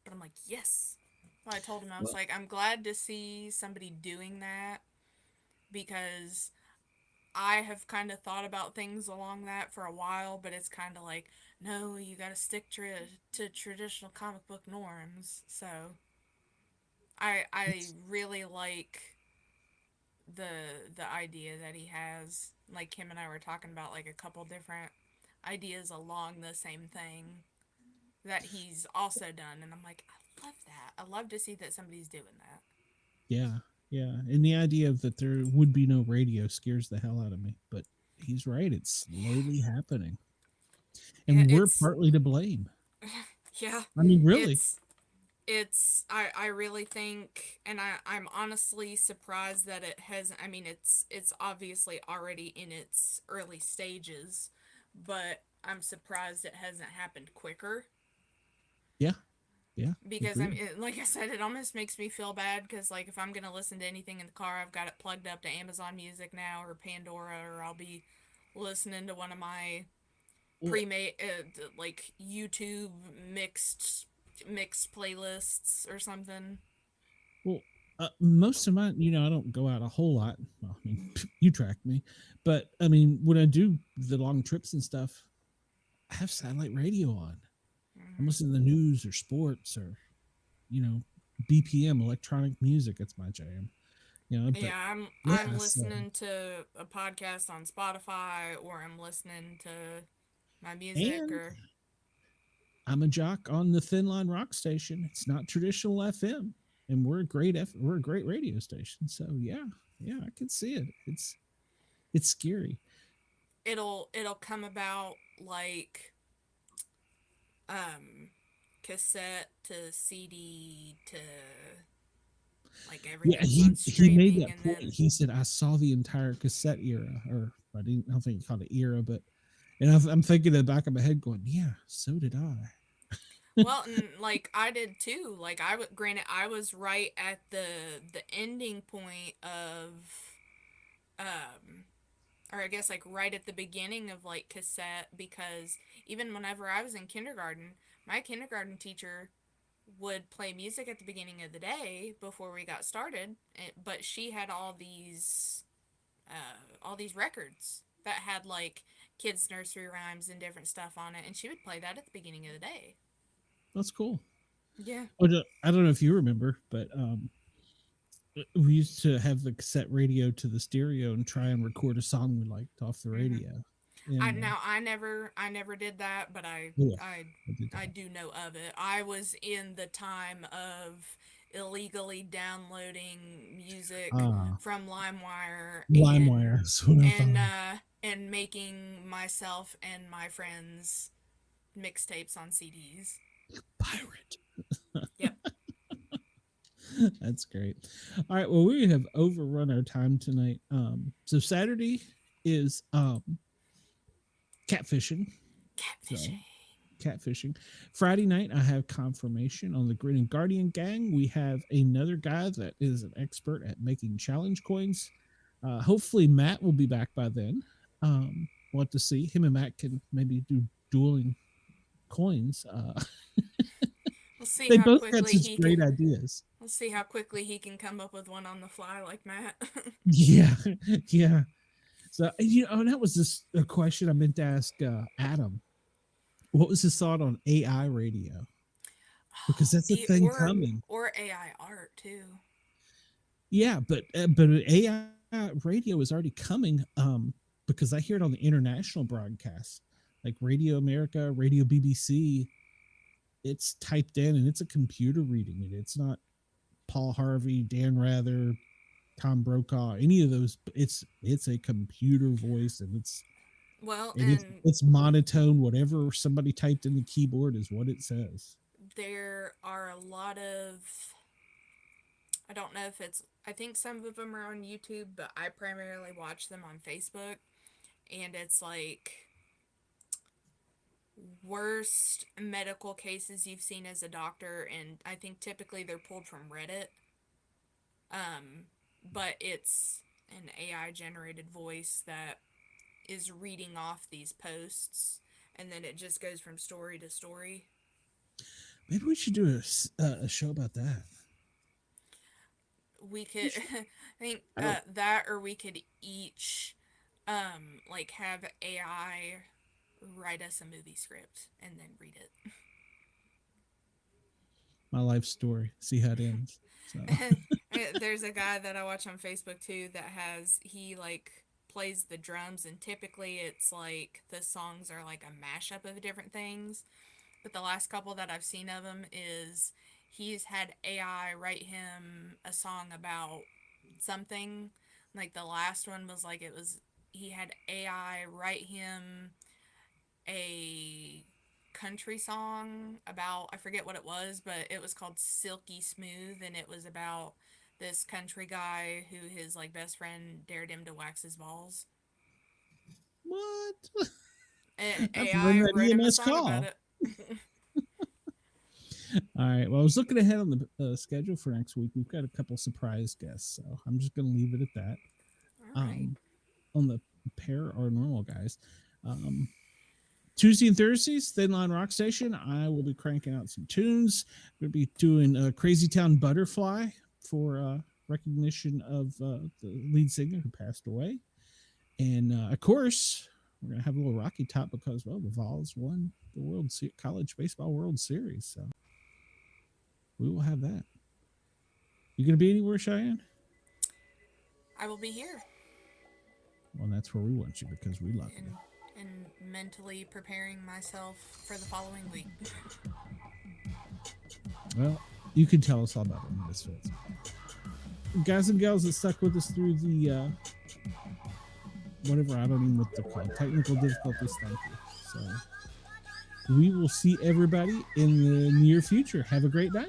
But I'm like, yes, Well, I told him, I was Well, like, I'm glad to see somebody doing that because I have kind of thought about things along that for a while, but it's kind of like, no, you got to stick to traditional comic book norms. So I it's really like the idea that he has. Like him and I were talking about like a couple different ideas along the same thing that he's also done, and I'm like, I love that. I love to see that somebody's doing that. yeah, yeah. And the idea of that there would be no radio scares the hell out of me. But he's right; it's slowly happening, Yeah, and we're it's partly to blame. yeah, I mean, really. it's I really think, and I'm honestly surprised that it hasn't. I mean, it's obviously already in its early stages, but I'm surprised it hasn't happened quicker. Yeah, yeah, Because agreed. like I said, it almost makes me feel bad because like if I'm gonna listen to anything in the car, I've got it plugged up to Amazon Music now or Pandora, or I'll be listening to one of my Well, pre-made like YouTube mixed playlists or something. well, most of mine, I don't go out a whole lot. Well, I mean, you track me, but I mean, when I do the long trips and stuff, I have satellite radio on. I'm Hmm. listening to the news or sports or you know BPM electronic music. It's my jam. But Yeah, I'm yeah, so listening to a podcast on Spotify, or I'm listening to my music, and or I'm a jock on the Thin Line Rock station. It's not traditional FM, and we're a great radio station. So yeah, yeah, I can see it. It's scary. it'll come about like um cassette to CD to like Yeah, everything's on he made streaming, that and point. then He said, "I saw the entire cassette era," or I don't think he called it era, but and I'm thinking in the back of my head, going, "Yeah, so did I." well, and like I did too. Like granted, I was right at the ending point of um or I guess like right at the beginning of like cassette, because even whenever I was in kindergarten, my kindergarten teacher would play music at the beginning of the day before we got started, but she had all these records that had like kids nursery rhymes and different stuff on it, and she would play that at the beginning of the day. That's cool. Yeah. I don't know if you remember, but we used to have the cassette radio to the stereo and try and record a song we liked off the Hmm. radio. And I never did that, but yeah, I I did I that. do know of it. I was in the time of illegally downloading music Ah, from LimeWire LimeWire. That's what I and thought. uh and making myself and my friends mixtapes on CDs. Pirate. Yep. That's great. All right. Well, we have overrun our time tonight. So Saturday is catfishing. So Catfishing. catfishing. Friday night, I have confirmation on the Grid and Guardian gang. We have another guy that is an expert at making challenge coins. Hopefully, Matt will be back by then. We'll have to see. Him and Matt can maybe do dueling coins. We'll see They how both got quickly such he great can. ideas. We'll see how quickly he can come up with one on the fly like Matt. Yeah, yeah. So that was just a question I meant to ask Adam. What was his thought on AI radio? Because that's a thing coming. or AI art too. Yeah, but AI radio is already coming. Because I hear it on the international broadcast, like Radio America, Radio BBC. It's typed in and it's a computer reading it. It's not Paul Harvey, Dan Rather, Tom Brokaw, any of those. It's a computer voice, and Well, and and it's monotone. Whatever somebody typed in the keyboard is what it says. there are a lot of, I don't know if it's, I think some of them are on YouTube, but I primarily watch them on Facebook, and it's like worst medical cases you've seen as a doctor, and I think typically they're pulled from Reddit. But it's an AI generated voice that is reading off these posts, and then it just goes from story to story. Maybe we should do a show about that. we could, I think that, or we could each, like have AI write us a movie script and then read it. My life story. See how it ends. So. There's a guy that I watch on Facebook too that he like plays the drums, and typically it's like the songs are like a mashup of different things. But the last couple that I've seen of him is he's had AI write him a song about something. Like the last one was like he had AI write him a country song about, I forget what it was, but it was called Silky Smooth, and it was about this country guy who his like best friend dared him to wax his balls. What? And AI wrote him a song about it. All right. Well, I was looking ahead on the schedule for next week. We've got a couple surprise guests, so I'm just going to leave it at that. All right. On the Paranormal Guys. Tuesday and Thursdays, Thin Line Rock Station, I will be cranking out some tunes. We're going to be doing Crazy Town Butterfly for recognition of the lead singer who passed away. And, of course, we're going to have a little Rocky Top because, well, the Vols won the College Baseball World Series. So we will have that. You going to be anywhere, Cheyenne? I will be here. Well, that's where we want you because we love you. And mentally preparing myself for the following week. Well, you can tell us all about it, Misfits. Guys and gals that stuck with us through the whatever, I don't even know what they're called, technical difficulties, thank you. So we will see everybody in the near future. Have a great night.